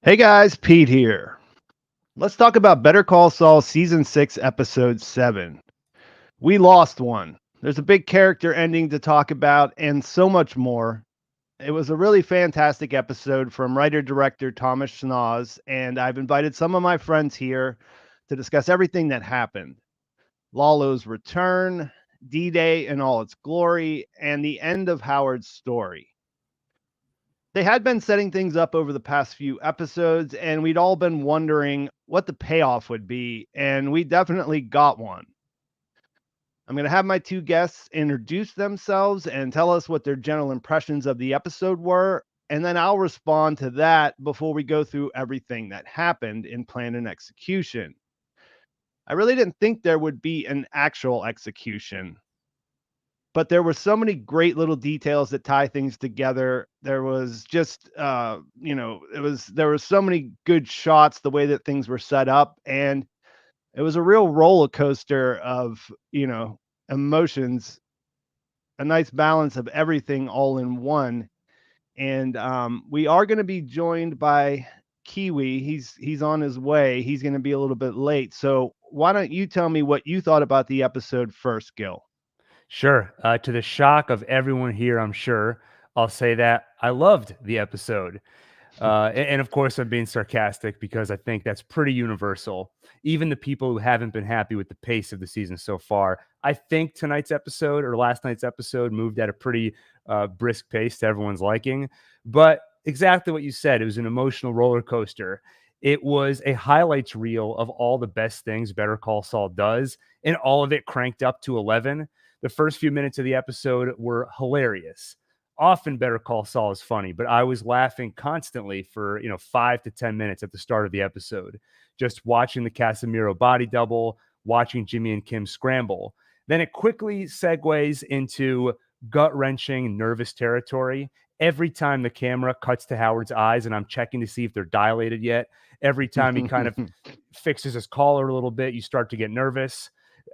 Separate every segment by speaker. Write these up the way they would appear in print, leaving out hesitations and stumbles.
Speaker 1: Hey guys, Pete here. Let's talk about Better Call Saul Season 6, Episode 7. We lost one. There's a big character ending to talk about and so much more. It was a really fantastic episode from writer director Thomas Schnauz, and I've invited some of my friends here to discuss everything that happened. Lalo's return, D Day in all its glory, and the end of Howard's story. They had been setting things up over the past few episodes, and we'd all been wondering what the payoff would be, and we definitely got one. I'm going to have my two guests introduce themselves and tell us what their general impressions of the episode were, and then I'll respond to that before we go through everything that happened in plan and execution. I really didn't think there would be an actual execution, but there were so many great little details that tie things together. There was just there were so many good shots, the way that things were set up, and it was a real roller coaster of, emotions, a nice balance of everything all in one. And we are going to be joined by Kiwi. He's on his way. He's going to be a little bit late. So why don't you tell me what you thought about the episode first, Gil?
Speaker 2: Sure. To the shock of everyone here, I'm sure, I'll say that I loved the episode. And of course, I'm being sarcastic because I think that's pretty universal. Even the people who haven't been happy with the pace of the season so far, I think tonight's episode or last night's episode moved at a pretty brisk pace to everyone's liking. But exactly what you said, it was an emotional roller coaster. It was a highlights reel of all the best things Better Call Saul does, and all of it cranked up to 11. The first few minutes of the episode were hilarious. Often Better Call Saul is funny, but I was laughing constantly for 5 to 10 minutes at the start of the episode, just watching the Casemiro body double, watching Jimmy and Kim scramble. Then it quickly segues into gut wrenching, nervous territory. Every time the camera cuts to Howard's eyes, and I'm checking to see if they're dilated yet, every time he kind of fixes his collar a little bit, you start to get nervous.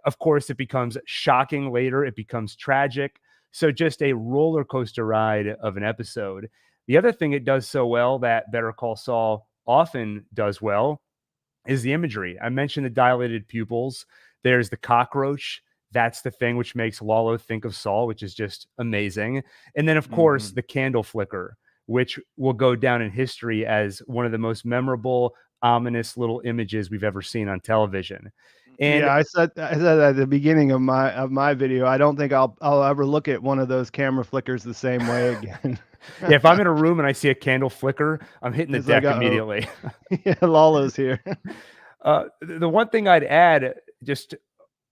Speaker 2: Of course, it becomes shocking later, it becomes tragic. So just a roller coaster ride of an episode. The other thing it does so well that Better Call Saul often does well is the imagery. I mentioned the dilated pupils. There's the cockroach. That's the thing which makes Lalo think of Saul, which is just amazing. And then, of course,
Speaker 1: Mhm.
Speaker 2: the candle flicker, which will go down in history as one of the most memorable, ominous little images we've ever seen on television. And
Speaker 1: Yeah, I said at the beginning of my video, I don't think I'll ever look at one of those camera flickers the same way again.
Speaker 2: yeah, if I'm in a room and I see a candle flicker, I'm hitting the
Speaker 1: It's like,
Speaker 2: deck
Speaker 1: uh-oh.
Speaker 2: immediately.
Speaker 1: Yeah, Lala's here.
Speaker 2: The one thing I'd add, just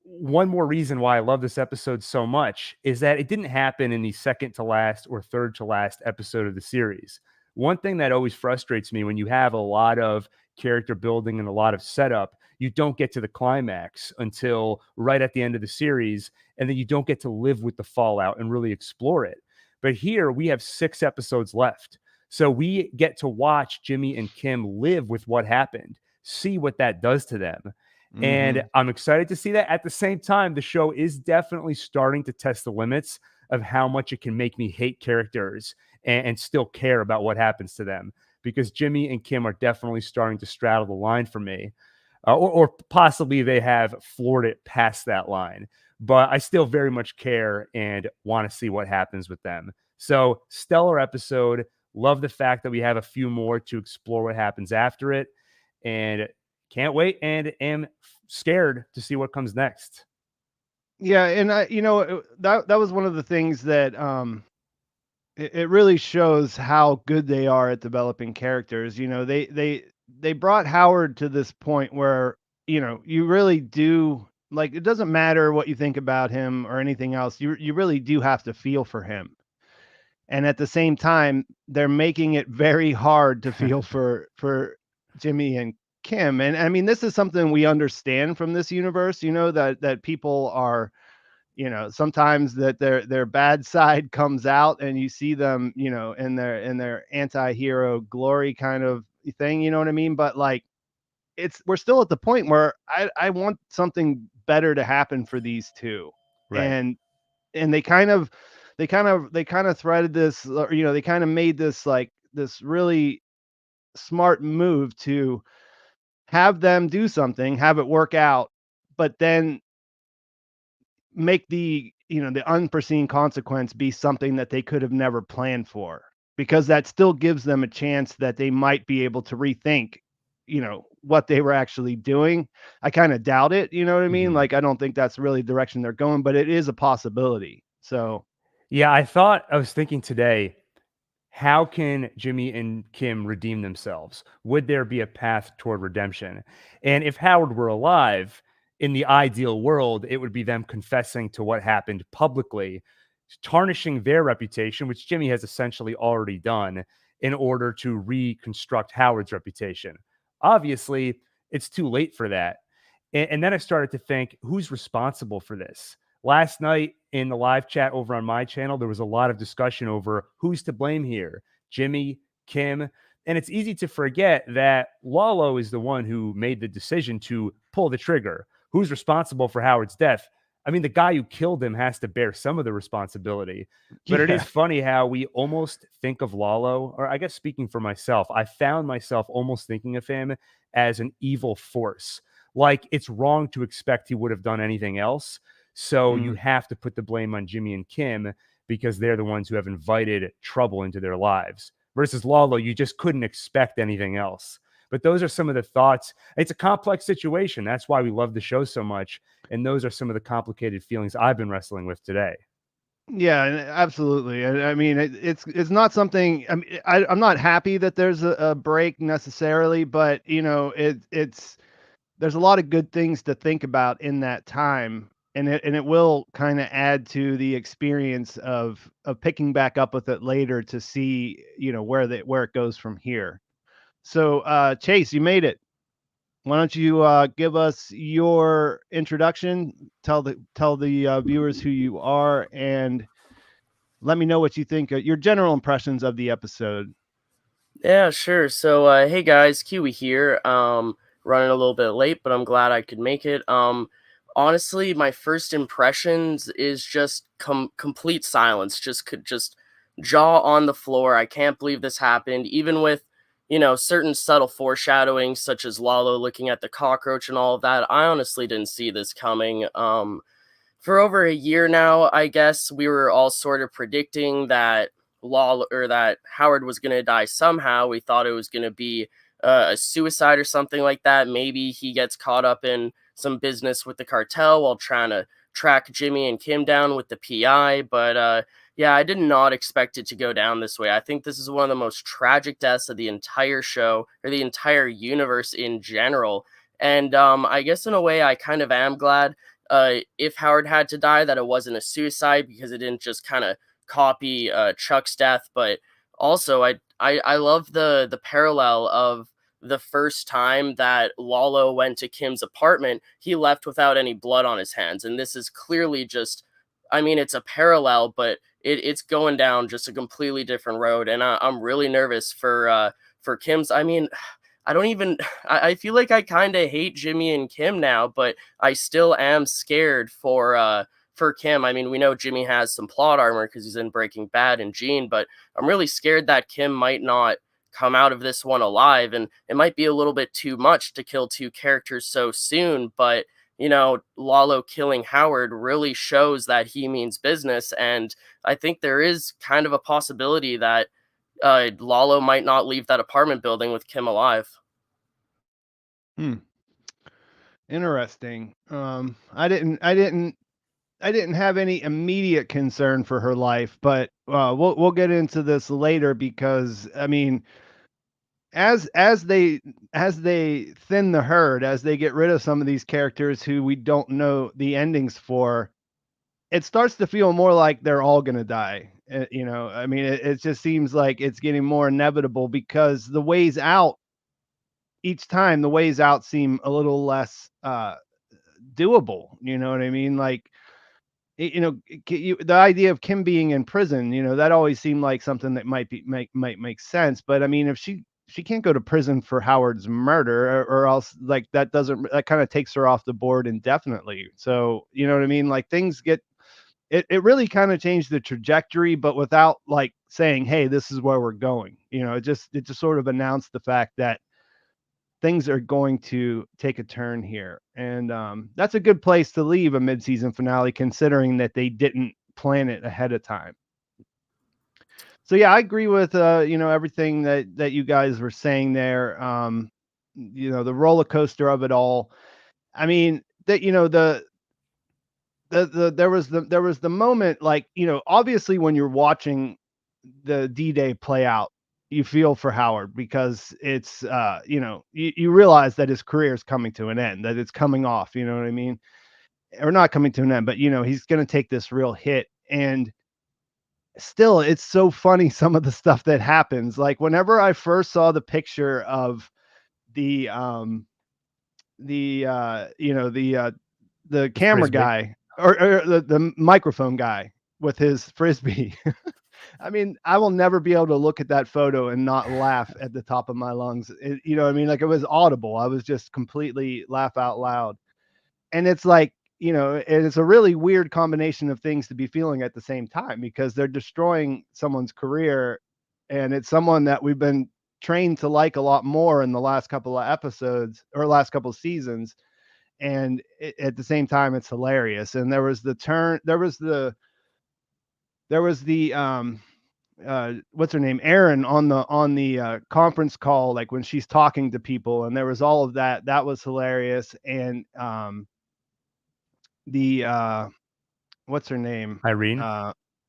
Speaker 2: one more reason why I love this episode so much, is that it didn't happen in the second to last or third to last episode of the series. One thing that always frustrates me when you have a lot of character building and a lot of setup, you don't get to the climax until right at the end of the series, and then you don't get to live with the fallout and really explore it. But here we have 6 episodes left. So we get to watch Jimmy and Kim live with what happened, see what that does to them. And
Speaker 1: Mhm.
Speaker 2: I'm excited to see that. At the same time, the show is definitely starting to test the limits of how much it can make me hate characters and still care about what happens to them. Because Jimmy and Kim are definitely starting to straddle the line for me, or possibly they have floored it past that line. But I still very much care and want to see what happens with them. So, stellar episode. Love the fact that we have a few more to explore what happens after it. And can't wait and am scared to see what comes next.
Speaker 1: Yeah, and that was one of the things that, it really shows how good they are at developing characters. They brought Howard to this point where, you really do, like, it doesn't matter what you think about him or anything else, you really do have to feel for him. And at the same time, they're making it very hard to feel for Jimmy and Kim. And I mean, this is something we understand from this universe, that people are, sometimes that their bad side comes out and you see them, in their anti-hero glory kind of thing, you know what I mean? But like, we're still at the point where I want something better to happen for these two.
Speaker 2: Right.
Speaker 1: And they kind of threaded this, or they kind of made this, like, this really smart move to have them do something, have it work out, but then make the unforeseen consequence be something that they could have never planned for, because that still gives them a chance that they might be able to rethink, what they were actually doing. I kind of doubt it, you know what I mean?
Speaker 2: Mhm.
Speaker 1: Like, I don't think that's really the direction they're going, but it is a possibility. So,
Speaker 2: Yeah, I was thinking today, how can Jimmy and Kim redeem themselves? Would there be a path toward redemption? And if Howard were alive, in the ideal world, it would be them confessing to what happened publicly, tarnishing their reputation, which Jimmy has essentially already done, in order to reconstruct Howard's reputation. Obviously, it's too late for that. And then I started to think, who's responsible for this? Last night in the live chat over on my channel, there was a lot of discussion over who's to blame here, Jimmy, Kim. And it's easy to forget that Lalo is the one who made the decision to pull the trigger. Who's responsible for Howard's death? I mean, the guy who killed him has to bear some of the responsibility. But it is
Speaker 1: yeah.
Speaker 2: funny how we almost think of Lalo, or I guess speaking for myself, I found myself almost thinking of him as an evil force. Like, it's wrong to expect he would have done anything else. So you
Speaker 1: Mm.
Speaker 2: have to put the blame on Jimmy and Kim because they're the ones who have invited trouble into their lives. Versus Lalo, you just couldn't expect anything else. But those are some of the thoughts. It's a complex situation. That's why we love the show so much. And those are some of the complicated feelings I've been wrestling with today.
Speaker 1: Yeah, and absolutely. And I mean, it's not something. I mean, I'm not happy that there's a break necessarily, but it's there's a lot of good things to think about in that time, and it will kind of add to the experience of picking back up with it later to see where it goes from here. So, Chase, you made it. Why don't you give us your introduction? Tell the viewers who you are, and let me know what you think. Your general impressions of the episode.
Speaker 3: Yeah, sure. So, hey guys, Kiwi here. Running a little bit late, but I'm glad I could make it. Honestly, my first impressions is just complete silence. Just jaw on the floor. I can't believe this happened. Even with certain subtle foreshadowing, such as Lalo looking at the cockroach and all of that. I honestly didn't see this coming. For over a year now, I guess we were all sort of predicting that that Howard was going to die somehow. We thought it was going to be a suicide or something like that. Maybe he gets caught up in some business with the cartel while trying to track Jimmy and Kim down with the PI. But yeah, I did not expect it to go down this way. I think this is one of the most tragic deaths of the entire show, or the entire universe in general. And I guess in a way, I kind of am glad, if Howard had to die, that it wasn't a suicide, because it didn't just kind of copy Chuck's death. But also, I love the parallel of the first time that Lalo went to Kim's apartment, he left without any blood on his hands, and this is clearly just, I mean, it's a parallel, but it's going down just a completely different road, and I'm really nervous for Kim's. I mean, I don't even. I feel like I kind of hate Jimmy and Kim now, but I still am scared for Kim. I mean, we know Jimmy has some plot armor because he's in Breaking Bad and Gene, but I'm really scared that Kim might not come out of this one alive, and it might be a little bit too much to kill two characters so soon. But Lalo killing Howard really shows that he means business, and I think there is kind of a possibility that Lalo might not leave that apartment building with Kim alive.
Speaker 1: Hmm. Interesting. I didn't have any immediate concern for her life, but we'll get into this later because I mean, as they thin the herd, as they get rid of some of these characters who we don't know the endings for, it starts to feel more like they're all gonna die. I mean, it just seems like it's getting more inevitable because the ways out seem a little less doable. You know what I mean? Like, the idea of Kim being in prison, that always seemed like something that might make sense. But I mean, if she can't go to prison for Howard's murder, or else like that kind of takes her off the board indefinitely. So you know what I mean? Like, things get it really kind of changed the trajectory, but without like saying, hey, this is where we're going. It just sort of announced the fact that things are going to take a turn here. And that's a good place to leave a mid-season finale, considering that they didn't plan it ahead of time. So yeah, I agree with everything that you guys were saying there. The roller coaster of it all. I mean, that there was the moment, like, obviously when you're watching the D-Day play out, you feel for Howard, because it's you realize that his career is coming to an end, that it's coming off, you know what I mean? Or not coming to an end, but he's going to take this real hit. And still, it's so funny, some of the stuff that happens. Like, whenever I first saw the picture of the camera
Speaker 2: Frisbee.
Speaker 1: guy, or the microphone guy with his Frisbee. I mean, I will never be able to look at that photo and not laugh at the top of my lungs. You know what I mean? Like, it was audible. I was just completely laugh out loud. And it's like, it's a really weird combination of things to be feeling at the same time, because they're destroying someone's career. And it's someone that we've been trained to like a lot more in the last couple of episodes, or last couple of seasons. And at the same time, it's hilarious. And there was the what's her name, Erin, on the conference call, like when she's talking to people, and there was all of that was hilarious. And what's her name,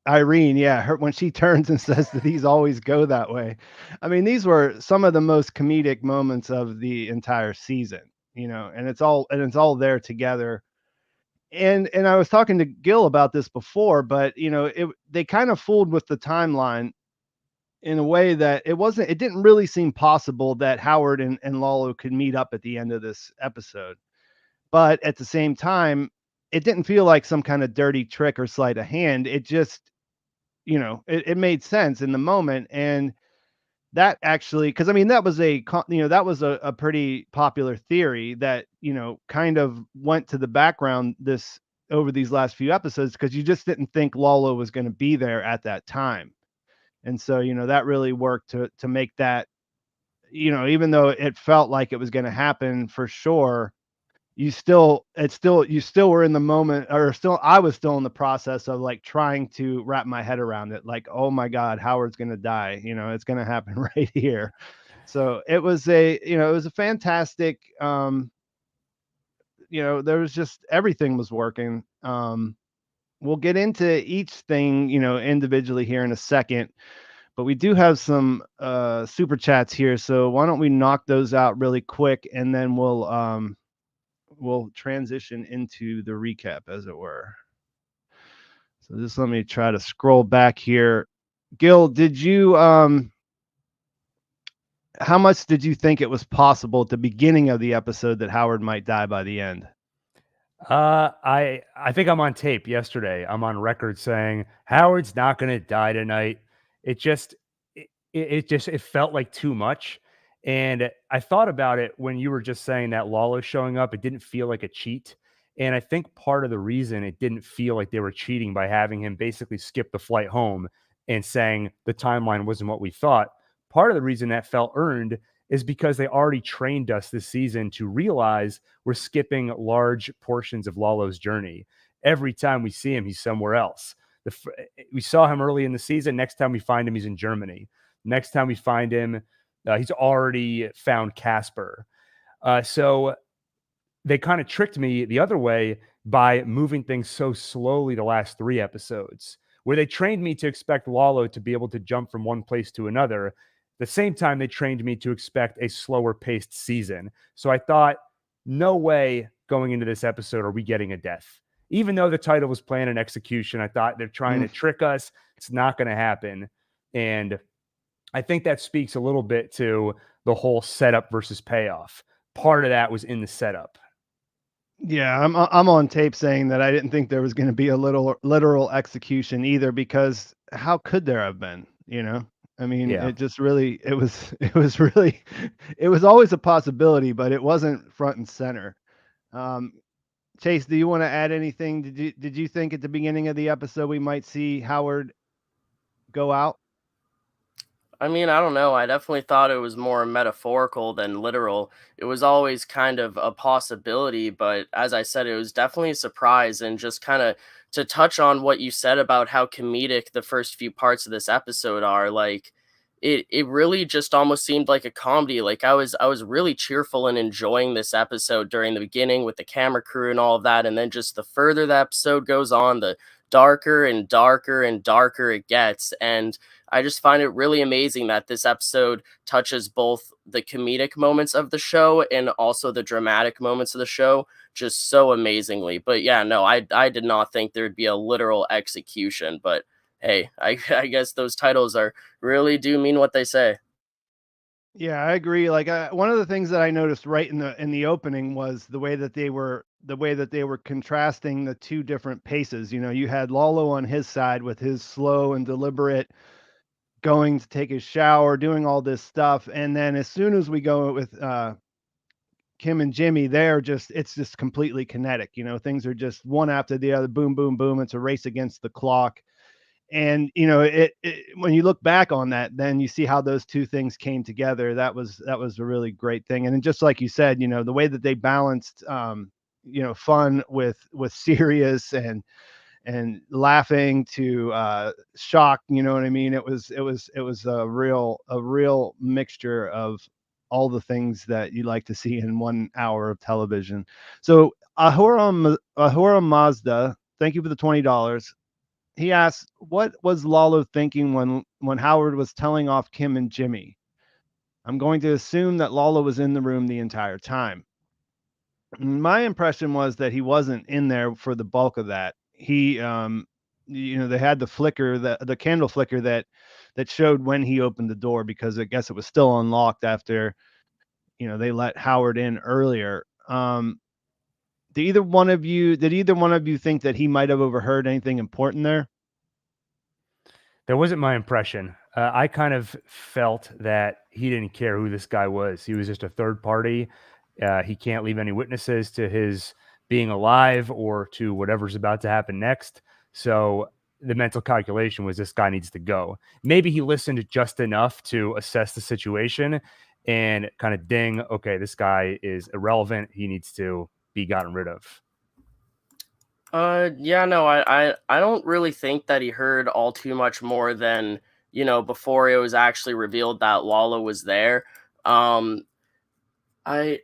Speaker 1: Irene, yeah, her, when she turns and says that these always go that way. I mean, these were some of the most comedic moments of the entire season, and it's all there together. And I was talking to Gil about this before, but they kind of fooled with the timeline in a way that it didn't really seem possible that Howard and Lalo could meet up at the end of this episode. But at the same time, it didn't feel like some kind of dirty trick or sleight of hand. It just, it made sense in the moment. And that actually, because I mean, that was a pretty popular theory that, kind of went to the background over these last few episodes, because you just didn't think Lalo was going to be there at that time. And so, that really worked to make that, even though it felt like it was going to happen for sure, you still were in the moment, or I was still in the process of like trying to wrap my head around it. Like, oh my God, Howard's going to die. It's going to happen right here. So it was it was a fantastic, there was just, everything was working. We'll get into each thing, individually here in a second, but we do have some super chats here. So why don't we knock those out really quick, and then we'll transition into the recap, as it were. So just let me try to scroll back here. Gil, did you how much did you think it was possible at the beginning of the episode that Howard might die by the end?
Speaker 2: I think I'm on tape yesterday. I'm on record saying Howard's not going to die tonight. It felt like too much. And I thought about it when you were just saying that Lalo showing up, it didn't feel like a cheat. And I think part of the reason it didn't feel like they were cheating by having him basically skip the flight home and saying the timeline wasn't what we thought. Part of the reason that felt earned is because they already trained us this season to realize we're skipping large portions of Lalo's journey. Every time we see him, he's somewhere else. We saw him early in the season. Next time we find him, he's in Germany. Next time we find him, he's already found Casper. So they kind of tricked me the other way by moving things so slowly the last 3 episodes, where they trained me to expect Lalo to be able to jump from one place to another. The same time, they trained me to expect a slower paced season. So I thought, no way going into this episode are we getting a death. Even though the title was Plan and Execution, I thought they're trying to trick us. It's not going to happen. And I think that speaks a little bit to the whole setup versus payoff. Part of that was in the setup.
Speaker 1: Yeah, I'm on tape saying that I didn't think there was going to be a literal execution either, because how could there have been, I mean, It just really, it was always a possibility, but it wasn't front and center. Chase, do you want to add anything? Did you think at the beginning of the episode we might see Howard go out?
Speaker 3: I mean, I don't know. I definitely thought it was more metaphorical than literal. It was always kind of a possibility, but as I said, it was definitely a surprise. And just kind of to touch on what you said about how comedic the first few parts of this episode are, like it really just almost seemed like a comedy. Like I was really cheerful and enjoying this episode during the beginning with the camera crew and all of that, and then just the further the episode goes on, the darker and darker and darker it gets. And I just find it really amazing that this episode touches both the comedic moments of the show and also the dramatic moments of the show just so amazingly. But yeah, no, I did not think there'd be a literal execution. But hey, I guess those titles are really do mean what they say.
Speaker 1: Yeah, I agree. Like one of the things that I noticed right in the opening was the way that they were contrasting the two different paces. You know, you had Lalo on his side with his slow and deliberate going to take his shower, doing all this stuff, and then as soon as we go with Kim and Jimmy, it's just completely kinetic. You know, things are just one after the other, boom, boom, boom. It's a race against the clock. And you know, when you look back on that, then you see how those two things came together. That was a really great thing. And then just like you said, you know, the way that they balanced you know, fun with serious and laughing to shock, you know what I mean? It was a real mixture of all the things that you like to see in 1 hour of television. So Ahura Mazda, thank you for the $20. He asks, what was Lalo thinking when Howard was telling off Kim and Jimmy? I'm going to assume that Lalo was in the room the entire time. My impression was that he wasn't in there for the bulk of that. He you know, they had the flicker, the candle flicker that showed when he opened the door, because I guess it was still unlocked after, you know, they let Howard in earlier. Did either one of you think that he might have overheard anything important there?
Speaker 2: That wasn't my impression. I kind of felt that he didn't care who this guy was. He was just a third party. He can't leave any witnesses to his being alive or to whatever's about to happen next. So the mental calculation was this guy needs to go. Maybe he listened just enough to assess the situation and kind of ding, okay, this guy is irrelevant. He needs to be gotten rid of.
Speaker 3: Yeah, no, I don't really think that he heard all too much more than, you know, before it was actually revealed that Lala was there. Um, I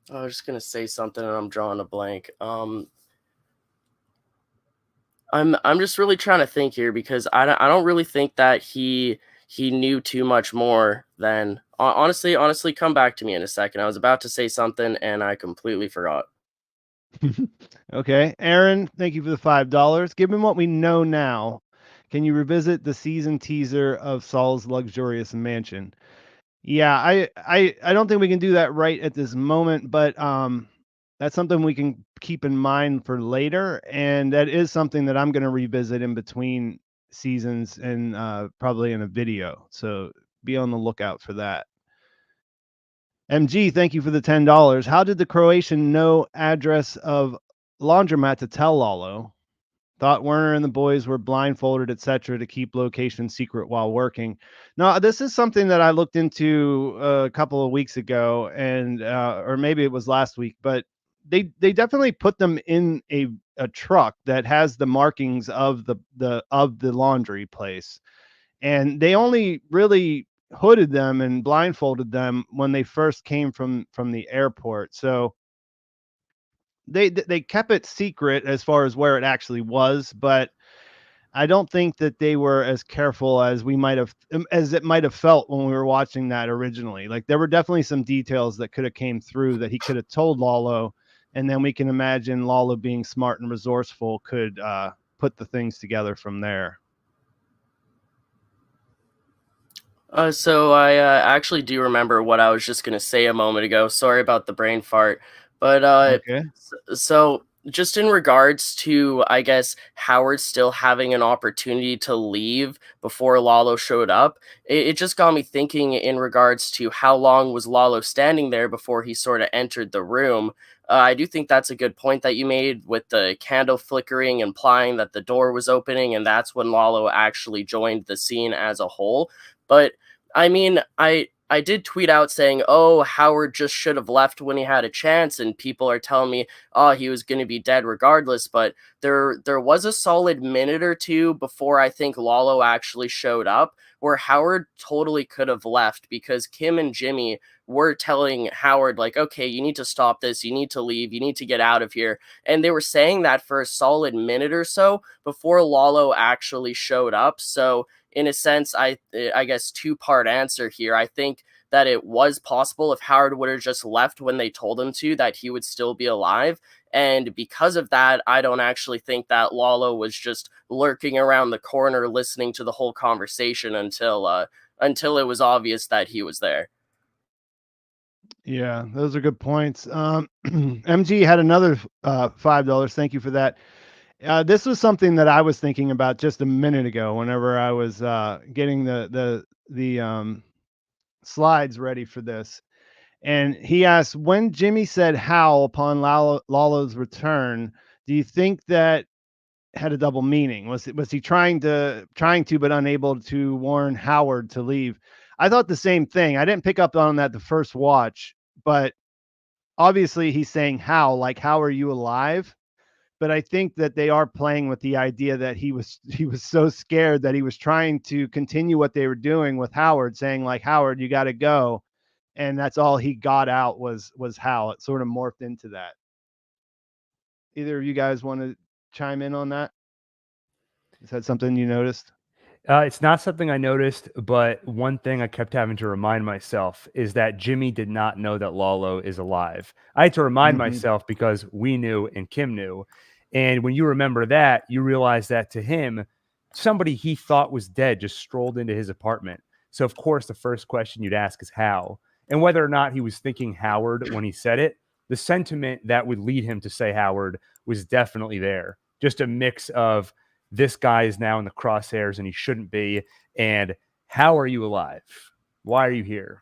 Speaker 3: I was just gonna say something and I'm drawing a blank. I'm just really trying to think here because I don't really think that he knew too much more than honestly come back to me in a second. I was about to say something and I completely forgot.
Speaker 1: Okay, Aaron, thank you for the $5. Given what we know now, can you revisit the season teaser of Saul's luxurious mansion? Yeah, I don't think we can do that right at this moment, but that's something we can keep in mind for later, and that is something that I'm going to revisit in between seasons and probably in a video. So be on the lookout for that. MG, thank you for the $10. How did the Croatian know address of laundromat to tell Lalo? Thought Werner and the boys were blindfolded, etc., to keep location secret while working. No, this is something that I looked into a couple of weeks ago, and or maybe it was last week, but they definitely put them in a truck that has the markings of the laundry place, and they only really hooded them and blindfolded them when they first came from the airport. So they kept it secret as far as where it actually was, but I don't think that they were as careful as it might have felt when we were watching that originally. Like there were definitely some details that could have came through that he could have told Lalo, and then we can imagine Lalo being smart and resourceful could put the things together from there.
Speaker 3: So I actually do remember what I was just gonna say a moment ago. Sorry about the brain fart, but
Speaker 1: Okay.
Speaker 3: so just in regards to, I guess, Howard still having an opportunity to leave before Lalo showed up, it just got me thinking in regards to how long was Lalo standing there before he sort of entered the room. I do think that's a good point that you made with the candle flickering, implying that the door was opening, and that's when Lalo actually joined the scene as a whole. But I mean, I did tweet out saying, "Oh, Howard just should have left when he had a chance," and people are telling me, "Oh, he was going to be dead regardless." But there was a solid minute or two before I think Lalo actually showed up, where Howard totally could have left because Kim and Jimmy were telling Howard, like, okay, you need to stop this, you need to leave, you need to get out of here. And they were saying that for a solid minute or so before Lalo actually showed up. So in a sense, I guess two-part answer here. I think that it was possible if Howard would have just left when they told him to, that he would still be alive. And because of that, I don't actually think that Lalo was just lurking around the corner listening to the whole conversation until it was obvious that he was there.
Speaker 1: Yeah, those are good points. MG had another $5. Thank you for that. This was something that I was thinking about just a minute ago. Whenever I was getting the slides ready for this, and he asked, when Jimmy said "how" upon Lalo's return, do you think that had a double meaning? Was he trying to but unable to warn Howard to leave? I thought the same thing. I didn't pick up on that the first watch, but obviously he's saying "how," like, how are you alive? But I think that they are playing with the idea that he was so scared that he was trying to continue what they were doing with Howard, saying like, "Howard, you got to go," and that's all he got out was "how." It sort of morphed into that. Either of you guys want to chime in on that? Is that something you noticed?
Speaker 2: It's not something I noticed, but one thing I kept having to remind myself is that Jimmy did not know that Lalo is alive. I had to remind myself because we knew and Kim knew. And when you remember that, you realize that to him, somebody he thought was dead just strolled into his apartment. So, of course, the first question you'd ask is how. And whether or not he was thinking Howard when he said it, the sentiment that would lead him to say Howard was definitely there. Just a mix of this guy is now in the crosshairs and he shouldn't be. And how are you alive? Why are you here?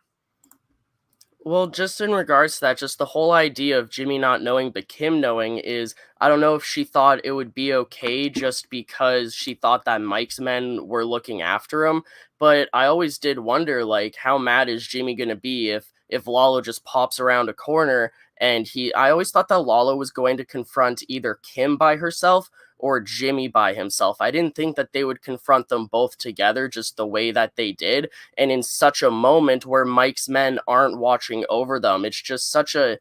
Speaker 3: Well, just in regards to that, just the whole idea of Jimmy not knowing but Kim knowing is, I don't know if she thought it would be okay just because she thought that Mike's men were looking after him. But I always did wonder, like, how mad is Jimmy gonna be if Lalo just pops around a corner and I always thought that Lalo was going to confront either Kim by herself or Jimmy by himself. I didn't think that they would confront them both together just the way that they did, and in such a moment where Mike's men aren't watching over them. It's just such a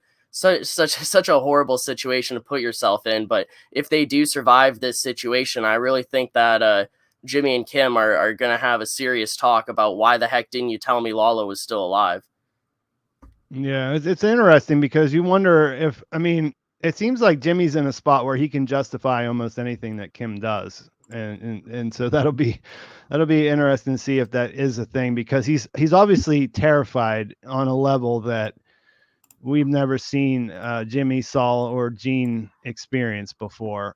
Speaker 3: horrible situation to put yourself in. But if they do survive this situation, I really think that Jimmy and Kim are gonna have a serious talk about why the heck didn't you tell me Lalo was still alive.
Speaker 1: Yeah, it's interesting because you wonder if, I mean, it seems like Jimmy's in a spot where he can justify almost anything that Kim does. And so that'll be interesting to see if that is a thing, because he's obviously terrified on a level that we've never seen Jimmy, Saul, or Gene experience before.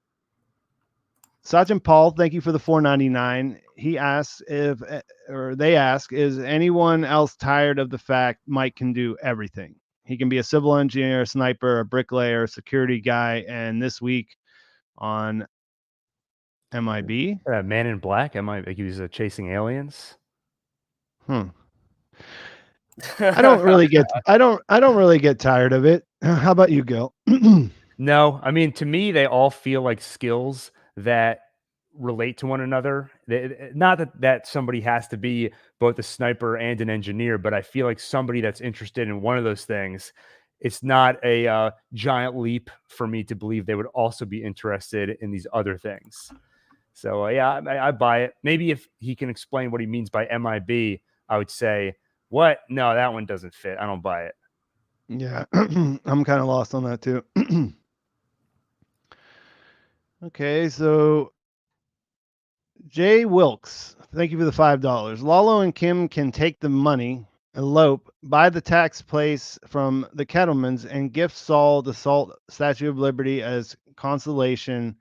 Speaker 1: Sergeant Paul, thank you for the $4.99. He asks they ask, is anyone else tired of the fact Mike can do everything? He can be a civil engineer, a sniper, a bricklayer, a security guy, and this week on MIB.
Speaker 2: Man in Black? He was chasing aliens?
Speaker 1: I don't really get tired of it. How about you, Gil?
Speaker 2: No, I mean, to me, they all feel like skills that relate to one another. Not that somebody has to be both a sniper and an engineer, but I feel like somebody that's interested in one of those things, it's not a giant leap for me to believe they would also be interested in these other things. So, yeah, I buy it. Maybe if he can explain what he means by MIB, I would say, what? No, that one doesn't fit. I don't buy it.
Speaker 1: Yeah, I'm kind of lost on that too. Okay, so Jay Wilkes, thank you for the $5. Lalo and Kim can take the money, elope, buy the tax place from the Kettlemans, and gift Saul the Salt Statue of Liberty as consolation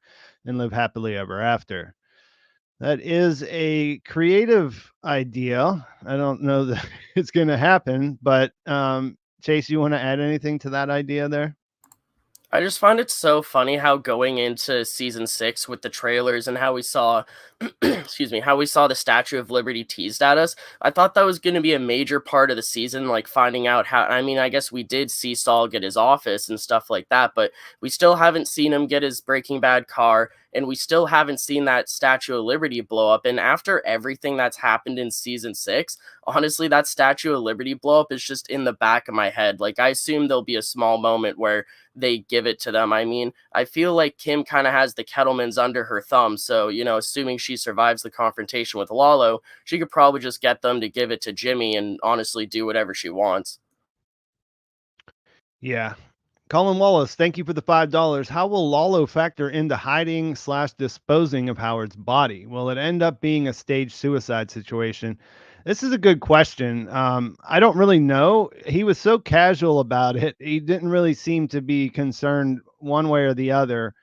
Speaker 1: and live happily ever after. That is a creative idea. I don't know that it's going to happen, but Chase, you want to add anything to that idea there?
Speaker 3: I just find it so funny how going into season 6 with the trailers and how we saw excuse me, how we saw the Statue of Liberty teased at us. I thought that was going to be a major part of the season, like finding out how, I mean, I guess we did see Saul get his office and stuff like that, but we still haven't seen him get his Breaking Bad car, and we still haven't seen that Statue of Liberty blow up. And after everything that's happened in season 6, honestly, that Statue of Liberty blow up is just in the back of my head. Like, I assume there'll be a small moment where they give it to them. I mean, I feel like Kim kind of has the Kettlemans under her thumb. So, assuming she survives the confrontation with Lalo, she could probably just get them to give it to Jimmy and honestly do whatever she wants.
Speaker 1: Yeah. Colin Wallace, thank you for the $5. How will Lalo factor into hiding / disposing of Howard's body? Will it end up being a staged suicide situation? This is a good question. I don't really know. He was so casual about it. He didn't really seem to be concerned one way or the other.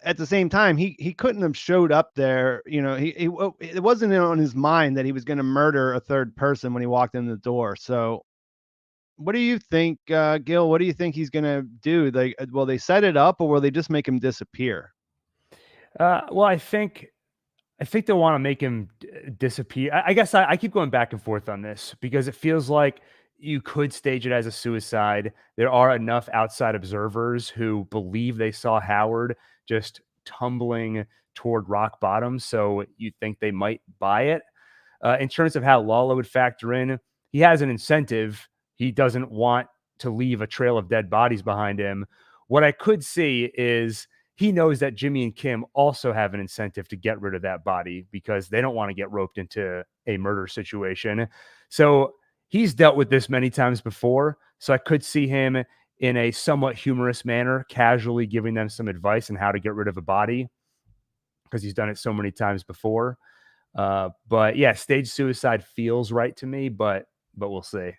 Speaker 1: At the same time, he couldn't have showed up there. It wasn't on his mind that he was going to murder a third person when he walked in the door. So what do you think, Gil? What do you think he's gonna do? Will they set it up, or will they just make him disappear?
Speaker 2: Well, I think they'll want to make him disappear. I guess I keep going back and forth on this because it feels like you could stage it as a suicide. There are enough outside observers who believe they saw Howard just tumbling toward rock bottom, so you think they might buy it. In terms of how Lala would factor in, he has an incentive. He doesn't want to leave a trail of dead bodies behind him. What I could see is he knows that Jimmy and Kim also have an incentive to get rid of that body because they don't want to get roped into a murder situation. So he's dealt with this many times before. So I could see him in a somewhat humorous manner, casually giving them some advice on how to get rid of a body because he's done it so many times before. But yeah, stage suicide feels right to me, but we'll see.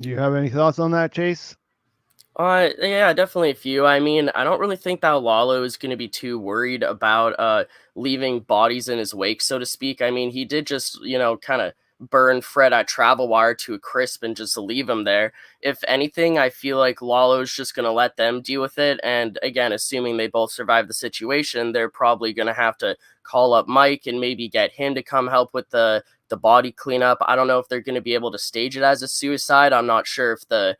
Speaker 1: Do you have any thoughts on that, Chase?
Speaker 3: Yeah, definitely a few. I mean, I don't really think that Lalo is going to be too worried about leaving bodies in his wake, so to speak. I mean, he did just, kind of burn Fred at Travel Wire to a crisp and just leave him there. If anything, I feel like Lalo's just going to let them deal with it. And again, assuming they both survive the situation, they're probably going to have to call up Mike and maybe get him to come help with the body cleanup. I don't know if they're going to be able to stage it as a suicide. I'm not sure if the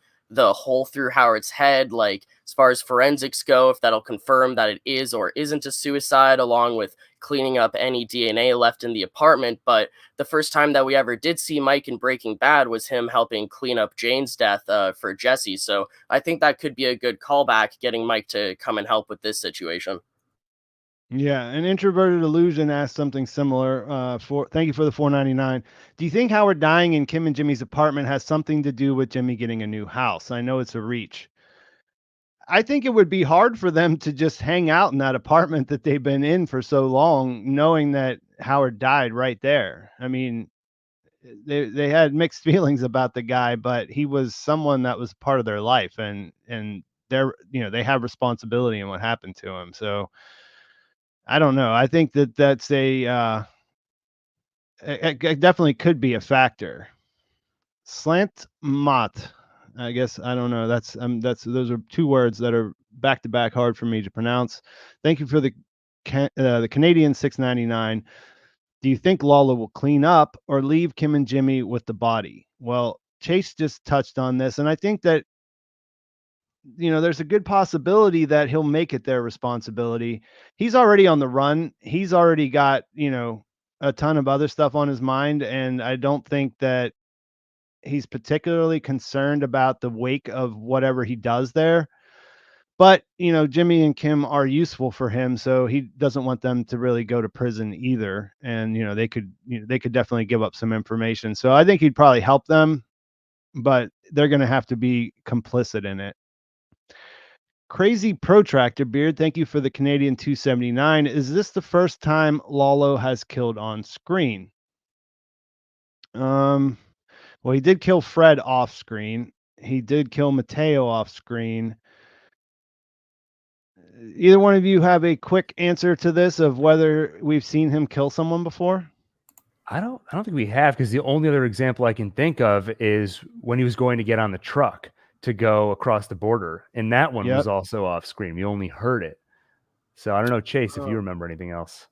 Speaker 3: hole through Howard's head, like as far as forensics go, if that'll confirm that it is or isn't a suicide, along with cleaning up any DNA left in the apartment. But the first time that we ever did see Mike in Breaking Bad was him helping clean up Jane's death for Jesse. So I think that could be a good callback, getting Mike to come and help with this situation.
Speaker 1: Yeah, an introverted illusion asked something similar. Thank you for the $4.99. Do you think Howard dying in Kim and Jimmy's apartment has something to do with Jimmy getting a new house? I know it's a reach. I think it would be hard for them to just hang out in that apartment that they've been in for so long, knowing that Howard died right there. I mean, they had mixed feelings about the guy, but he was someone that was part of their life, and they have responsibility in what happened to him. So I don't know. I think that's it definitely could be a factor. Slant mot. I guess I don't know. That's those are two words that are back to back hard for me to pronounce. Thank you for the Canadian $6.99. Do you think Lala will clean up or leave Kim and Jimmy with the body? Well, Chase just touched on this, and I think that there's a good possibility that he'll make it their responsibility. He's already on the run. He's already got, a ton of other stuff on his mind. And I don't think that he's particularly concerned about the wake of whatever he does there. But, Jimmy and Kim are useful for him. So he doesn't want them to really go to prison either. And, they could definitely give up some information. So I think he'd probably help them, but they're going to have to be complicit in it. Crazy Protractor Beard, thank you for the Canadian $2.79. Is this the first time Lalo has killed on screen? Well, he did kill Fred off screen. He did kill Mateo off screen. Either one of you have a quick answer to this of whether we've seen him kill someone before?
Speaker 2: I don't think we have, because the only other example I can think of is when he was going to get on the truck to go across the border, and that one was
Speaker 1: Yep.
Speaker 2: also off screen. You only heard it. So I don't know, Chase, if you
Speaker 3: Huh.
Speaker 2: remember anything else.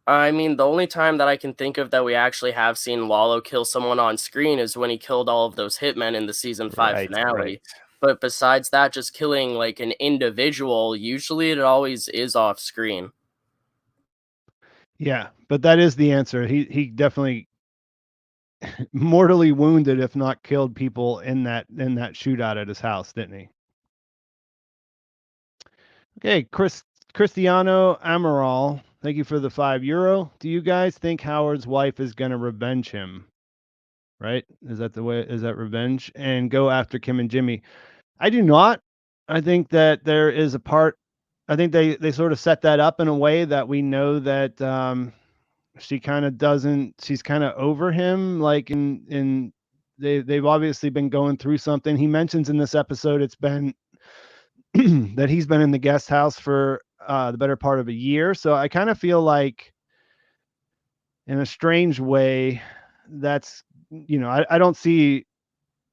Speaker 3: I mean, the only time that I can think of that we actually have seen Lalo kill someone on screen is when he killed all of those hitmen in the season 5
Speaker 2: Right, right.
Speaker 3: finale. But besides that, just killing like an individual, usually it always is off screen.
Speaker 1: Yeah, but that is the answer. He definitely mortally wounded, if not killed, people in that shootout at his house, didn't he? Okay, Cristiano Amaral, thank you for the €5. Do you guys think Howard's wife is going to revenge him? Right? Is that the way? Is that revenge and go after Kim and Jimmy? I do not. I think that there is a part. I think they sort of set that up in a way that we know that she kind of doesn't. She's kind of over him. Like they've obviously been going through something. He mentions in this episode it's been that he's been in the guest house for the better part of a year. So I kind of feel like, in a strange way, that's I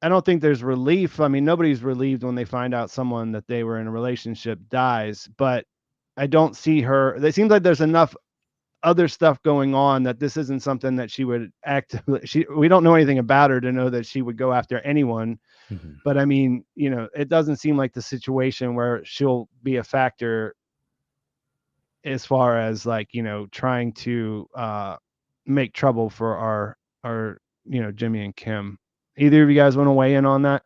Speaker 1: don't think there's relief. I mean, nobody's relieved when they find out someone that they were in a relationship dies, but I don't see her. It seems like there's enough other stuff going on that this isn't something that she would actively. We don't know anything about her to know that she would go after anyone.
Speaker 2: Mhm.
Speaker 1: But I mean, it doesn't seem like the situation where she'll be a factor as far as like, trying to make trouble for our Jimmy and Kim. Either of you guys want to weigh in on that?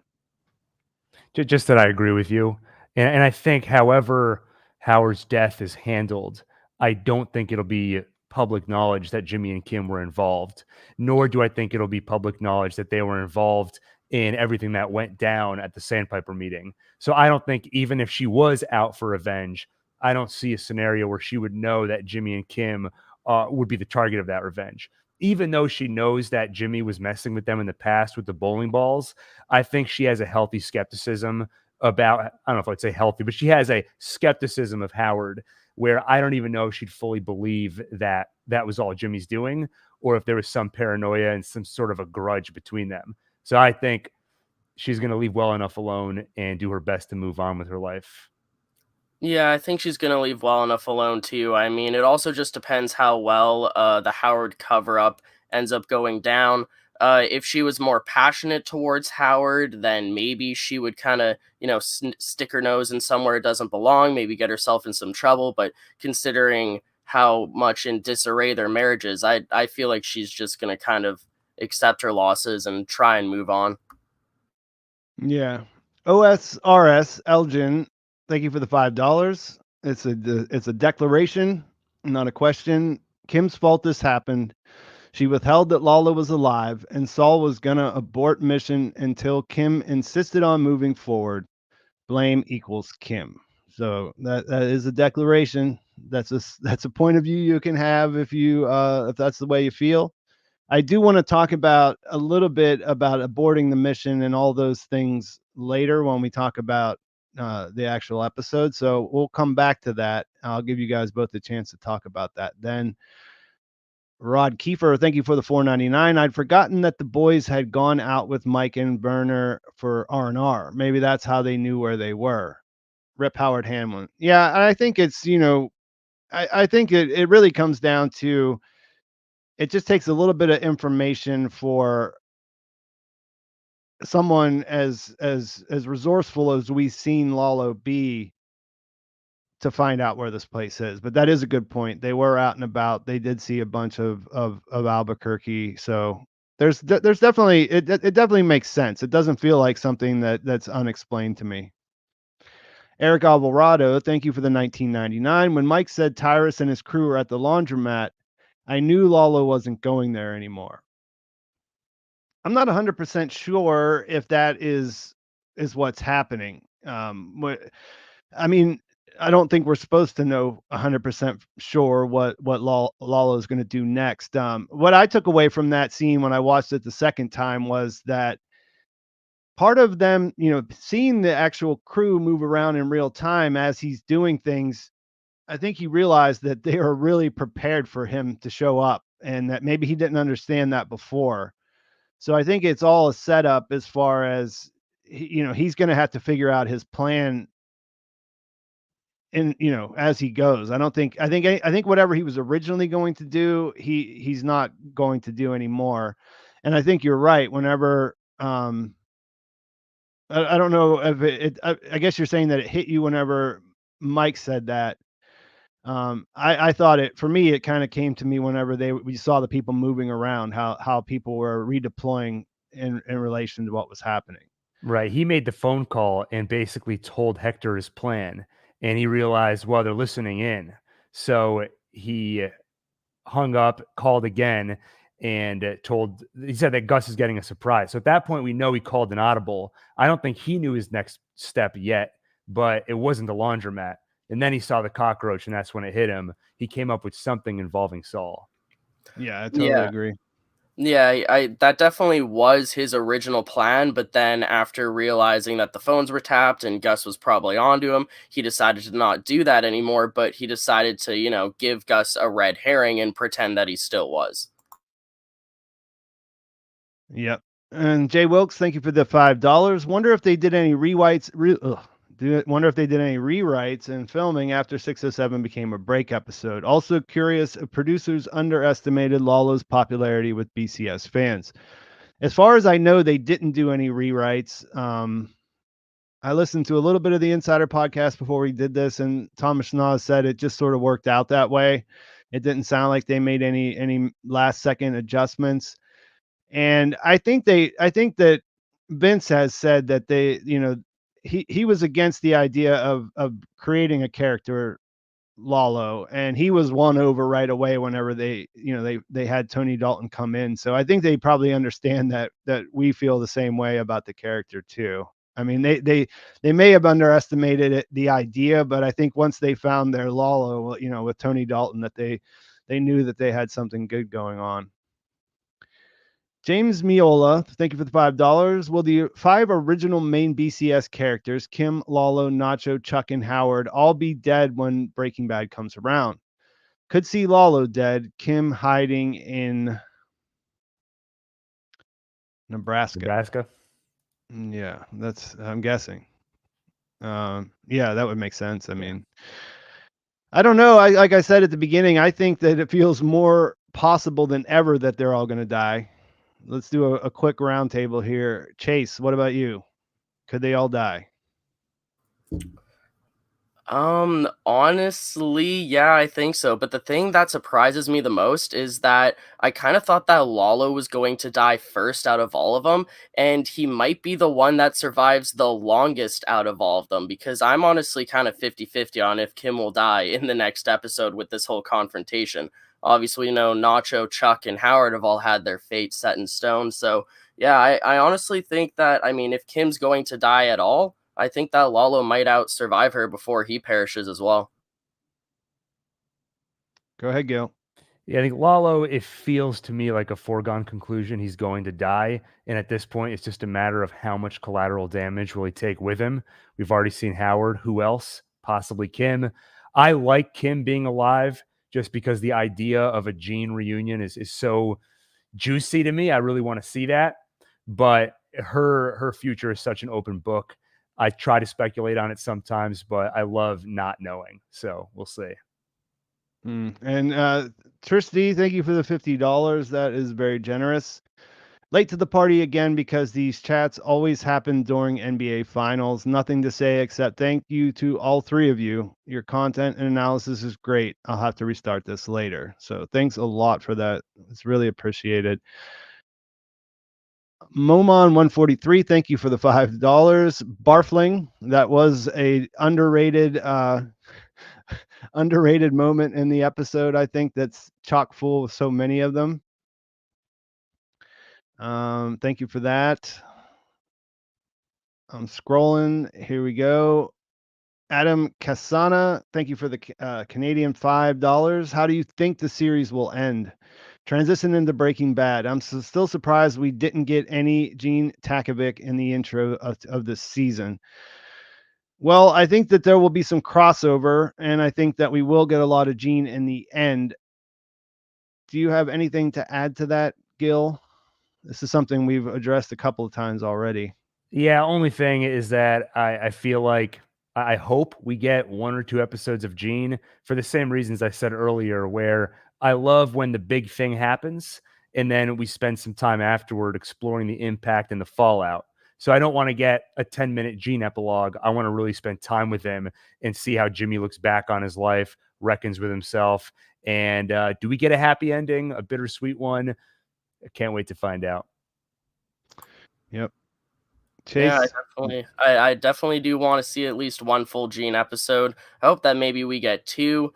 Speaker 2: Just that I agree with you. And I think, however, Howard's death is handled, I don't think it'll be public knowledge that Jimmy and Kim were involved, nor do I think it'll be public knowledge that they were involved in everything that went down at the Sandpiper meeting. So I don't think, even if she was out for revenge, I don't see a scenario where she would know that Jimmy and Kim would be the target of that revenge. Even though she knows that Jimmy was messing with them in the past with the bowling balls, I think she has a healthy skepticism about, I don't know if I'd say healthy, but she has a skepticism of Howard where I don't even know if she'd fully believe that that was all Jimmy's doing, or if there was some paranoia and some sort of a grudge between them. So I think she's going to leave well enough alone and do her best to move on with her life.
Speaker 3: Yeah, I think she's gonna leave well enough alone too. I mean, it also just depends how well the Howard cover up ends up going down. If she was more passionate towards Howard, then maybe she would kind of, stick her nose in somewhere it doesn't belong, maybe get herself in some trouble. But considering how much in disarray their marriage is, I feel like she's just gonna kind of accept her losses and try and move on.
Speaker 1: Yeah. OSRS Elgin, thank you for the $5. It's a declaration, not a question. Kim's fault this happened. She withheld that Lala was alive, and Saul was gonna abort mission until Kim insisted on moving forward. Blame equals Kim. So that is a declaration. That's a point of view you can have if that's the way you feel. I do want to talk about a little bit about aborting the mission and all those things later when we talk about the actual episode. So we'll come back to that. I'll give you guys both a chance to talk about that then. Rod Kiefer, thank you for the $4.99. I'd forgotten that the boys had gone out with Mike and Berner for R&R. Maybe that's how they knew where they were. Rip Howard Hamlin. Yeah, I think it's, I think it really comes down to, it just takes a little bit of information for someone as resourceful as we've seen Lalo be to find out where this place is. But that is a good point. They were out and about. They did see a bunch of Albuquerque. So there's definitely it definitely makes sense. It doesn't feel like something that's unexplained to me. Eric Alvarado, thank you for the 1999. When Mike said Tyrus and his crew were at the laundromat, I knew Lalo wasn't going there anymore. I'm not 100% sure if that is what's happening. I mean, I don't think we're supposed to know 100% sure what Lalo is going to do next. What I took away from that scene when I watched it the second time was that part of them, seeing the actual crew move around in real time as he's doing things, I think he realized that they are really prepared for him to show up, and that maybe he didn't understand that before. So I think it's all a setup as far as he's going to have to figure out his plan and as he goes. I think whatever he was originally going to do, he's not going to do anymore. And I think you're right. Whenever I don't know if I guess you're saying that it hit you whenever Mike said that. I thought for me it kind of came to me whenever we saw the people moving around, how people were redeploying in relation to what was happening.
Speaker 2: Right. He made the phone call and basically told Hector his plan, and he realized, well, they're listening in. So he hung up, called again, and he said that Gus is getting a surprise. So at that point, we know he called an audible. I don't think he knew his next step yet, but it wasn't the laundromat. And then he saw the cockroach, and that's when it hit him. He came up with something involving Saul.
Speaker 1: Yeah, I totally agree.
Speaker 3: Yeah, that definitely was his original plan, but then after realizing that the phones were tapped and Gus was probably onto him, he decided to not do that anymore, but he decided to, give Gus a red herring and pretend that he still was.
Speaker 1: Yep. And Jay Wilkes, thank you for the $5. Wonder if they did any Wonder if they did any rewrites and filming after 607 became a break episode. Also curious if producers underestimated Lalo's popularity with BCS fans. As far as I know, they didn't do any rewrites. I listened to a little bit of the Insider podcast before we did this, and Thomas Schnauz said it just sort of worked out that way. It didn't sound like they made any last second adjustments. And I think that Vince has said that he was against the idea of creating a character Lalo, and he was won over right away whenever they had Tony Dalton come in. So I think they probably understand that we feel the same way about the character too. I mean, they may have underestimated the idea, but I think once they found their Lalo, with Tony Dalton, that they knew that they had something good going on. James Miola, thank you for the $5. Will the 5 original main BCS characters, Kim, Lalo, Nacho, Chuck, and Howard, all be dead when Breaking Bad comes around? Could see Lalo dead, Kim hiding in Nebraska. Yeah, I'm guessing. Yeah, that would make sense. I mean, I don't know. Like I said at the beginning, I think that it feels more possible than ever that they're all going to die. Let's do a quick roundtable here. Chase, what about you? Could they all die?
Speaker 3: Honestly, yeah, I think so. But the thing that surprises me the most is that I kind of thought that Lalo was going to die first out of all of them, and he might be the one that survives the longest out of all of them, because I'm honestly kind of 50-50 on if Kim will die in the next episode with this whole confrontation. Obviously, Nacho, Chuck, and Howard have all had their fate set in stone. So, yeah, I honestly think that, if Kim's going to die at all, I think that Lalo might out-survive her before he perishes as well.
Speaker 1: Go ahead, Gil.
Speaker 2: Yeah, I think Lalo, it feels to me like a foregone conclusion he's going to die. And at this point, it's just a matter of how much collateral damage will he take with him. We've already seen Howard. Who else? Possibly Kim. I like Kim being alive just because the idea of a Gene reunion is so juicy to me. I really want to see that. But her future is such an open book. I try to speculate on it sometimes, but I love not knowing. So we'll see.
Speaker 1: And Tristy, thank you for the $50. That is very generous. Late to the party again because these chats always happen during NBA finals. Nothing to say except thank you to all three of you. Your content and analysis is great. I'll have to restart this later. So thanks a lot for that. It's really appreciated. Momon143, thank you for the $5. Barfling, that was a underrated underrated moment in the episode. I think that's chock full of so many of them. Thank you for that. I'm scrolling. Here we go. Adam Casana, thank you for the Canadian $5. How do you think the series will end? Transition into Breaking Bad. I'm still surprised we didn't get any Gene Takovic in the intro of this season. Well, I think that there will be some crossover, and I think that we will get a lot of Gene in the end. Do you have anything to add to that, Gil? This is something we've addressed a couple of times already.
Speaker 2: Yeah, only thing is that I feel like I hope we get 1 or 2 episodes of Gene for the same reasons I said earlier, where I love when the big thing happens and then we spend some time afterward exploring the impact and the fallout. So I don't want to get a 10-minute Gene epilogue. I want to really spend time with him and see how Jimmy looks back on his life, reckons with himself, and do we get a happy ending, a bittersweet one? I can't wait to find out.
Speaker 1: Yep.
Speaker 3: Yeah,
Speaker 1: Chase.
Speaker 3: I definitely do want to see at least one full Gene episode. I hope that maybe we get two.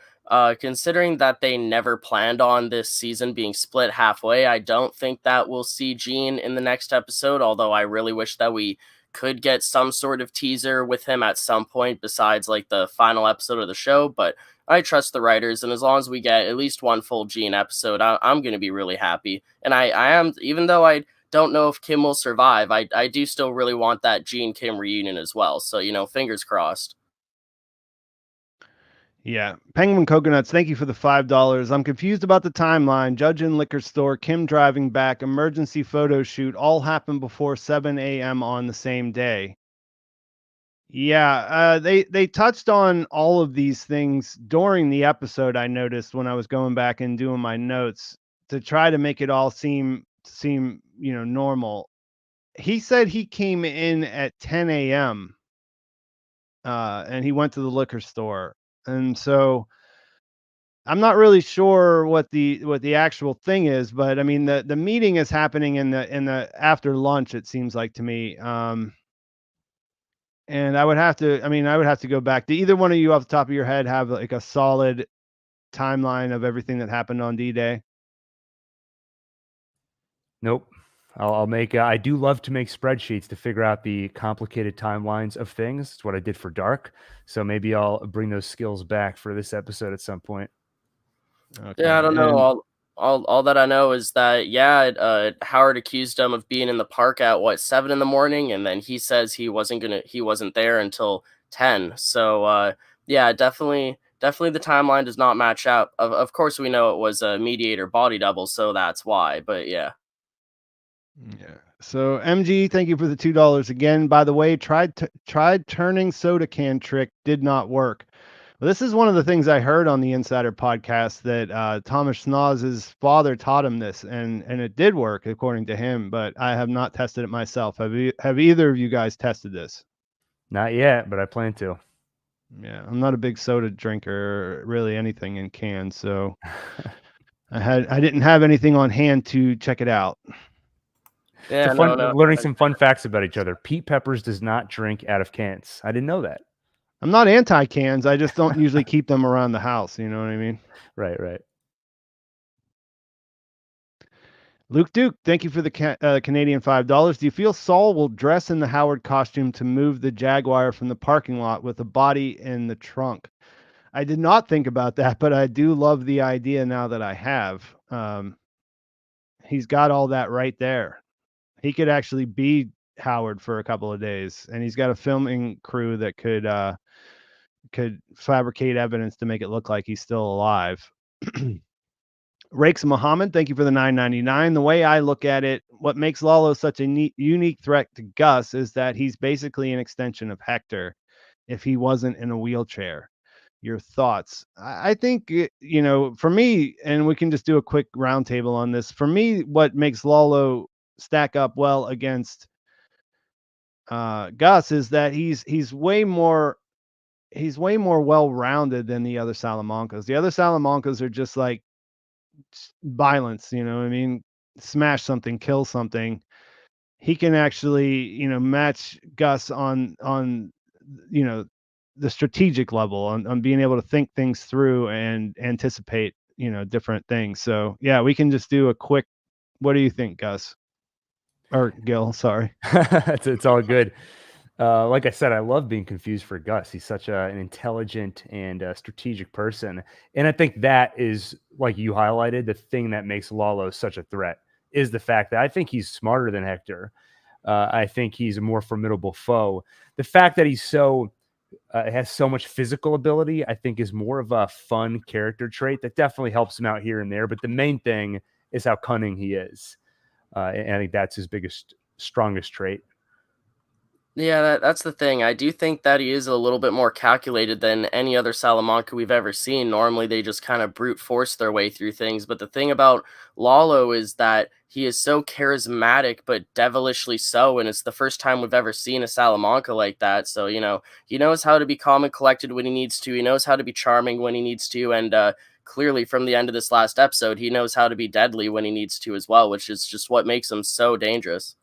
Speaker 3: Considering that they never planned on this season being split halfway, I don't think that we'll see Gene in the next episode. Although I really wish that we could get some sort of teaser with him at some point besides like the final episode of the show. But I trust the writers, and as long as we get at least one full Gene episode, I'm going to be really happy. And I am, even though I don't know if Kim will survive, I do still really want that Gene Kim reunion as well. So, fingers crossed.
Speaker 1: Yeah. Penguin Coconuts, thank you for the $5. I'm confused about the timeline. Judge in liquor store, Kim driving back, emergency photo shoot, all happened before 7 a.m. on the same day. Yeah, they touched on all of these things during the episode. I noticed when I was going back and doing my notes to try to make it all seem normal. He said he came in at 10 a.m. And he went to the liquor store, and so I'm not really sure what the actual thing is, but I mean the meeting is happening in the after lunch. It seems like to me. And I would have to go back. Do either one of you off the top of your head have like a solid timeline of everything that happened on D-Day?
Speaker 2: Nope. I'll make. I do love to make spreadsheets to figure out the complicated timelines of things. It's what I did for Dark. So maybe I'll bring those skills back for this episode at some point.
Speaker 1: Okay.
Speaker 3: Yeah, I don't know.
Speaker 1: And
Speaker 3: All that I know is that Howard accused him of being in the park at 7 in the morning, and then he says he wasn't there until 10. So yeah, definitely the timeline does not match up. Of course we know it was a mediator body double, so that's why. But yeah.
Speaker 1: yeah. So MG, thank you for the $2 again. By the way, tried turning soda can trick, did not work. Well, this is one of the things I heard on the Insider podcast that Thomas Schnauz's father taught him this, and it did work according to him. But I have not tested it myself. Have either of you guys tested this?
Speaker 2: Not yet, but I plan to.
Speaker 1: Yeah, I'm not a big soda drinker, or really anything in cans, so I didn't have anything on hand to check it out.
Speaker 3: Yeah,
Speaker 2: It's learning some fun facts about each other. Pete Peppers does not drink out of cans. I didn't know that.
Speaker 1: I'm not anti cans. I just don't usually keep them around the house. You know what I mean?
Speaker 2: Right.
Speaker 1: Luke Duke, thank you for the Canadian $5. Do you feel Saul will dress in the Howard costume to move the Jaguar from the parking lot with a body in the trunk? I did not think about that, but I do love the idea now that I have. He's got all that right there. He could actually be Howard for a couple of days, and he's got a filming crew that could fabricate evidence to make it look like he's still alive. Rakes Muhammad, thank you for the $9.99. The way I look at it, what makes Lalo such a unique threat to Gus is that he's basically an extension of Hector if he wasn't in a wheelchair. Your thoughts? I think, for me, and we can just do a quick roundtable on this. For me, what makes Lalo stack up well against Gus is that he's way more well-rounded than the other Salamancas. The other Salamancas are just like violence, you know what I mean? Smash something, kill something. He can actually, match Gus on the strategic level, on being able to think things through and anticipate, different things. So yeah, we can just do a quick, what do you think, Gus? Or Gil, sorry.
Speaker 2: It's all good. Like I said, I love being confused for Gus. He's such an intelligent and strategic person. And I think that is, like you highlighted, the thing that makes Lalo such a threat is the fact that I think he's smarter than Hector. I think he's a more formidable foe. The fact that he's has so much physical ability, I think, is more of a fun character trait that definitely helps him out here and there. But the main thing is how cunning he is. And I think that's his strongest trait.
Speaker 3: Yeah, that's the thing. I do think that he is a little bit more calculated than any other Salamanca we've ever seen. Normally, they just kind of brute force their way through things. But the thing about Lalo is that he is so charismatic, but devilishly so. And it's the first time we've ever seen a Salamanca like that. So, he knows how to be calm and collected when he needs to. He knows how to be charming when he needs to. And clearly, from the end of this last episode, he knows how to be deadly when he needs to as well, which is just what makes him so dangerous.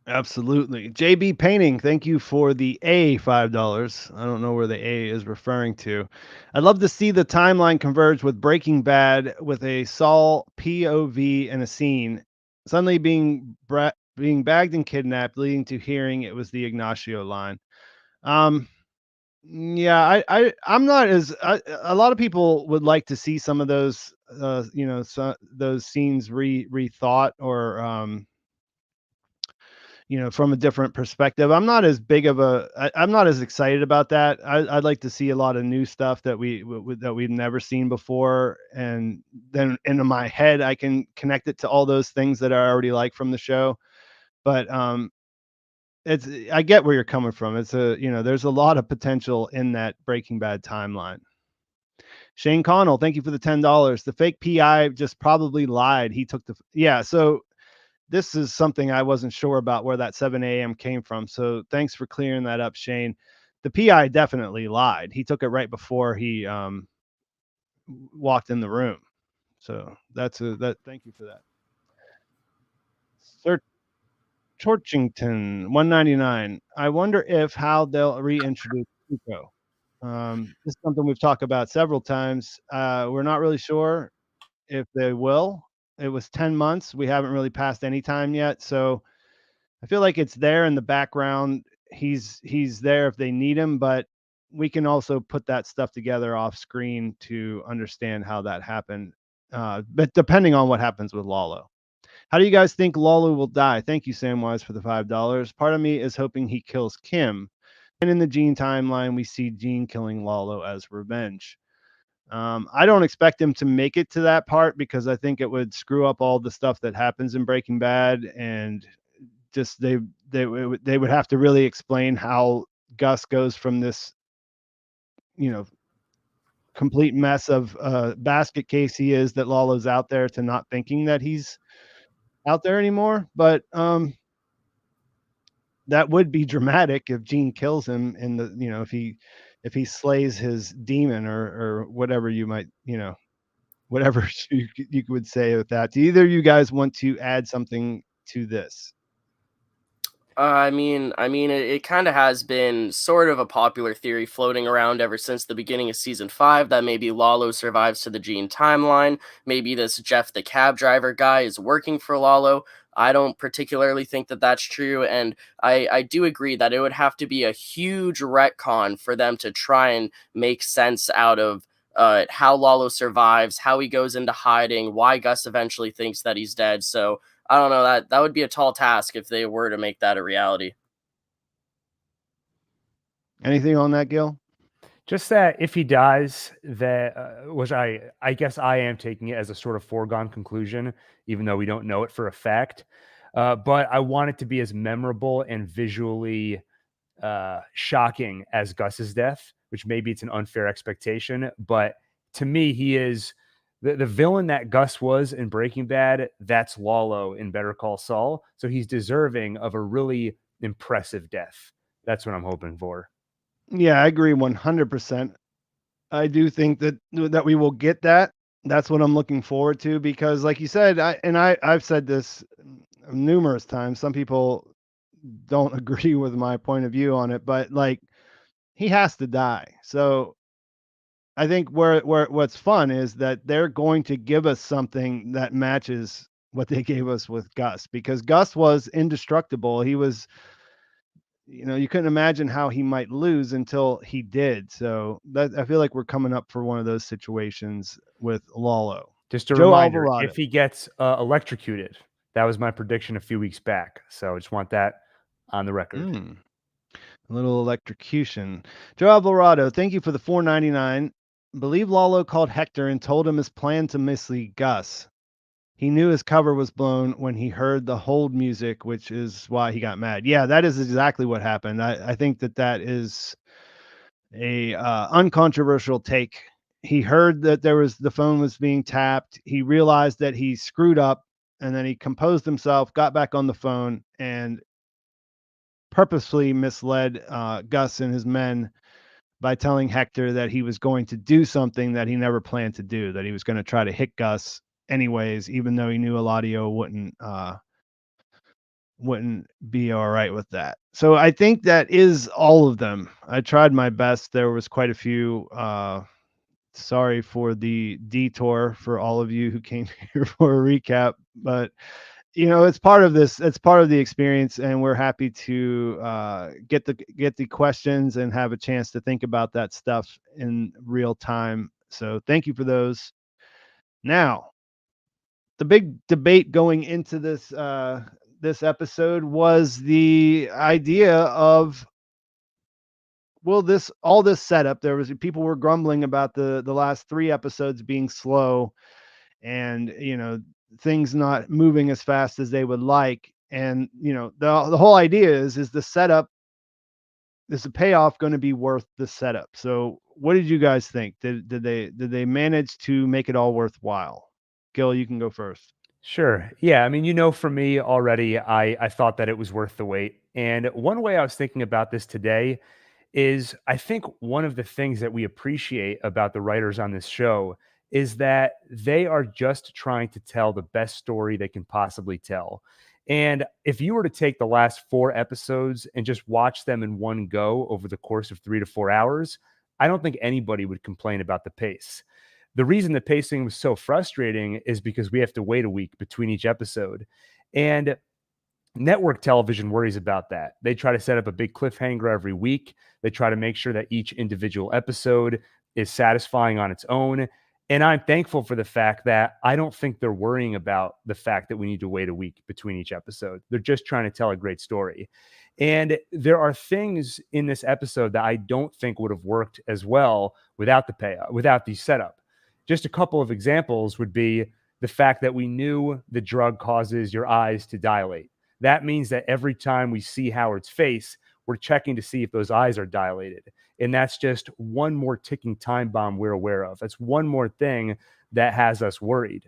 Speaker 1: Absolutely. JB Painting, thank you for the $5. I don't know where the A is referring to. I'd love to see the timeline converge with Breaking Bad with a Saul POV in a scene, suddenly being bagged and kidnapped, leading to hearing it was the Ignacio line. Yeah, I'm not as a lot of people would like to see some of those those scenes rethought or from a different perspective. I'm not as big of I'm not as excited about that. I'd like to see a lot of new stuff that we've never seen before, and then into my head I can connect it to all those things that I already like from the show. But I get where you're coming from. It's there's a lot of potential in that Breaking Bad timeline. Shane Connell, thank you for the $10. The fake PI just probably lied. He took so this is something I wasn't sure about where that 7 a.m. came from. So thanks for clearing that up, Shane. The PI definitely lied. He took it right before he walked in the room. So thank you for that. Sir Torchington, 199. I wonder how they'll reintroduce Tuco. This is something we've talked about several times. We're not really sure if they will. It was 10 months. We haven't really passed any time yet. So I feel like it's there in the background. He's there if they need him, but we can also put that stuff together off screen to understand how that happened. But depending on what happens with Lalo. How do you guys think Lalo will die? Thank you, Samwise, for the $5. Part of me is hoping he kills Kim. And in the Gene timeline, we see Gene killing Lalo as revenge. I don't expect him to make it to that part because I think it would screw up all the stuff that happens in Breaking Bad, and just they would have to really explain how Gus goes from this, complete mess of basket case he is that Lalo's out there to not thinking that he's out there anymore. But that would be dramatic if Gene kills him in the, if he slays his demon or whatever you might, whatever you would say with that. Do either of you guys want to add something to this?
Speaker 3: It kind of has been sort of a popular theory floating around ever since the beginning of season 5 that maybe Lalo survives to the Gene timeline. Maybe this Jeff the cab driver guy is working for Lalo. I don't particularly think that that's true, and I do agree that it would have to be a huge retcon for them to try and make sense out of how Lalo survives, how he goes into hiding, why Gus eventually thinks that he's dead. So I don't know, that would be a tall task if they were to make that a reality.
Speaker 1: Anything on that, Gil?
Speaker 2: Just that if he dies, that which I guess I am taking it as a sort of foregone conclusion, even though we don't know it for a fact. But I want it to be as memorable and visually shocking as Gus's death, which maybe it's an unfair expectation, but to me, he is the villain that Gus was in Breaking Bad. That's Lalo in Better Call Saul, so he's deserving of a really impressive death. That's what I'm hoping for.
Speaker 1: Yeah, I agree 100%. I do think that we will get that. That's what I'm looking forward to because, like you said, I've said this numerous times. Some people don't agree with my point of view on it, but like he has to die. So I think what's fun is that they're going to give us something that matches what they gave us with Gus, because Gus was indestructible. He was, you couldn't imagine how he might lose until he did. So that I feel like we're coming up for one of those situations with Lalo.
Speaker 2: Just a
Speaker 1: Joe
Speaker 2: reminder,
Speaker 1: Alvarado.
Speaker 2: if he gets electrocuted, that was my prediction a few weeks back. So I just want that on the record.
Speaker 1: A little electrocution. Joe Alvarado, thank you for the $4.99. Believe Lalo called Hector and told him his plan to mislead Gus. He knew his cover was blown when he heard the hold music, which is why he got mad. Yeah, that is exactly what happened. I think that is a uncontroversial take. He heard that the phone was being tapped. He realized that he screwed up, and then he composed himself, got back on the phone, and purposefully misled Gus and his men by telling Hector that he was going to do something that he never planned to do, that he was going to try to hit Gus anyways, even though he knew Eladio wouldn't be all right with that. So I think that is all of them. I tried my best. There was quite a few. Sorry for the detour for all of you who came here for a recap, but it's part of this. It's part of the experience, and we're happy to get the questions and have a chance to think about that stuff in real time. So thank you for those. Now, the big debate going into this episode was the idea of, will all this setup, people were grumbling about the last 3 episodes being slow, and things not moving as fast as they would like. And the whole idea is the setup, is the payoff going to be worth the setup? So what did you guys think? Did they manage to make it all worthwhile? Gil, you can go first.
Speaker 2: Sure. Yeah. I mean, for me already, I thought that it was worth the wait. And one way I was thinking about this today is I think one of the things that we appreciate about the writers on this show is that they are just trying to tell the best story they can possibly tell. And if you were to take the last 4 episodes and just watch them in one go over the course of 3 to 4 hours, I don't think anybody would complain about the pace. The reason the pacing was so frustrating is because we have to wait a week between each episode. And network television worries about that. They try to set up a big cliffhanger every week. They try to make sure that each individual episode is satisfying on its own. And I'm thankful for the fact that I don't think they're worrying about the fact that we need to wait a week between each episode. They're just trying to tell a great story. And there are things in this episode that I don't think would have worked as well without the payout, without the setup. Just a couple of examples would be the fact that we knew the drug causes your eyes to dilate. That means that every time we see Howard's face, we're checking to see if those eyes are dilated. And that's just one more ticking time bomb we're aware of. That's one more thing that has us worried.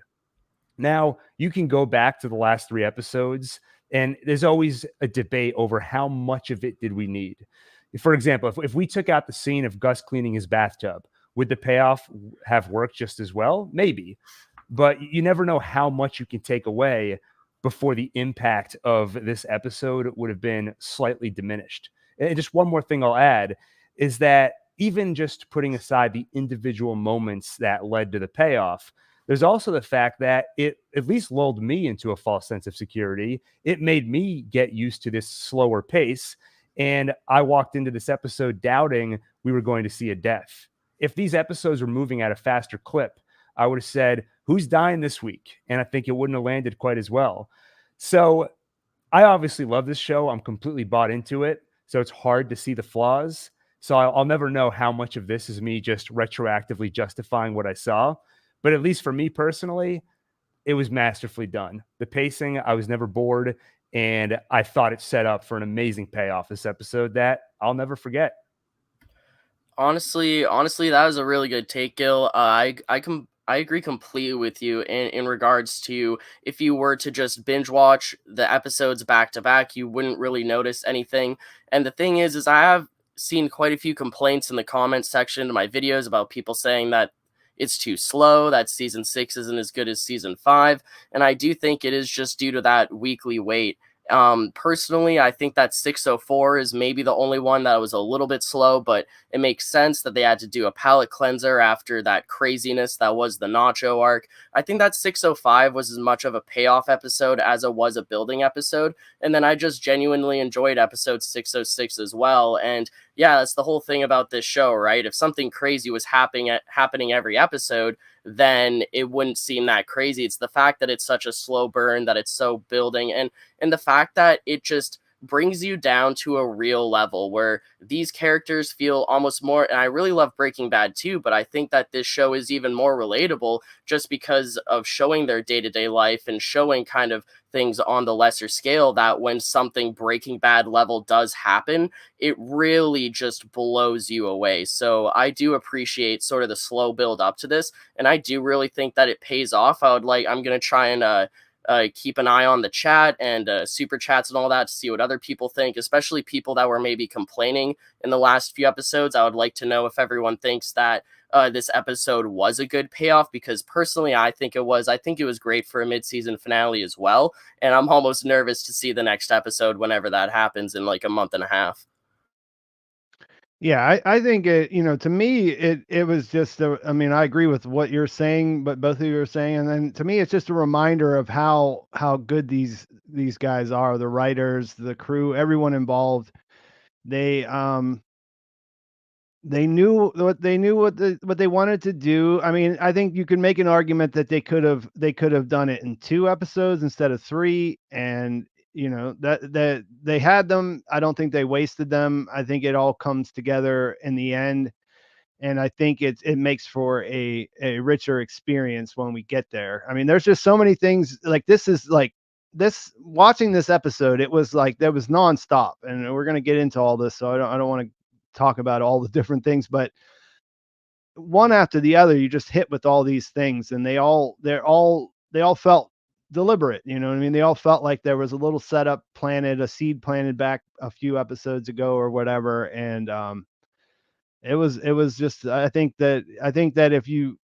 Speaker 2: Now, you can go back to the last 3 episodes, and there's always a debate over how much of it did we need. For example, if we took out the scene of Gus cleaning his bathtub, would the payoff have worked just as well? Maybe. But you never know how much you can take away before the impact of this episode would have been slightly diminished. And just one more thing I'll add is that even just putting aside the individual moments that led to the payoff, there's also the fact that it at least lulled me into a false sense of security. It made me get used to this slower pace. And I walked into this episode doubting we were going to see a death. If these episodes were moving at a faster clip, I would have said, who's dying this week? And I think it wouldn't have landed quite as well. So I obviously love this show. I'm completely bought into it. So it's hard to see the flaws. So I'll never know how much of this is me just retroactively justifying what I saw. But at least for me personally, it was masterfully done. The pacing, I was never bored. And I thought it set up for an amazing payoff this episode that I'll never forget.
Speaker 3: Honestly, that was a really good take, Gil. I agree completely with you in regards to, if you were to just binge watch the episodes back to back, you wouldn't really notice anything. And the thing is I have seen quite a few complaints in the comments section to my videos about people saying that it's too slow, that season 6 isn't as good as season 5, and I do think it is just due to that weekly wait. Personally, I think that 604 is maybe the only one that was a little bit slow, but it makes sense that they had to do a palate cleanser after that craziness that was the Nacho arc. I think that 605 was as much of a payoff episode as it was a building episode. And then I just genuinely enjoyed episode 606 as well. And yeah, that's the whole thing about this show, right? If something crazy was happening every episode, then it wouldn't seem that crazy. It's the fact that it's such a slow burn, that it's so building, and the fact that it just brings you down to a real level where these characters feel almost more. And I really love Breaking Bad too, but I think that this show is even more relatable just because of showing their day-to-day life and showing kind of things on the lesser scale, that when something Breaking Bad level does happen, it really just blows you away. So I do appreciate sort of the slow build up to this, and I do really think that it pays off. I'm gonna try and keep an eye on the chat and super chats and all that to see what other people think, especially people that were maybe complaining in the last few episodes. I would like to know if everyone thinks that this episode was a good payoff, because personally I think it was. I think it was great for a mid-season finale as well, and I'm almost nervous to see the next episode whenever that happens in like a month and a half.
Speaker 1: Yeah, I think it, to me, it was just I mean, I agree with what you're saying, but both of you are saying, and then to me, it's just a reminder of how good these guys are, the writers, the crew, everyone involved. They knew what they wanted to do. I mean, I think you can make an argument that they could have done it in 2 episodes instead of 3, and that they had them. I don't think they wasted them. I think it all comes together in the end, and I think it makes for a richer experience when we get there. I mean, there's just so many things, like this watching this episode, it was like there was nonstop, and we're gonna get into all this, so I don't want to talk about all the different things, but one after the other, you just hit with all these things, and they all felt deliberate. You know what I mean? They all felt like there was a little setup planted, a seed planted back a few episodes ago or whatever. And it was just, I think that if you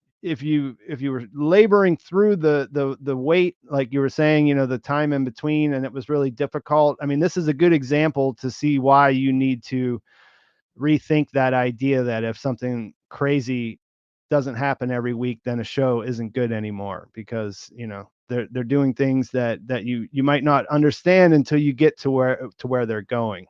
Speaker 1: were laboring through the wait, like you were saying, the time in between, and it was really difficult. I mean, this is a good example to see why you need to rethink that idea that if something crazy doesn't happen every week, then a show isn't good anymore, because they're doing things that you might not understand until you get to where they're going.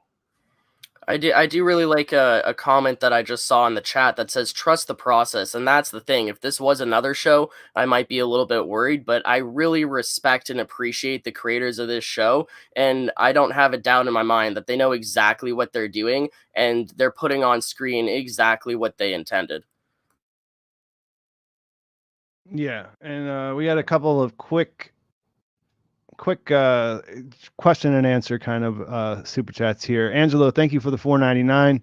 Speaker 3: I do really like a comment that I just saw in the chat that says trust the process, and that's the thing. If this was another show, I might be a little bit worried, but I really respect and appreciate the creators of this show, and I don't have a doubt in my mind that they know exactly what they're doing, and they're putting on screen exactly what they intended.
Speaker 1: Yeah, and we had a couple of quick question and answer kind of super chats here. Angelo, thank you for the $4.99.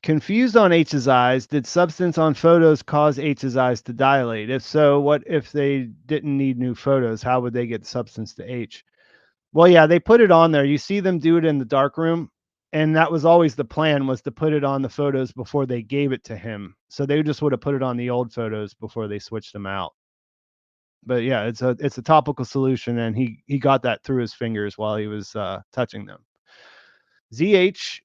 Speaker 1: Confused on H's eyes. Did substance on photos cause H's eyes to dilate? If so, what if they didn't need new photos? How would they get substance to H? Well, yeah, they put it on there. You see them do it in the dark room, and that was always the plan, was to put it on the photos before they gave it to him. So they just would have put it on the old photos before they switched them out. But yeah, it's a topical solution, and he got that through his fingers while he was touching them. ZH,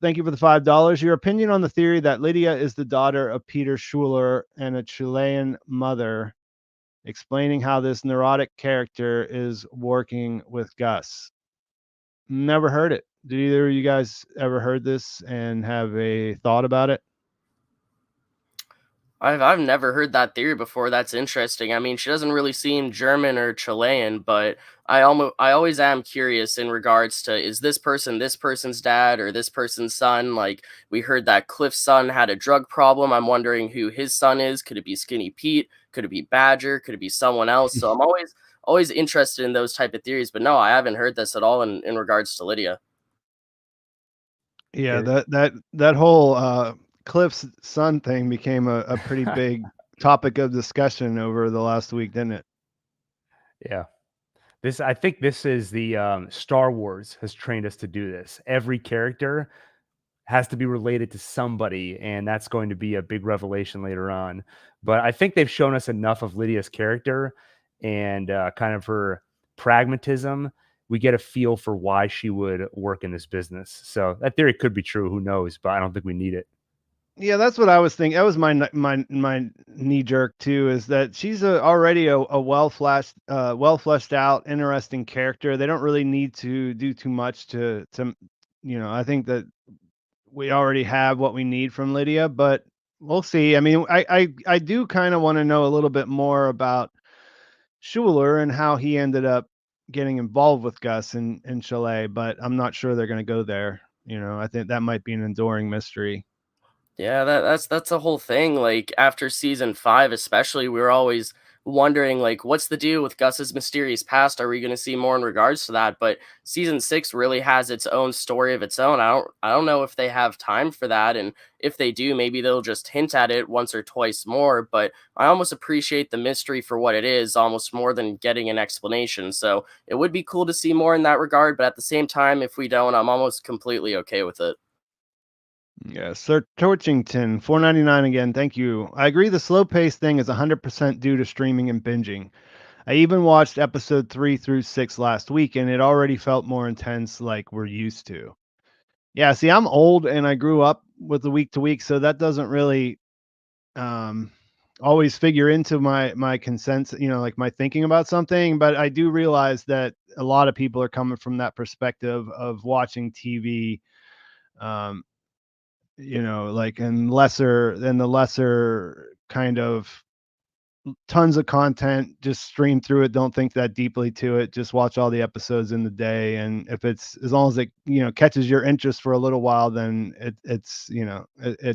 Speaker 1: thank you for the $5. Your opinion on the theory that Lydia is the daughter of Peter Schuler and a Chilean mother, explaining how this neurotic character is working with Gus. Never heard it. Did either of you guys ever heard this and have a thought about it?
Speaker 3: I've never heard that theory before. That's interesting. I mean, she doesn't really seem German or Chilean, but I always am curious in regards to, is this person this person's dad or this person's son? Like, we heard that Cliff's son had a drug problem. I'm wondering who his son is. Could it be Skinny Pete? Could it be Badger? Could it be someone else? So I'm always interested in those type of theories, but no, I haven't heard this at all in regards to Lydia.
Speaker 1: Yeah, that whole Cliff's son thing became a pretty big topic of discussion over the last week, didn't it?
Speaker 2: Yeah. I think this is the Star Wars has trained us to do this. Every character has to be related to somebody, and that's going to be a big revelation later on. But I think they've shown us enough of Lydia's character and kind of her pragmatism. We get a feel for why she would work in this business. So that theory could be true. Who knows? But I don't think we need it.
Speaker 1: Yeah, that's what I was thinking. That was my knee jerk too. Is that she's already a well fleshed out, interesting character. They don't really need to do too much to. I think that we already have what we need from Lydia, but we'll see. I mean, I do kind of want to know a little bit more about Schuler and how he ended up getting involved with Gus and Chalet, but I'm not sure they're going to go there. I think that might be an enduring mystery.
Speaker 3: Yeah, that's the whole thing. Like after season 5, especially, we were always wondering like what's the deal with Gus's mysterious past? Are we going to see more in regards to that? But season 6 really has its own story of its own. I don't know if they have time for that, and if they do, maybe they'll just hint at it once or twice more, but I almost appreciate the mystery for what it is almost more than getting an explanation. So, it would be cool to see more in that regard, but at the same time, if we don't, I'm almost completely okay with it.
Speaker 1: Yeah, Sir Torchington, 4.99 again. Thank you. I agree the slow pace thing is 100% due to streaming and binging. I even watched episode 3 through 6 last week and it already felt more intense like we're used to. Yeah, see, I'm old and I grew up with the week to week, so that doesn't really um always figure into my consent, like my thinking about something, but I do realize that a lot of people are coming from that perspective of watching TV um like in lesser kind of tons of content, just stream through it, don't think that deeply to it, just watch all the episodes in the day, and if it's as long as it catches your interest for a little while, then it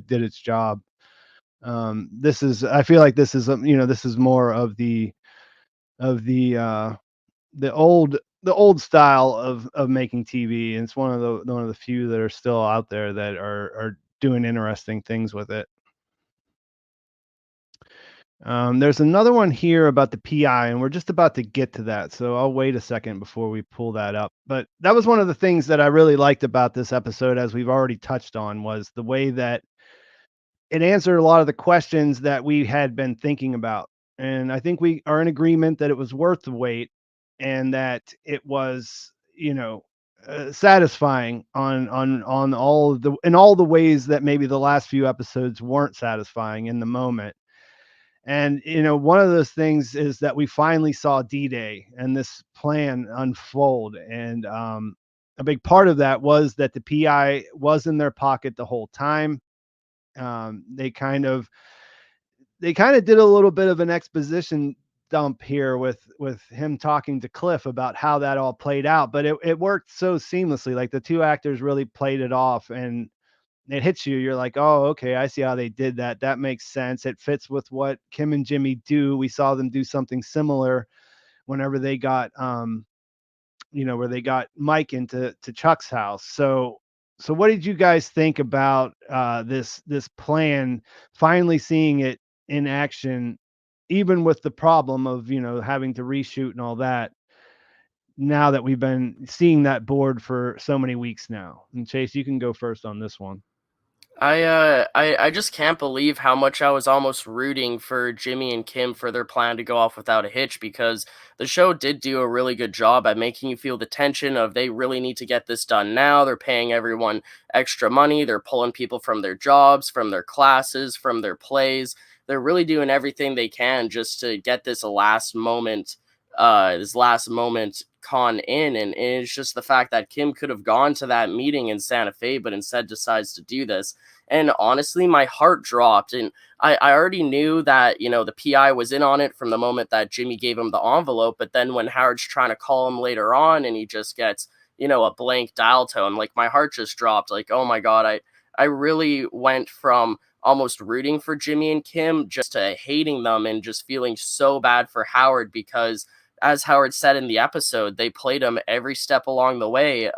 Speaker 1: did its job. This is I feel like this is more of the old style of making TV, and it's one of the few that are still out there that are doing interesting things with it. There's another one here about the PI, and we're just about to get to that, so I'll wait a second before we pull that up. But that was one of the things that I really liked about this episode, as we've already touched on, was the way that it answered a lot of the questions that we had been thinking about. And I think we are in agreement that it was worth the wait and that it was, satisfying on all the ways that maybe the last few episodes weren't satisfying in the moment. And one of those things is that we finally saw D-Day and this plan unfold. And a big part of that was that the PI was in their pocket the whole time. They kind of did a little bit of an exposition dump here with him talking to Cliff about how that all played out, but it worked so seamlessly. Like the two actors really played it off, and it hits you. You're like, oh, okay, I see how they did that. That makes sense. It fits with what Kim and Jimmy do. We saw them do something similar whenever they got where they got Mike into Chuck's house. So what did you guys think about this plan, finally seeing it in action, even with the problem of having to reshoot and all that, now that we've been seeing that board for so many weeks now? And Chase, you can go first on this one.
Speaker 3: I just can't believe how much I was almost rooting for Jimmy and Kim for their plan to go off without a hitch, because the show did do a really good job at making you feel the tension of they really need to get this done now. They're paying everyone extra money. They're pulling people from their jobs, from their classes, from their plays. They're really doing everything they can just to get this last moment con in, and it's just the fact that Kim could have gone to that meeting in Santa Fe but instead decides to do this. And honestly, my heart dropped. And I already knew that, the PI was in on it from the moment that Jimmy gave him the envelope. But then when Howard's trying to call him later on and he just gets, a blank dial tone, like my heart just dropped. Like, oh my God, I really went from almost rooting for Jimmy and Kim just to hating them and just feeling so bad for Howard, because as Howard said in the episode, they played him every step along the way.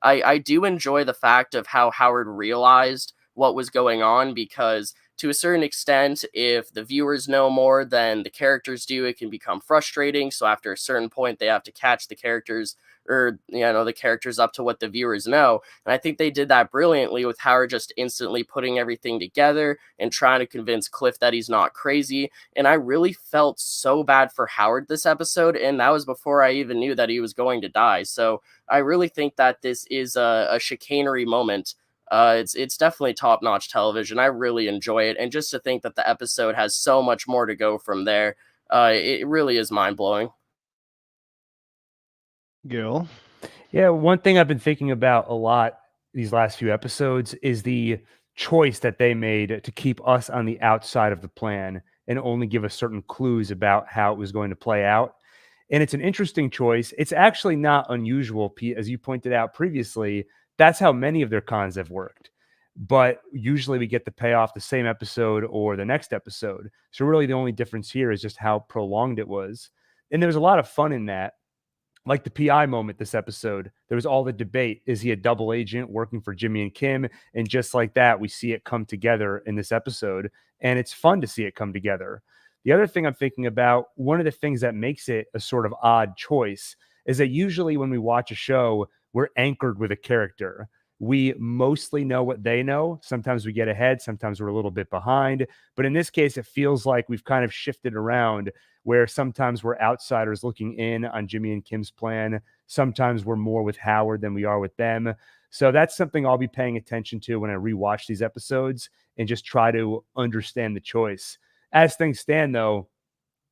Speaker 3: I do enjoy the fact of how Howard realized what was going on, because to a certain extent, if the viewers know more than the characters do, it can become frustrating. So after a certain point, they have to catch the characters, or the characters up to what the viewers know. And I think they did that brilliantly with Howard just instantly putting everything together and trying to convince Cliff that he's not crazy. And I really felt so bad for Howard this episode, and that was before I even knew that he was going to die. So I really think that this is a chicanery moment. It's definitely top-notch television. I really enjoy it, and just to think that the episode has so much more to go from there, it really is mind-blowing.
Speaker 1: Gil.
Speaker 2: Yeah, one thing I've been thinking about a lot these last few episodes is the choice that they made to keep us on the outside of the plan and only give us certain clues about how it was going to play out. And it's an interesting choice. It's actually not unusual, Pete, as you pointed out previously. That's how many of their cons have worked. But usually we get the payoff the same episode or the next episode. So really the only difference here is just how prolonged it was. And there was a lot of fun in that. Like the PI moment this episode, there was all the debate. Is he a double agent working for Jimmy and Kim? And just like that, we see it come together in this episode. And it's fun to see it come together. The other thing I'm thinking about, one of the things that makes it a sort of odd choice is that usually when we watch a show, we're anchored with a character. We mostly know what they know. Sometimes we get ahead, sometimes we're a little bit behind. But in this case, it feels like we've kind of shifted around, where sometimes we're outsiders looking in on Jimmy and Kim's plan. Sometimes we're more with Howard than we are with them. So that's something I'll be paying attention to when I rewatch these episodes and just try to understand the choice. As things stand, though,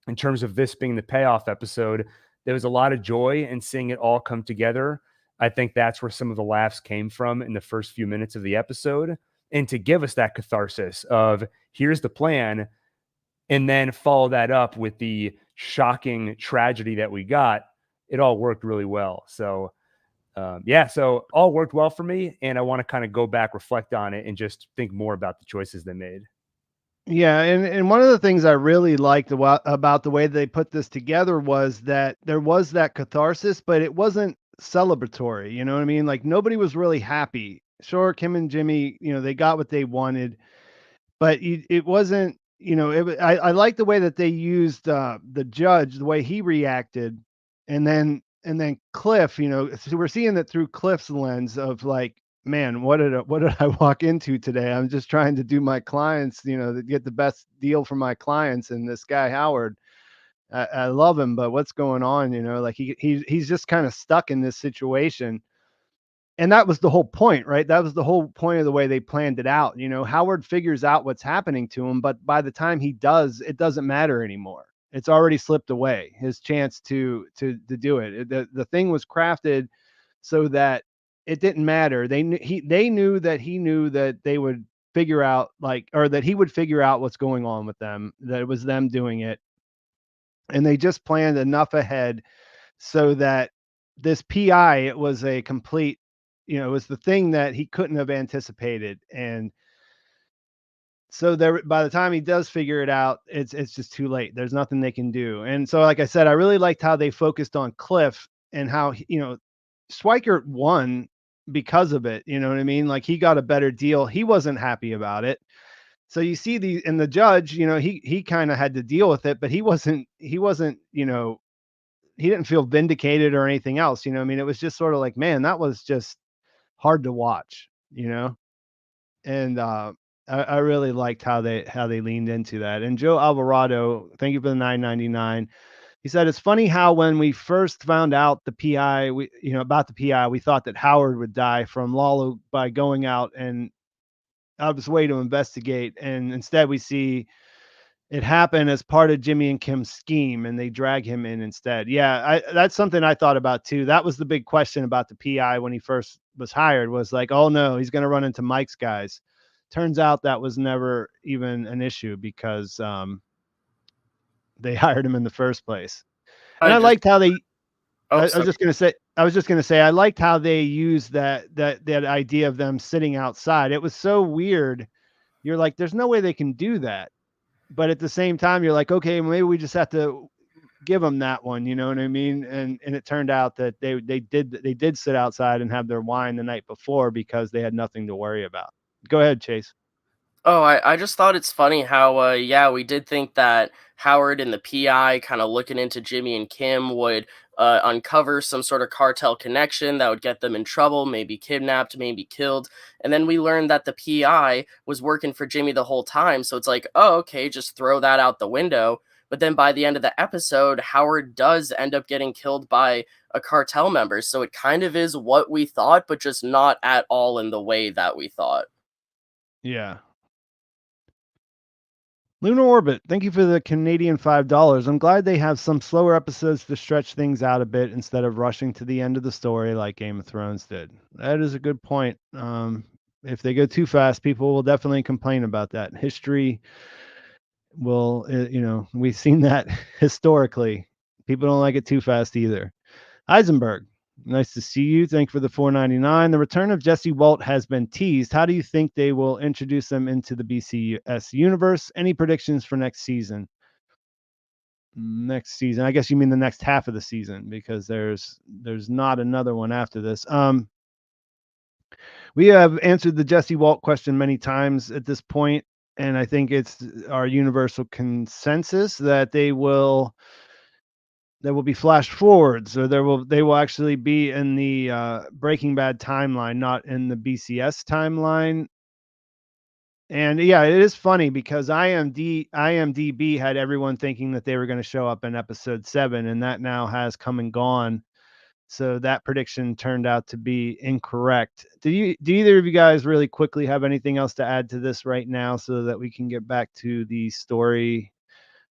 Speaker 2: in terms of this being the payoff episode, there was a lot of joy in seeing it all come together. I think that's where some of the laughs came from in the first few minutes of the episode. And to give us that catharsis of here's the plan, and then follow that up with the shocking tragedy that we got, it all worked really well. So, so all worked well for me. And I want to kind of go back, reflect on it, and just think more about the choices they made.
Speaker 1: Yeah, and one of the things I really liked about the way they put this together was that there was that catharsis, but it wasn't celebratory. You know what I mean? Like nobody was really happy. Sure, Kim and Jimmy, they got what they wanted, but it wasn't. I like the way that they used the judge, the way he reacted, and then Cliff. So we're seeing it through Cliff's lens of like, man, what did I walk into today? I'm just trying to do my clients, to get the best deal for my clients. And this guy Howard, I love him, but what's going on? Like he's just kind of stuck in this situation. And that was the whole point, right? That was the whole point of the way they planned it out. Howard figures out what's happening to him, but by the time he does, it doesn't matter anymore. It's already slipped away. His chance to do it. The thing was crafted so that it didn't matter. They knew that he knew that they would figure out or that he would figure out what's going on with them, that it was them doing it. And they just planned enough ahead so that this PI, it was a complete, it was the thing that he couldn't have anticipated. And so there, by the time he does figure it out, it's just too late. There's nothing they can do. And so, like I said, I really liked how they focused on Cliff and how, Schweikert won because of it. You know what I mean? Like he got a better deal. He wasn't happy about it. So you see the judge, he kind of had to deal with it, but he wasn't, he didn't feel vindicated or anything else. I mean, it was just sort of like, man, that was just hard to watch, and I really liked how they leaned into that. And Joe Alvarado, thank you for the $9.99. He said, it's funny how when we first found out the PI, about the PI, we thought that Howard would die from Lalo by going out of his way to investigate. And instead we see it happen as part of Jimmy and Kim's scheme, and they drag him in instead. Yeah, that's something I thought about too. That was the big question about the PI when he first was hired, was like, oh no, he's going to run into Mike's guys. Turns out that was never even an issue because they hired him in the first place. And I liked how they. I was just going to say, I liked how they used that idea of them sitting outside. It was so weird. You're like, there's no way they can do that. But at the same time, you're like, okay, maybe we just have to give them that one. You know what I mean? And it turned out that they did sit outside and have their wine the night before because they had nothing to worry about. Go ahead, Chase.
Speaker 3: Oh, I just thought it's funny how, we did think that Howard and the PI kind of looking into Jimmy and Kim would uncover some sort of cartel connection that would get them in trouble, maybe kidnapped, maybe killed. And then we learned that the PI was working for Jimmy the whole time. So it's like, oh, okay, just throw that out the window. But then by the end of the episode, Howard does end up getting killed by a cartel member. So it kind of is what we thought, but just not at all in the way that we thought.
Speaker 1: Yeah. Lunar Orbit, thank you for the Canadian $5. I'm glad they have some slower episodes to stretch things out a bit instead of rushing to the end of the story like Game of Thrones did. That is a good point. If they go too fast, people will definitely complain about that. History will, we've seen that historically. People don't like it too fast either. Eisenberg, nice to see you. Thank you for the $4.99. The return of Jesse Walt has been teased. How do you think they will introduce them into the BCS universe? Any predictions for next season? Next season, I guess you mean the next half of the season, because there's not another one after this. We have answered the Jesse Walt question many times at this point, and I think it's our universal consensus that there will be flash forwards, or they will actually be in the Breaking Bad timeline, not in the BCS timeline. And yeah, it is funny because IMDb had everyone thinking that they were going to show up in episode 7, and that now has come and gone. So that prediction turned out to be incorrect. Do either of you guys really quickly have anything else to add to this right now, so that we can get back to the story?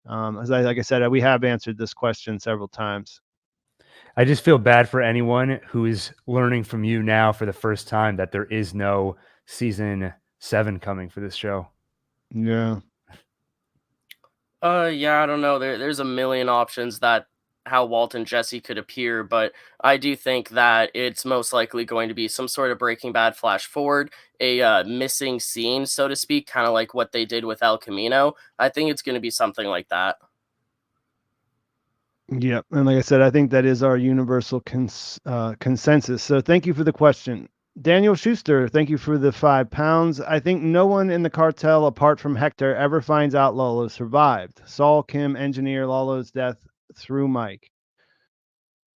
Speaker 1: Like I said, we have answered this question several times.
Speaker 2: I just feel bad for anyone who is learning from you now for the first time that there is no season 7 coming for this show.
Speaker 1: Yeah.
Speaker 3: Yeah, I don't know. There's a million options that how Walt and Jesse could appear, but I do think that it's most likely going to be some sort of Breaking Bad flash forward, a missing scene, so to speak, kind of like what they did with El Camino. I think it's going to be something like that.
Speaker 1: Yep. And like I said, I think that is our universal consensus. So thank you for the question. Daniel Schuster, thank you for the £5. I think no one in the cartel apart from Hector ever finds out Lalo survived. Saul, Kim, engineer Lalo's death through Mike.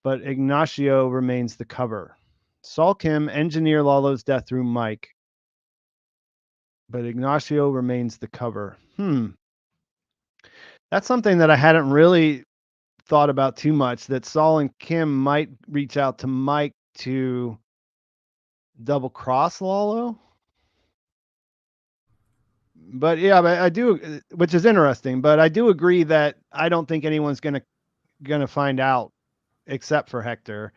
Speaker 1: But Ignacio remains the cover. Saul, Kim, engineer Lalo's death through Mike. But Ignacio remains the cover. That's something that I hadn't really thought about too much, that Saul and Kim might reach out to Mike to double cross Lalo. But yeah, but I do, which is interesting, but I do agree that I don't think anyone's gonna find out except for Hector.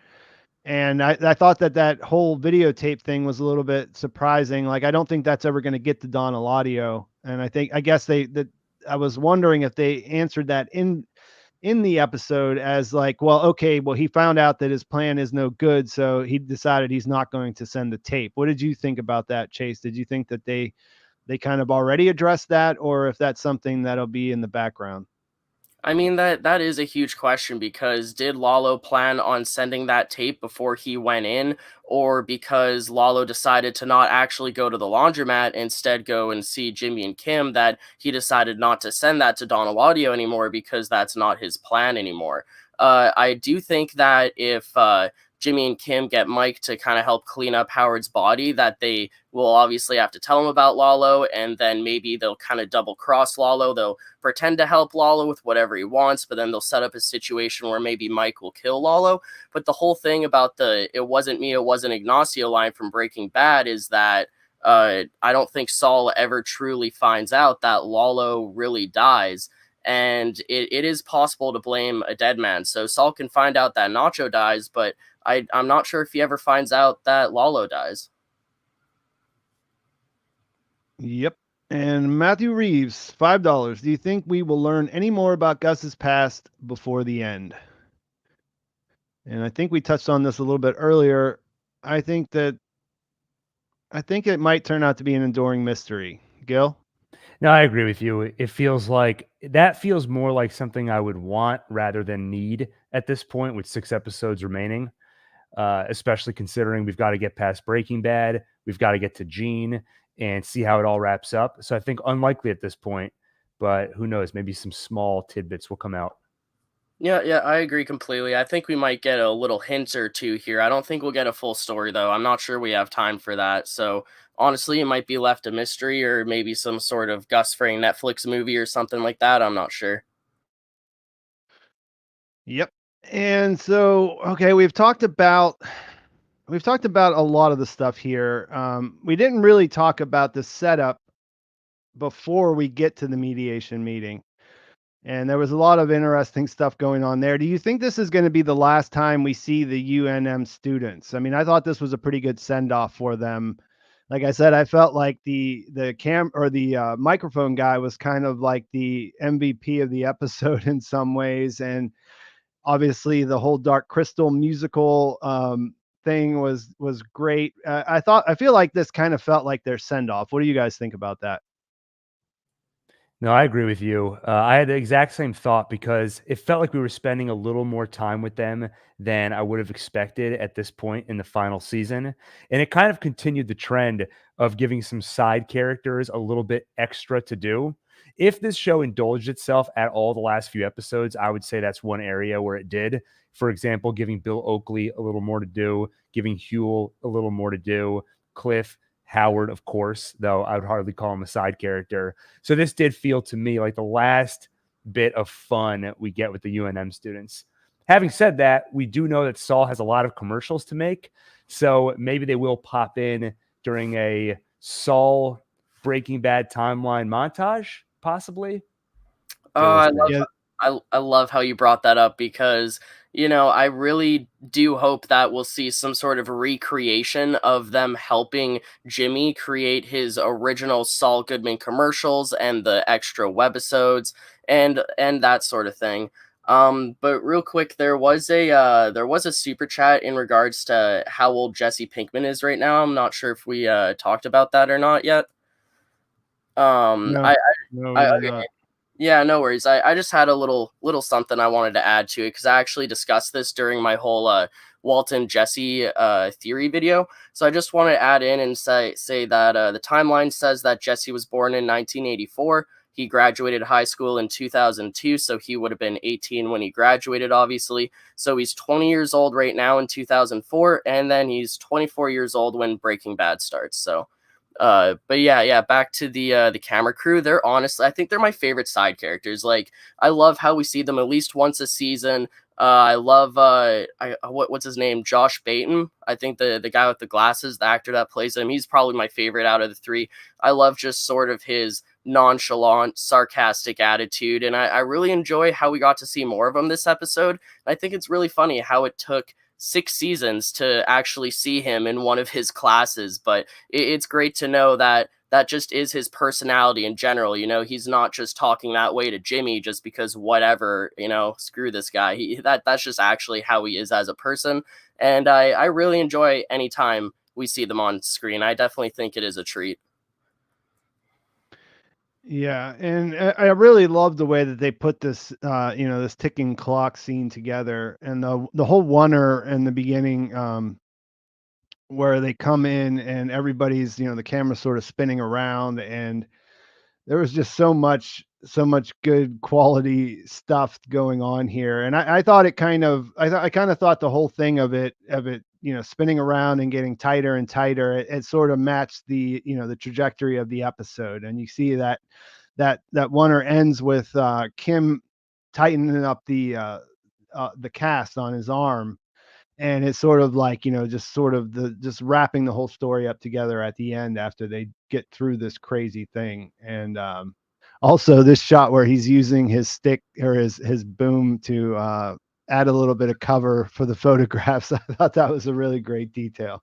Speaker 1: And I thought that whole videotape thing was a little bit surprising. Like, I don't think that's ever going to get to Don Eladio. And I guess I was wondering if they answered that in the episode as like, well, okay, well, he found out that his plan is no good, so he decided he's not going to send the tape. What did you think about that, Chase? Did you think that they kind of already addressed that, or if that's something that'll be in the background?
Speaker 3: I mean, that is a huge question, because did Lalo plan on sending that tape before he went in, or because Lalo decided to not actually go to the laundromat, instead go and see Jimmy and Kim, that he decided not to send that to Don Eladio anymore because that's not his plan anymore? I do think that if Jimmy and Kim get Mike to kind of help clean up Howard's body, that they will obviously have to tell him about Lalo, and then maybe they'll kind of double cross Lalo. They'll pretend to help Lalo with whatever he wants, but then they'll set up a situation where maybe Mike will kill Lalo. But the whole thing about the "it wasn't me, it wasn't Ignacio" line from Breaking Bad is that I don't think Saul ever truly finds out that Lalo really dies. And it is possible to blame a dead man. So Saul can find out that Nacho dies, but I'm not sure if he ever finds out that Lalo dies.
Speaker 1: Yep. And Matthew Reeves, $5. Do you think we will learn any more about Gus's past before the end? And I think we touched on this a little bit earlier. I think it might turn out to be an enduring mystery. Gil?
Speaker 2: No, I agree with you. It feels more like something I would want rather than need at this point, with 6 episodes remaining. Especially considering we've got to get past Breaking Bad, we've got to get to Gene and see how it all wraps up. So I think unlikely at this point, but who knows? Maybe some small tidbits will come out.
Speaker 3: Yeah, I agree completely. I think we might get a little hint or two here. I don't think we'll get a full story, though. I'm not sure we have time for that. So honestly, it might be left a mystery, or maybe some sort of Gus Fring Netflix movie or something like that. I'm not sure.
Speaker 1: Yep. And so, okay, we've talked about a lot of the stuff here. We didn't really talk about the setup before we get to the mediation meeting. And there was a lot of interesting stuff going on there. Do you think this is going to be the last time we see the UNM students? I mean, I thought this was a pretty good send-off for them. Like I said, I felt like the microphone guy was kind of like the MVP of the episode in some ways. And Obviously, the whole Dark Crystal musical thing was great. I feel like this kind of felt like their send off. What do you guys think about that?
Speaker 2: No, I agree with you. I had the exact same thought because it felt like we were spending a little more time with them than I would have expected at this point in the final season. And it kind of continued the trend of giving some side characters a little bit extra to do. If this show indulged itself at all the last few episodes, I would say that's one area where it did. For example, giving Bill Oakley a little more to do, giving Huel a little more to do, Cliff, Howard, of course, though I would hardly call him a side character. So this did feel to me like the last bit of fun we get with the UNM students. Having said that, we do know that Saul has a lot of commercials to make. So maybe they will pop in during a Saul Breaking Bad timeline montage, possibly.
Speaker 3: Oh,
Speaker 1: Yeah,
Speaker 3: I love how you brought that up because, I really do hope that we'll see some sort of recreation of them helping Jimmy create his original Saul Goodman commercials and the extra webisodes and that sort of thing. But real quick, there was a super chat in regards to how old Jesse Pinkman is right now. I'm not sure if we talked about that or not yet. Um,
Speaker 1: no,
Speaker 3: I,
Speaker 1: no,
Speaker 3: I
Speaker 1: we did
Speaker 3: okay.
Speaker 1: not.
Speaker 3: Yeah, no worries. I just had a little something I wanted to add to it because I actually discussed this during my whole Walton Jesse theory video. So I just want to add in and say that the timeline says that Jesse was born in 1984. He graduated high school in 2002, so he would have been 18 when he graduated, obviously. So he's 20 years old right now in 2004, and then he's 24 years old when Breaking Bad starts. So but yeah, back to the camera crew. They're honestly, I think they're my favorite side characters. Like, I love how we see them at least once a season. I love what's his name, Josh Bateman. I think the guy with the glasses, the actor that plays him, he's probably my favorite out of the three. I love just sort of his nonchalant, sarcastic attitude, and I really enjoy how we got to see more of him this episode. I think it's really funny how it took 6 seasons to actually see him in one of his classes, but it's great to know that that just is his personality in general. He's not just talking that way to Jimmy just because whatever, screw this guy. That's just actually how he is as a person. And I really enjoy any time we see them on screen. I definitely think it is a treat.
Speaker 1: Yeah, and I really love the way that they put this, this ticking clock scene together, and the whole oneer in the beginning, where they come in and everybody's, the camera's sort of spinning around, and there was just so much good quality stuff going on here, and I thought I kind of thought the whole thing of it, spinning around and getting tighter and tighter, it sort of matched the trajectory of the episode, and you see that oneer ends with Kim tightening up the cast on his arm, and it's sort of like, just wrapping the whole story up together at the end after they get through this crazy thing. And also this shot where he's using his stick or his boom to add a little bit of cover for the photographs. I thought that was a really great detail.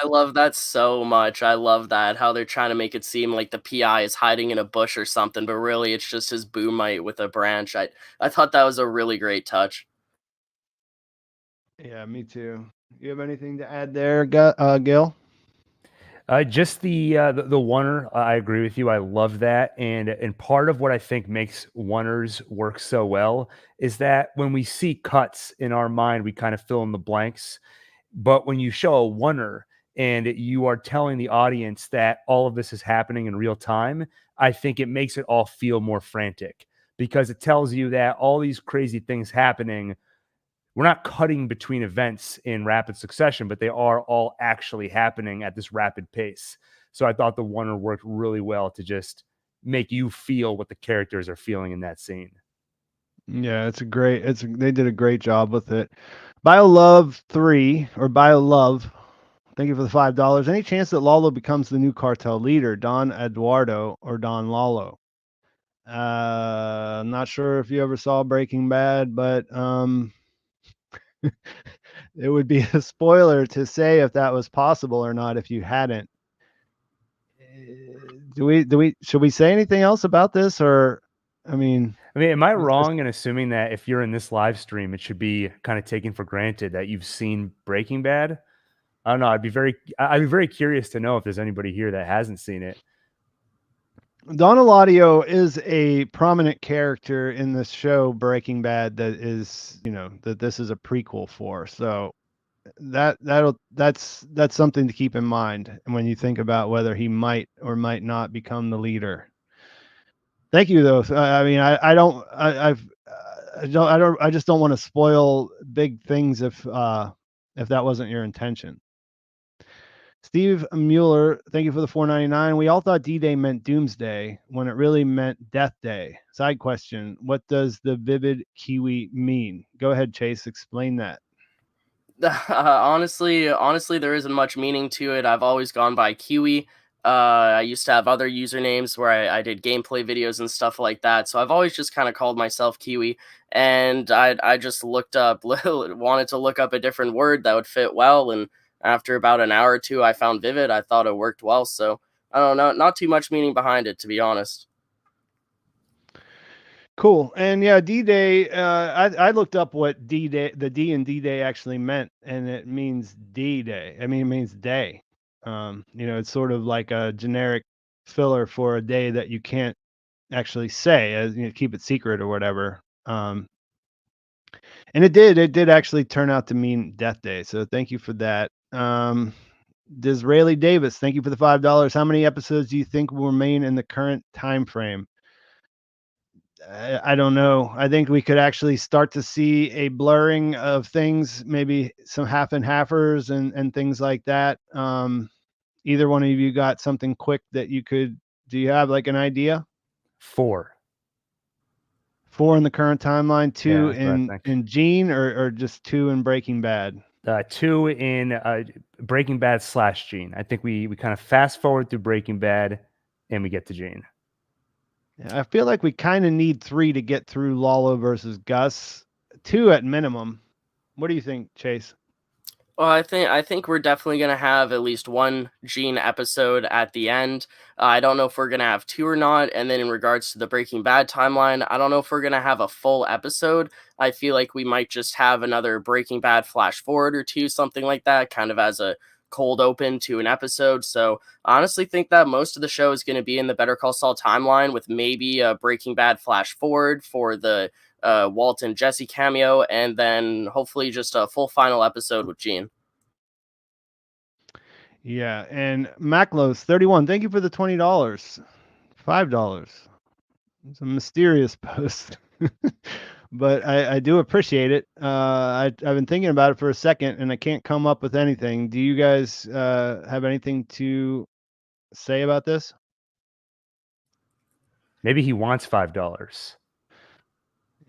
Speaker 3: I love that so much. I love that how they're trying to make it seem like the PI is hiding in a bush or something, but really it's just his boomite with a branch. I thought that was a really great touch.
Speaker 1: Yeah, me too. You have anything to add there, Gil?
Speaker 2: Just the oneer, I agree with you. I love that, and part of what I think makes oneers work so well is that when we see cuts in our mind, we kind of fill in the blanks. But when you show a oneer and you are telling the audience that all of this is happening in real time, I think it makes it all feel more frantic because it tells you that all these crazy things happening, we're not cutting between events in rapid succession, but they are all actually happening at this rapid pace. So I thought the oneer worked really well to just make you feel what the characters are feeling in that scene.
Speaker 1: Yeah, they did a great job with it. BioLove 3 or BioLove, thank you for the $5. Any chance that Lalo becomes the new cartel leader, Don Eduardo or Don Lalo? I'm not sure if you ever saw Breaking Bad, but it would be a spoiler to say if that was possible or not if you hadn't. Should we say anything else about this, or I mean,
Speaker 2: I mean, am I wrong in assuming that if you're in this live stream, it should be kind of taken for granted that you've seen Breaking Bad? I don't know. I'd be very curious to know if there's anybody here that hasn't seen it.
Speaker 1: Don Eladio is a prominent character in this show, Breaking Bad, that is, that this is a prequel for. So that's something to keep in mind when you think about whether he might or might not become the leader. Thank you, though. I mean, I just don't want to spoil big things if that wasn't your intention. Steve Mueller, thank you for the $4.99. We all thought D-Day meant Doomsday when it really meant Death Day. Side question: what does the BrBa mean? Go ahead, Chase. Explain that.
Speaker 3: Honestly, there isn't much meaning to it. I've always gone by Kiwi. I used to have other usernames where I did gameplay videos and stuff like that. So I've always just kind of called myself Kiwi. And I just wanted to look up a different word that would fit well. And after about an hour or two, I found Vivid. I thought it worked well. So I don't know, not too much meaning behind it, to be honest.
Speaker 1: Cool. And yeah, D-Day, I looked up what D-Day, the D in D-Day actually meant, and it means D-Day. I mean, it means day. It's sort of like a generic filler for a day that you can't actually say, as keep it secret or whatever. And it did actually turn out to mean Death Day. So thank you for that. Disraeli Davis, thank you for the $5. How many episodes do you think will remain in the current time frame? I don't know. I think we could actually start to see a blurring of things, maybe some half and halfers and things like that. Either one of you got something quick that you could, do you have like an idea?
Speaker 2: 4.
Speaker 1: 4 in the current timeline, 2
Speaker 2: Yeah,
Speaker 1: in Gene, or just 2 in Breaking Bad?
Speaker 2: 2 in Breaking Bad / Gene. I think we kind of fast forward through Breaking Bad and we get to Gene.
Speaker 1: Yeah, I feel like we kind of need 3 to get through Lalo versus Gus. 2 at minimum. What do you think, Chase?
Speaker 3: Well, I think we're definitely gonna have at least one Gene episode at the end. I don't know if we're gonna have 2 or not. And then in regards to the Breaking Bad timeline, I don't know if we're gonna have a full episode. I feel like we might just have another Breaking Bad flash forward or 2, something like that, kind of as a cold open to an episode. So I honestly think that most of the show is going to be in the Better Call Saul timeline, with maybe a Breaking Bad flash forward for the Walt and Jesse cameo, and then hopefully just a full final episode with Gene.
Speaker 1: Yeah, and Maclos 31, thank you for the $20. $5. It's a mysterious post. But I do appreciate it. I've been thinking about it for a second and I can't come up with anything. Do you guys have anything to say about this?
Speaker 2: Maybe he wants $5.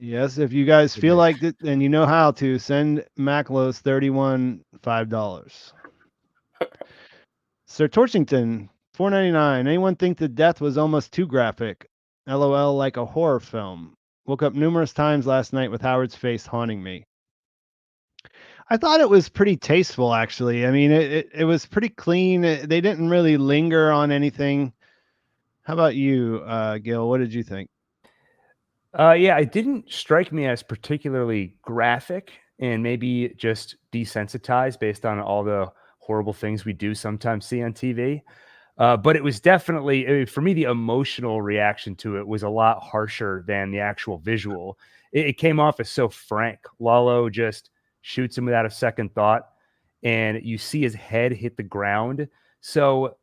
Speaker 1: Yes, if you guys feel like it and you know how to, send Maclos 31 $5. Sir Torchington, $4.99. Anyone think the death was almost too graphic? LOL, like a horror film. Woke up numerous times last night with Howard's face haunting me. I thought it was pretty tasteful, actually. I mean, it was pretty clean. They didn't really linger on anything. How about you, Gil? What did you think?
Speaker 2: Yeah, it didn't strike me as particularly graphic, and maybe just desensitized based on all the horrible things we do sometimes see on TV. But it was definitely, for me, the emotional reaction to it was a lot harsher than the actual visual. It came off as so frank. Lalo just shoots him without a second thought, and you see his head hit the ground. So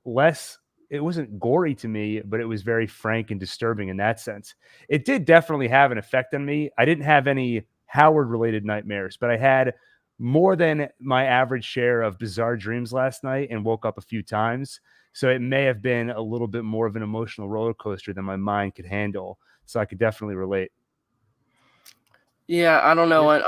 Speaker 2: it wasn't gory to me, but it was very frank and disturbing in that sense. It did definitely have an effect on me. I didn't have any Howard related nightmares, but I had more than my average share of bizarre dreams last night and woke up a few times. So it may have been a little bit more of an emotional roller coaster than my mind could handle. So I could definitely relate.
Speaker 3: Yeah, I don't know.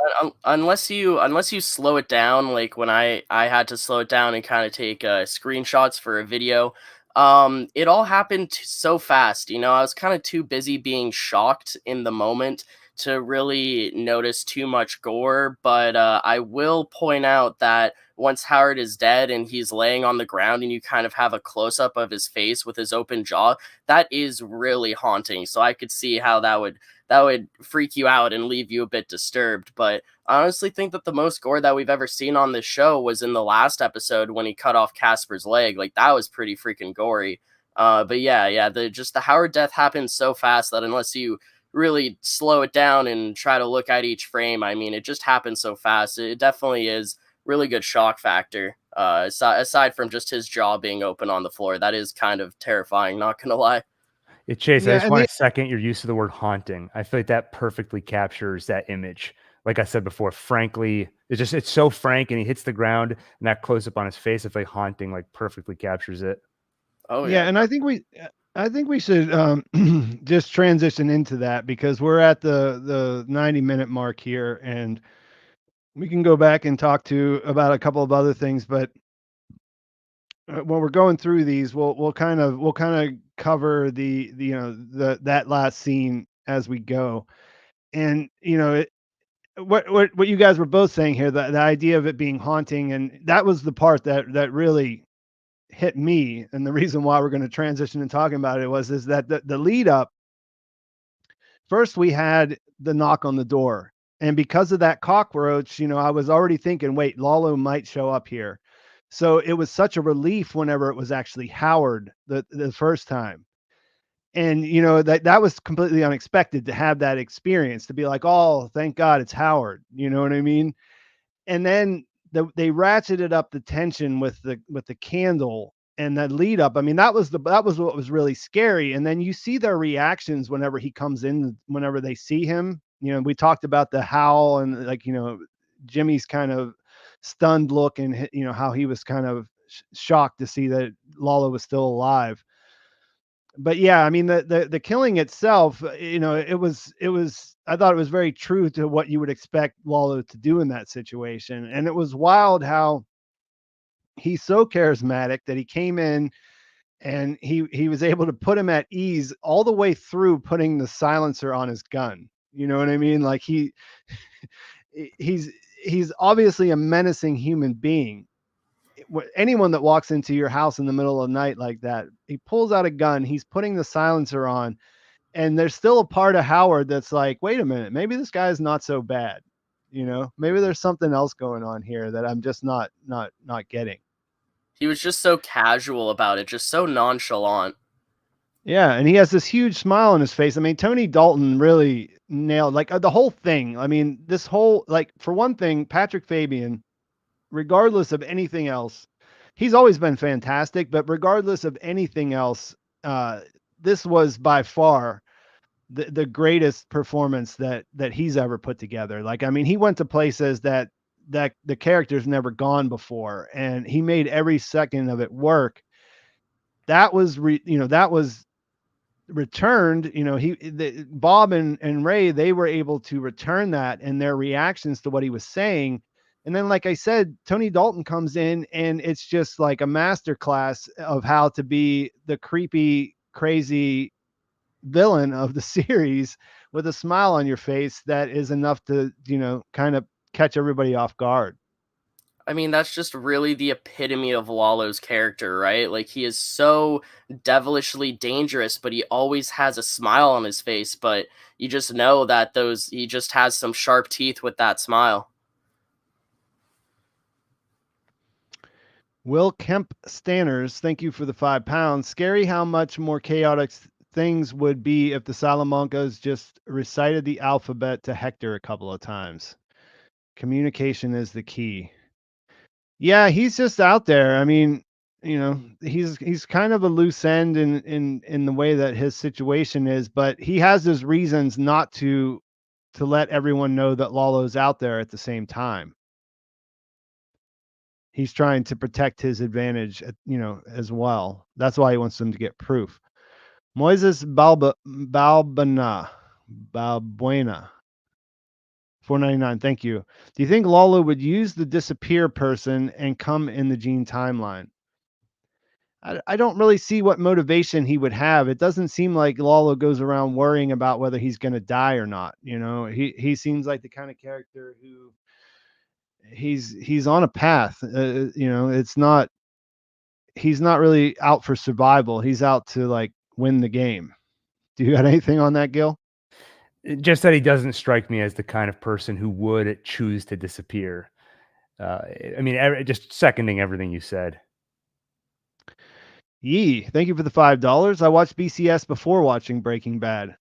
Speaker 3: Unless you slow it down, like when I had to slow it down and kind of take screenshots for a video. It all happened so fast. I was kind of too busy being shocked in the moment to really notice too much gore, but I will point out that once Howard is dead and he's laying on the ground and you kind of have a close up of his face with his open jaw, that is really haunting. So I could see how that would freak you out and leave you a bit disturbed. But I honestly think that the most gore that we've ever seen on this show was in the last episode when he cut off Casper's leg. Like, that was pretty freaking gory. But yeah, the Howard death happened so fast that unless you really slow it down and try to look at each frame, I mean, it just happened so fast. It definitely is really good shock factor. Aside from just his jaw being open on the floor, that is kind of terrifying, not gonna lie.
Speaker 2: Chase, I
Speaker 1: Yeah,
Speaker 2: just
Speaker 1: and
Speaker 2: want to second your use of the word haunting. I feel like that perfectly captures that image. Like I said before, frankly, it's so frank, and he hits the ground, and that close up on his face, I feel like haunting like perfectly captures it.
Speaker 3: Oh
Speaker 1: yeah,
Speaker 3: yeah.
Speaker 1: and I think we should just transition into that because we're at the 90-minute mark here, and we can go back and talk about a couple of other things. But when we're going through these, we'll kind of cover that last scene as we go. And what you guys were both saying here, the idea of it being haunting, and that was the part that really hit me, and the reason why we're going to transition and talking about it is that the lead up. First, we had the knock on the door, and because of that cockroach, I was already thinking, wait, Lalo might show up here. So it was such a relief whenever it was actually Howard the first time. And that was completely unexpected to have that experience, to be like, oh, thank God it's Howard. You know what I mean? And then they ratcheted up the tension with the candle and that lead up. I mean, that was what was really scary. And then you see their reactions whenever he comes in, whenever they see him. We talked about the howl and, like, Jimmy's kind of stunned look, and how he was kind of shocked to see that Lala was still alive. But yeah, I mean, the killing itself, it was I thought it was very true to what you would expect Lalo to do in that situation. And it was wild how he's so charismatic that he came in and he was able to put him at ease all the way through putting the silencer on his gun. You know what I mean? Like, he's he's obviously a menacing human being. Anyone that walks into your house in the middle of the night like that, he pulls out a gun, he's putting the silencer on, and there's still a part of Howard that's like, wait a minute, maybe this guy is not so bad. Maybe there's something else going on here that I'm just not getting.
Speaker 3: He was just so casual about it, just so nonchalant.
Speaker 1: Yeah, and he has this huge smile on his face. I mean, Tony Dalton really nailed, like, the whole thing. I mean, this whole, like, for one thing, Patrick Fabian, regardless of anything else, he's always been fantastic, but regardless of anything else, this was by far the greatest performance that he's ever put together. Like, I mean, he went to places that the character's never gone before, and he made every second of it work. That was returned. Bob and Ray, they were able to return that and their reactions to what he was saying. And then, like I said, Tony Dalton comes in, and it's just like a masterclass of how to be the creepy, crazy villain of the series with a smile on your face that is enough to, kind of catch everybody off guard.
Speaker 3: I mean, that's just really the epitome of Lalo's character, right? Like, he is so devilishly dangerous, but he always has a smile on his face, but you just know that he just has some sharp teeth with that smile.
Speaker 1: Will Kemp Stanners, thank you for the £5. Scary how much more chaotic things would be if the Salamancas just recited the alphabet to Hector a couple of times. Communication is the key. Yeah, he's just out there. I mean, he's kind of a loose end in the way that his situation is, but he has his reasons not to let everyone know that Lalo's out there at the same time. He's trying to protect his advantage, as well. That's why he wants them to get proof. Moises Balbuena, 4.99. Thank you. Do you think Lalo would use the disappear person and come in the Gene timeline? I don't really see what motivation he would have. It doesn't seem like Lalo goes around worrying about whether he's going to die or not. You know, he seems like the kind of character who he's on a path. You know, he's not really out for survival. He's out to like win the game. Do you got anything on that, Gil?
Speaker 2: Just that he doesn't strike me as the kind of person who would choose to disappear. I mean, just seconding everything you said.
Speaker 1: Yee, thank you for the $5. I watched BCS before watching Breaking Bad.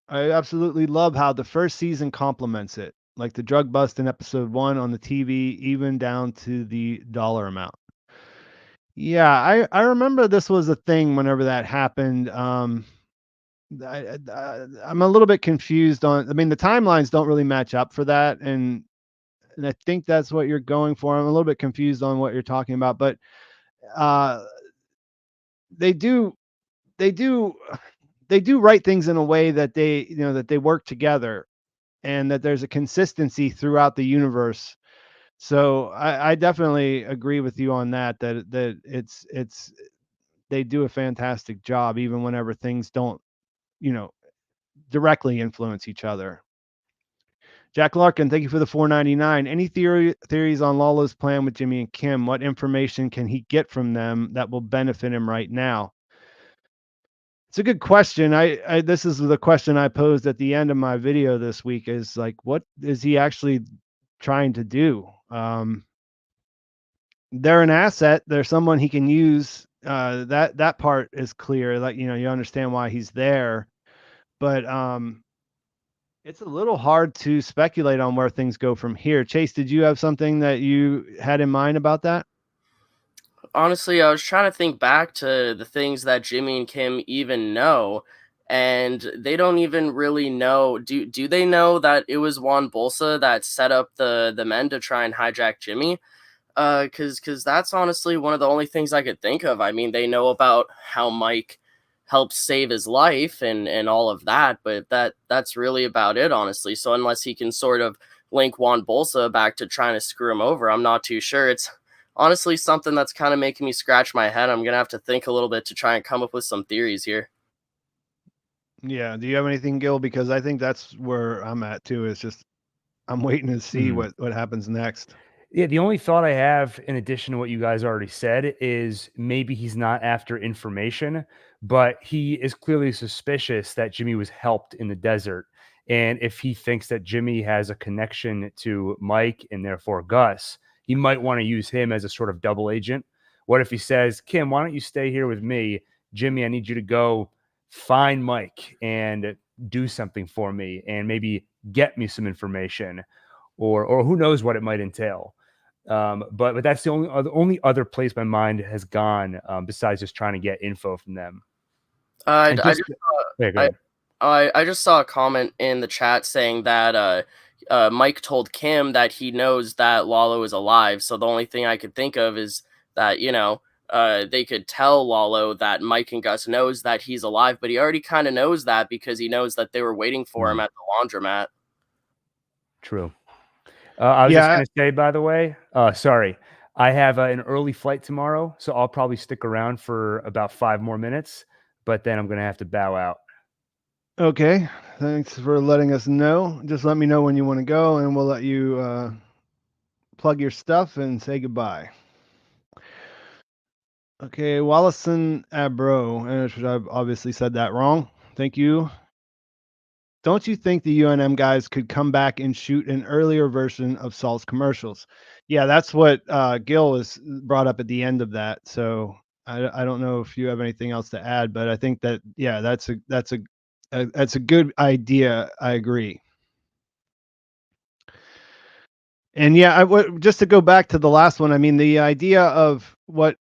Speaker 1: I absolutely love how the first season complements it, like the drug bust in episode 1 on the TV, even down to the dollar amount. Yeah, I remember this was a thing whenever that happened. I'm a little bit confused on. I mean, the timelines don't really match up for that, and I think that's what you're going for. I'm a little bit confused on what you're talking about, but uh, they do they do they do write things in a way that they work together and that there's a consistency throughout the universe. So I definitely agree with you on that it's they do a fantastic job even whenever things don't, you know, directly influence each other. Jack Larkin, thank you for the $4.99. Any theories on Lalo's plan with Jimmy and Kim? What information can he get from them that will benefit him right now? It's a good question. I this is the question I posed at the end of my video this week is like, what is he actually trying to do? They're an asset. They're someone he can use. That part is clear. Like, you know, you understand why he's there, but it's a little hard to speculate on where things go from here. Chase, did you have something that you had in mind about that?
Speaker 3: Honestly, I was trying to think back to the things that Jimmy and Kim even know, and they don't even really know. Do they know that it was Juan Bolsa that set up the men to try and hijack Jimmy? Cause that's honestly one of the only things I could think of. I mean, they know about how Mike helped save his life and all of that, but that's really about it, honestly. So unless he can sort of link Juan Bolsa back to trying to screw him over, I'm not too sure. It's honestly something that's kind of making me scratch my head. I'm gonna have to think a little bit to try and come up with some theories here.
Speaker 1: Yeah. Do you have anything, Gil? Because I think that's where I'm at too. It's just I'm waiting to see what happens next.
Speaker 2: Yeah, the only thought I have, in addition to what you guys already said, is maybe he's not after information, but he is clearly suspicious that Jimmy was helped in the desert. And if he thinks that Jimmy has a connection to Mike and therefore Gus, he might want to use him as a sort of double agent. What if he says, Kim, why don't you stay here with me? Jimmy, I need you to go find Mike and do something for me and maybe get me some information, or who knows what it might entail. But that's the only other place my mind has gone, besides just trying to get info from them.
Speaker 3: I
Speaker 2: And
Speaker 3: I
Speaker 2: just
Speaker 3: just
Speaker 2: yeah, go
Speaker 3: I
Speaker 2: ahead.
Speaker 3: I just saw a comment in the chat saying that Mike told Kim that he knows that Lalo is alive. So the only thing I could think of is that, they could tell Lalo that Mike and Gus knows that he's alive, but he already kind of knows that because he knows that they were waiting for him at the laundromat.
Speaker 2: True. I was just
Speaker 1: Yeah.
Speaker 2: gonna say, by the way, sorry, I have an early flight tomorrow, so I'll probably stick around for about 5 more minutes, but then I'm gonna have to bow out.
Speaker 1: Okay. Thanks for letting us know. Just let me know when you want to go, and we'll let you plug your stuff and say goodbye. Okay, Wallison Abro, and I've obviously said that wrong. Thank you. Don't you think the UNM guys could come back and shoot an earlier version of Saul's commercials? Yeah, that's what Gil was brought up at the end of that. So I don't know if you have anything else to add, but I think that yeah, that's a good idea. I agree. And yeah, just to go back to the last one, I mean, the idea of what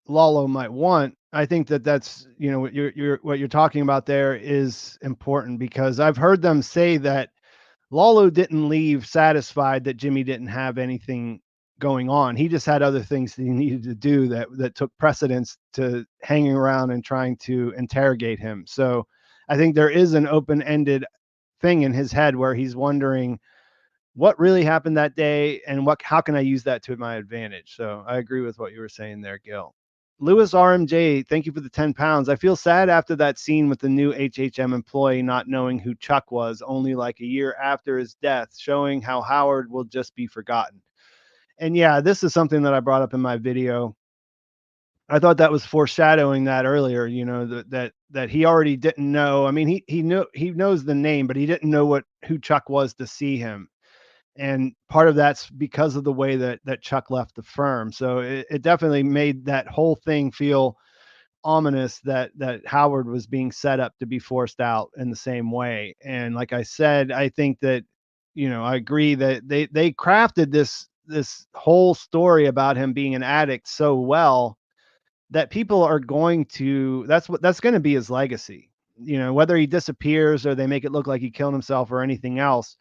Speaker 1: Lalo might want, I think that's, you know, what you're talking about there is important because I've heard them say that Lalo didn't leave satisfied that Jimmy didn't have anything going on. He just had other things that he needed to do that took precedence to hanging around and trying to interrogate him. So I think there is an open-ended thing in his head where he's wondering what really happened that day and how can I use that to my advantage. So I agree with what you were saying there, Gil. Lewis RMJ, thank you for the 10 pounds. I feel sad after that scene with the new HHM employee not knowing who Chuck was only like a year after his death, showing how Howard will just be forgotten. And yeah, this is something that I brought up in my video. I thought that was foreshadowing that earlier, you know, that he already didn't know. I mean, he knows the name, but he didn't know who Chuck was to see him. And part of that's because of the way that Chuck left the firm. So it definitely made that whole thing feel ominous that Howard was being set up to be forced out in the same way. And like I said, I think that, you know, I agree that they crafted this whole story about him being an addict so well that people are going to, that's going to be his legacy. You know, whether he disappears or they make it look like he killed himself or anything else,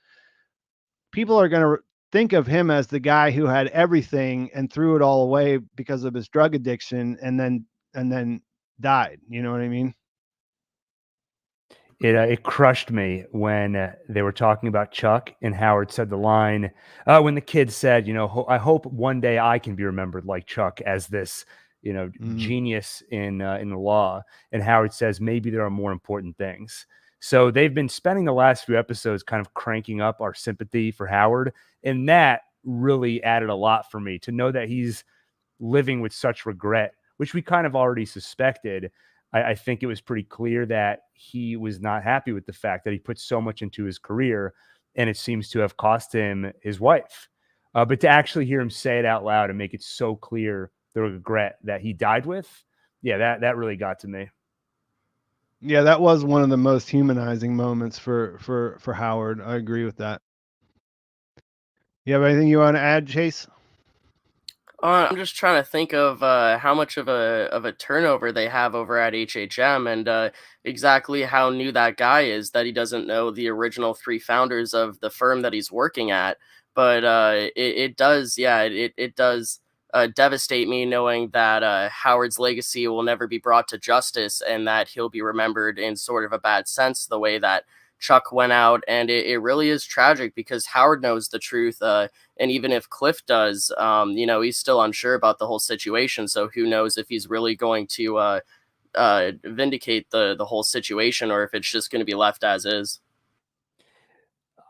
Speaker 1: people are going to think of him as the guy who had everything and threw it all away because of his drug addiction and then died. You know what I mean?
Speaker 2: It crushed me when they were talking about Chuck and Howard said the line when the kid said, you know, I hope one day I can be remembered like Chuck as this, you know, genius in the law. And Howard says maybe there are more important things. So they've been spending the last few episodes kind of cranking up our sympathy for Howard, and that really added a lot for me to know that he's living with such regret, which we kind of already suspected. I think it was pretty clear that he was not happy with the fact that he put so much into his career, and it seems to have cost him his wife. But to actually hear him say it out loud and make it so clear the regret that he died with, yeah, that really got to me.
Speaker 1: Yeah, that was one of the most humanizing moments for Howard. I agree with that. You have anything you want to add, Chase?
Speaker 3: I'm just trying to think of how much of a turnover they have over at HHM, and exactly how new that guy is. That he doesn't know the original three founders of the firm that he's working at. But it does, yeah, it does devastate me knowing that Howard's legacy will never be brought to justice, and that he'll be remembered in sort of a bad sense, the way that Chuck went out. And it really is tragic because Howard knows the truth. And even if Cliff does, you know, he's still unsure about the whole situation. So who knows if he's really going to vindicate the whole situation, or if it's just going to be left as is.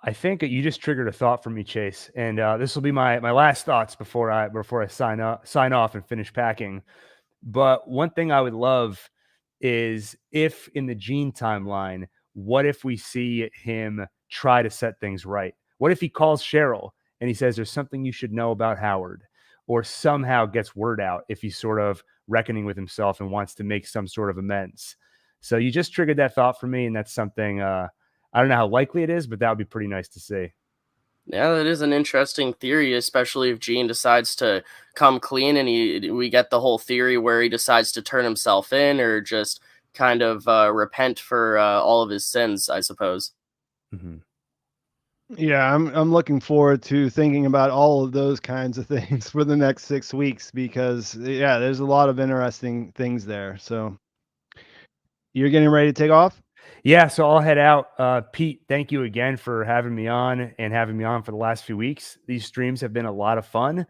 Speaker 2: I think you just triggered a thought for me, Chase, and this will be my last thoughts before I sign off and finish packing. But one thing I would love is if in the Gene timeline, what if we see him try to set things right? What if he calls Cheryl and he says, there's something you should know about Howard, or somehow gets word out if he's sort of reckoning with himself and wants to make some sort of amends. So you just triggered that thought for me. And that's something, I don't know how likely it is, but that would be pretty nice to see.
Speaker 3: Yeah, that is an interesting theory, especially if Gene decides to come clean, and we get the whole theory where he decides to turn himself in, or just kind of repent for all of his sins, I suppose.
Speaker 2: Mm-hmm.
Speaker 1: Yeah, I'm looking forward to thinking about all of those kinds of things for the next 6 weeks, because yeah, there's a lot of interesting things there. So you're getting ready to take off?
Speaker 2: Yeah, so I'll head out. Pete, thank you again for having me on for the last few weeks. These streams have been a lot of fun.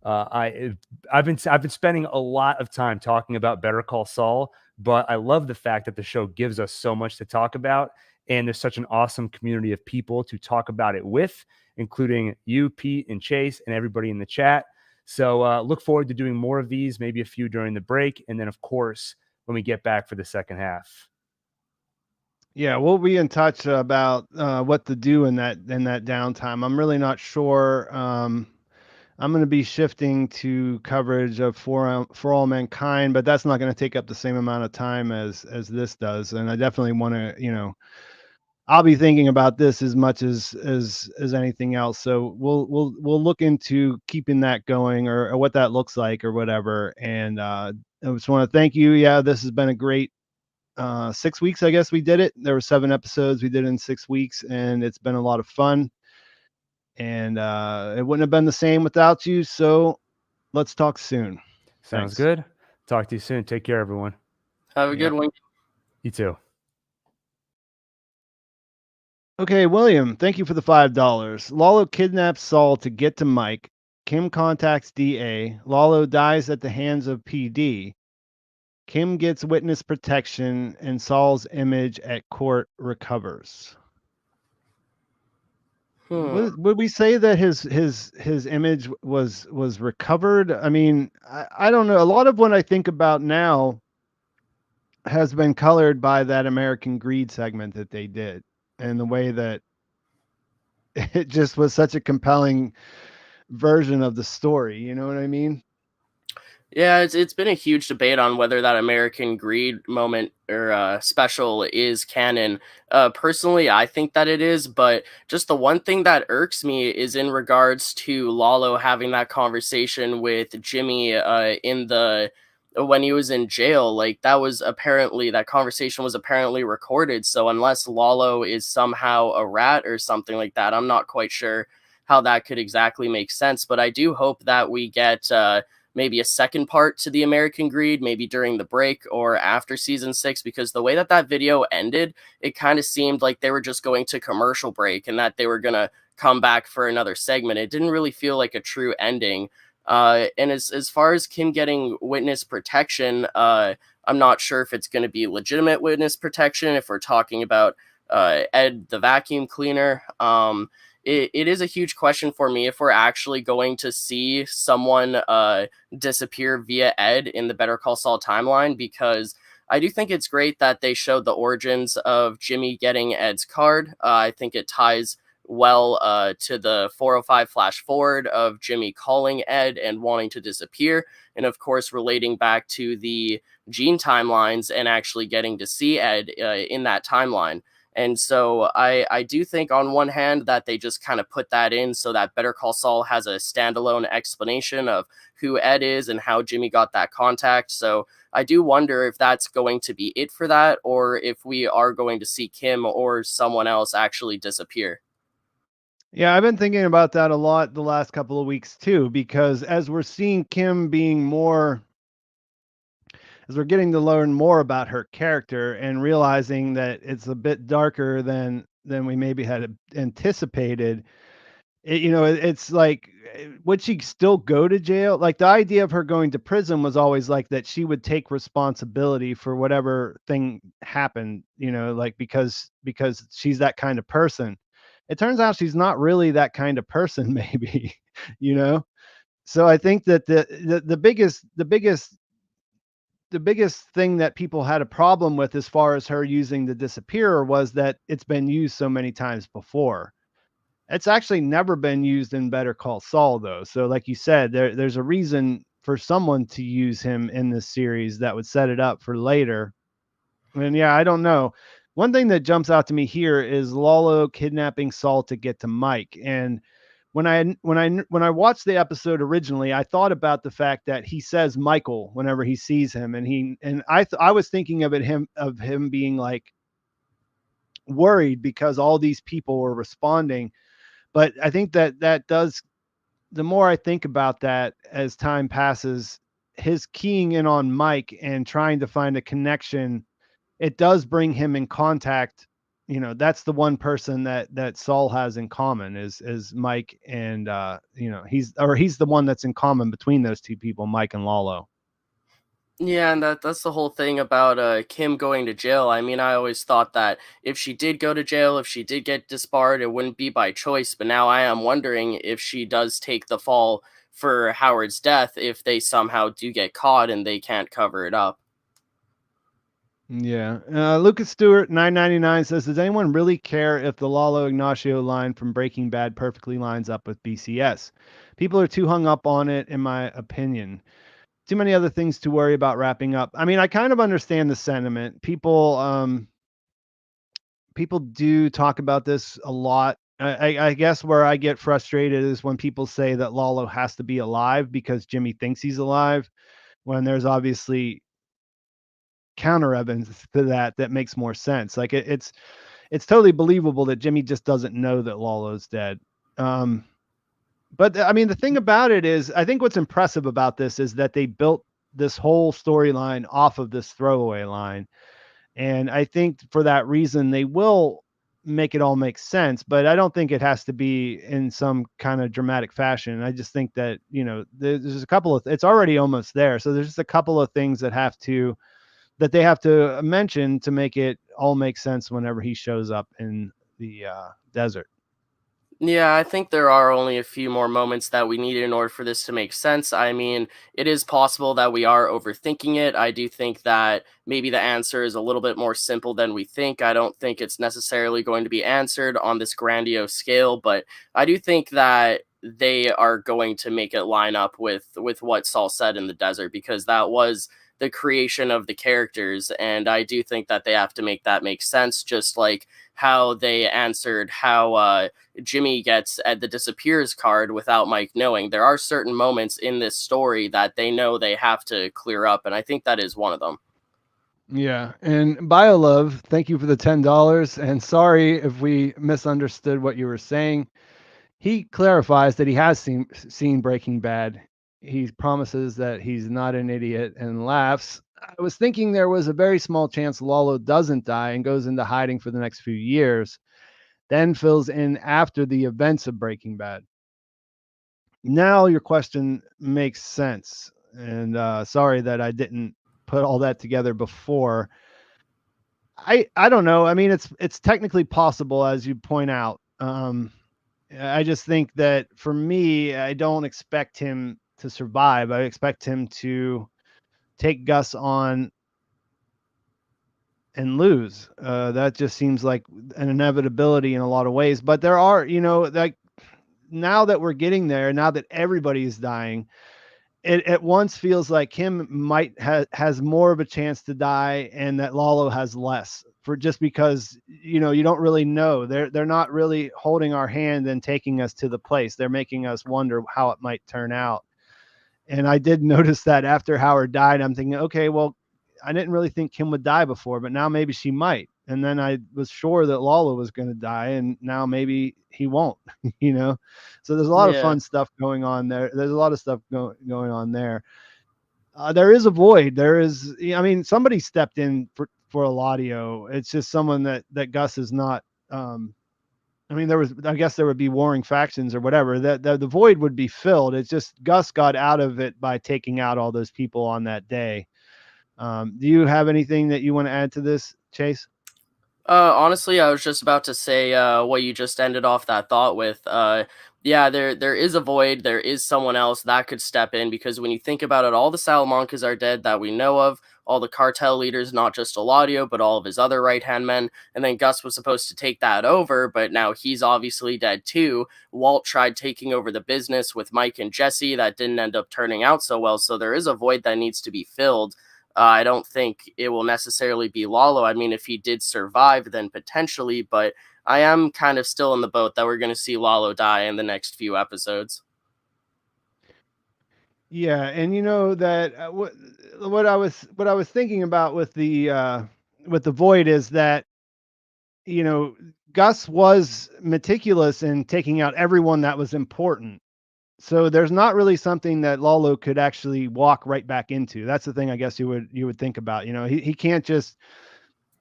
Speaker 2: I've been spending a lot of time talking about Better Call Saul, but I love the fact that the show gives us so much to talk about, and there's such an awesome community of people to talk about it with, including you, Pete, and Chase, and everybody in the chat. So look forward to doing more of these, maybe a few during the break, and then of course when we get back for the second half.
Speaker 1: Yeah, we'll be in touch about what to do in that downtime. I'm really not sure. I'm going to be shifting to coverage of For All Mankind, but that's not going to take up the same amount of time as this does. And I definitely want to, you know, I'll be thinking about this as much as anything else. So we'll look into keeping that going, or what that looks like, or whatever. And I just want to thank you. Yeah, this has been a great 6 weeks. I guess we did it. There were 7 episodes. We did it in 6 weeks, and it's been a lot of fun. And it wouldn't have been the same without you. So let's talk soon.
Speaker 2: Sounds
Speaker 1: Thanks.
Speaker 2: good. Talk to you soon. Take care, everyone.
Speaker 3: Have a good one.
Speaker 2: You too.
Speaker 1: Okay, William, thank you for the $5. Lalo kidnaps Saul to get to Mike. Kim contacts DA. Lalo dies at the hands of PD. Kim gets witness protection and Saul's image at court recovers. Would we say that his image was recovered? I mean, I don't know. A lot of what I think about now has been colored by that American Greed segment that they did, and the way that it just was such a compelling version of the story. You know what I mean?
Speaker 3: Yeah, it's been a huge debate on whether that American Greed moment or special is canon. Personally, I think that it is, but just the one thing that irks me is in regards to Lalo having that conversation with Jimmy in the when he was in jail. Like that conversation was apparently recorded. So unless Lalo is somehow a rat or something like that, I'm not quite sure how that could exactly make sense. But I do hope that we get. Maybe a second part to the American Greed, maybe during the break or after season 6, because the way that video ended, it kind of seemed like they were just going to commercial break and that they were going to come back for another segment. It didn't really feel like a true ending. And as far as Kim getting witness protection, I'm not sure if it's going to be legitimate witness protection, if we're talking about Ed the vacuum cleaner. It is a huge question for me if we're actually going to see someone disappear via Ed in the Better Call Saul timeline, because I do think it's great that they showed the origins of Jimmy getting Ed's card. I think it ties well to the 405 flash forward of Jimmy calling Ed and wanting to disappear, and of course relating back to the Gene timelines and actually getting to see Ed in that timeline. And so I do think on one hand that they just kind of put that in so that Better Call Saul has a standalone explanation of who Ed is and how Jimmy got that contact. So I do wonder if that's going to be it for that, or if we are going to see Kim or someone else actually disappear.
Speaker 1: Yeah, I've been thinking about that a lot the last couple of weeks too, because as we're seeing Kim being more, as we're getting to learn more about her character and realizing that it's a bit darker than we maybe had anticipated, it's like, would she still go to jail? Like, the idea of her going to prison was always like that she would take responsibility for whatever thing happened, like because she's that kind of person. It turns out she's not really that kind of person, maybe, you know? So I think that the biggest thing that people had a problem with as far as her using the disappearer was that it's been used so many times before. It's actually never been used in Better Call Saul, though. So like you said, there's a reason for someone to use him in this series that would set it up for later. And yeah, I don't know. One thing that jumps out to me here is Lalo kidnapping Saul to get to Mike. And when I watched the episode originally, I thought about the fact that he says Michael whenever he sees him, and I was thinking of him being like worried because all these people were responding. But I think that does, the more I think about that as time passes, his keying in on Mike and trying to find a connection, it does bring him in contact. That's the one person that Saul has in common is Mike, and he's the one that's in common between those two people, Mike and Lalo.
Speaker 3: Yeah, and that's the whole thing about Kim going to jail. I mean, I always thought that if she did go to jail, if she did get disbarred, it wouldn't be by choice. But now I am wondering if she does take the fall for Howard's death, if they somehow do get caught and they can't cover it up.
Speaker 1: Yeah. Lucas Stewart 999 says, does anyone really care if the Lalo Ignacio line from Breaking Bad perfectly lines up with BCS? People are too hung up on it, in my opinion. Too many other things to worry about wrapping up. I mean, I kind of understand the sentiment. People do talk about this a lot. I guess where I get frustrated is when people say that Lalo has to be alive because Jimmy thinks he's alive, when there's obviously counter evidence to that makes more sense. Like it's totally believable that Jimmy just doesn't know that Lalo's dead. But I mean, the thing about it is, I think what's impressive about this is that they built this whole storyline off of this throwaway line. And I think for that reason, they will make it all make sense, but I don't think it has to be in some kind of dramatic fashion. I just think that, there's a couple of, it's already almost there. So there's just a couple of things that have to that they have to mention to make it all make sense whenever he shows up in the desert.
Speaker 3: Yeah, I think there are only a few more moments that we need in order for this to make sense. I mean, it is possible that we are overthinking it. I do think that maybe the answer is a little bit more simple than we think. I don't think it's necessarily going to be answered on this grandiose scale, but I do think that they are going to make it line up with what Saul said in the desert, because that was the creation of the characters, and I do think that they have to make that make sense, just like how they answered how Jimmy gets the disappears card without Mike knowing. There are certain moments in this story that they know they have to clear up, and I think that is one of them.
Speaker 1: Yeah, and BioLove, thank you for the $10, and sorry if we misunderstood what you were saying. He clarifies that he has seen Breaking Bad. He promises that he's not an idiot and laughs. I was thinking there was a very small chance Lalo doesn't die and goes into hiding for the next few years, then fills in after the events of Breaking Bad. Now your question makes sense, and sorry that I didn't put all that together before. I don't know. I mean, it's technically possible, as you point out. I just think that for me, I don't expect him to survive. I expect him to take Gus on and lose. That just seems like an inevitability in a lot of ways. But there are, like now that we're getting there, now that everybody is dying, it at once feels like him might has more of a chance to die, and that Lalo has less, for just because you don't really know. They're not really holding our hand and taking us to the place. They're making us wonder how it might turn out. And I did notice that after Howard died, I'm thinking, okay, well, I didn't really think Kim would die before, but now maybe she might. And then I was sure that Lalo was going to die, and now maybe he won't, So there's a lot of
Speaker 3: Yeah.
Speaker 1: fun stuff going on there. There's a lot of stuff going on there. There is a void. There is, I mean, somebody stepped in for Eladio. It's just someone that Gus is not. I mean, I guess there would be warring factions or whatever. That the void would be filled. It's just Gus got out of it by taking out all those people on that day. Do you have anything that you want to add to this, Chase?
Speaker 3: Honestly, I was just about to say what you just ended off that thought with. Yeah, there is a void. There is someone else that could step in, because when you think about it, all the Salamancas are dead that we know of. All the cartel leaders, not just Eladio, but all of his other right-hand men. And then Gus was supposed to take that over, but now he's obviously dead too. Walt tried taking over the business with Mike and Jesse. That didn't end up turning out so well. So there is a void that needs to be filled. I don't think it will necessarily be Lalo. I mean, if he did survive, then potentially, but I am kind of still in the boat that we're going to see Lalo die in the next few episodes.
Speaker 1: Yeah, and that what I was thinking about with the void is that Gus was meticulous in taking out everyone that was important. So there's not really something that Lalo could actually walk right back into. That's the thing I guess you would think about. He can't just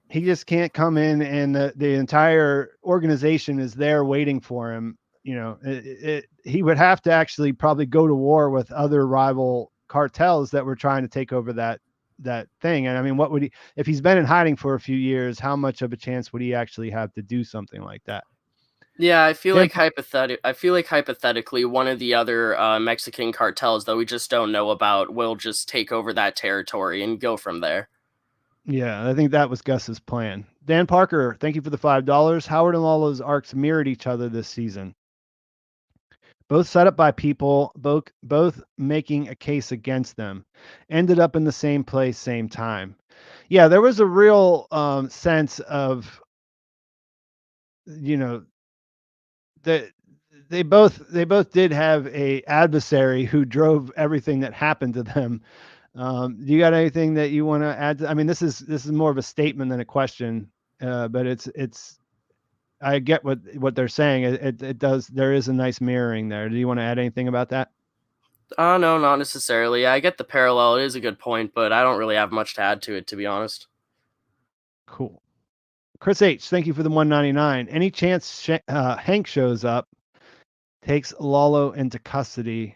Speaker 1: can't come in and the entire organization is there waiting for him. He would have to actually probably go to war with other rival cartels that were trying to take over that thing. And I mean, what would he, if he's been in hiding for a few years, how much of a chance would he actually have to do something like that?
Speaker 3: Yeah, I feel
Speaker 1: Yeah.
Speaker 3: like hypothetically, one of the other Mexican cartels that we just don't know about will just take over that territory and go from there.
Speaker 1: Yeah, I think that was Gus's plan. Dan Parker, thank you for the $5. Howard and Lalo's arcs mirrored each other this season. Both set up by people, both making a case against them, ended up in the same place, same time. Yeah, there was a real sense of, that they both did have a adversary who drove everything that happened to them. Do you got anything that you want to add? I mean, this is more of a statement than a question, but it's. I get what they're saying. It does. There is a nice mirroring there. Do you want to add anything about that?
Speaker 3: No, not necessarily. I get the parallel. It is a good point, but I don't really have much to add to it, to be honest.
Speaker 1: Cool. Chris H, thank you for the $1.99. Any chance Hank shows up, takes Lalo into custody?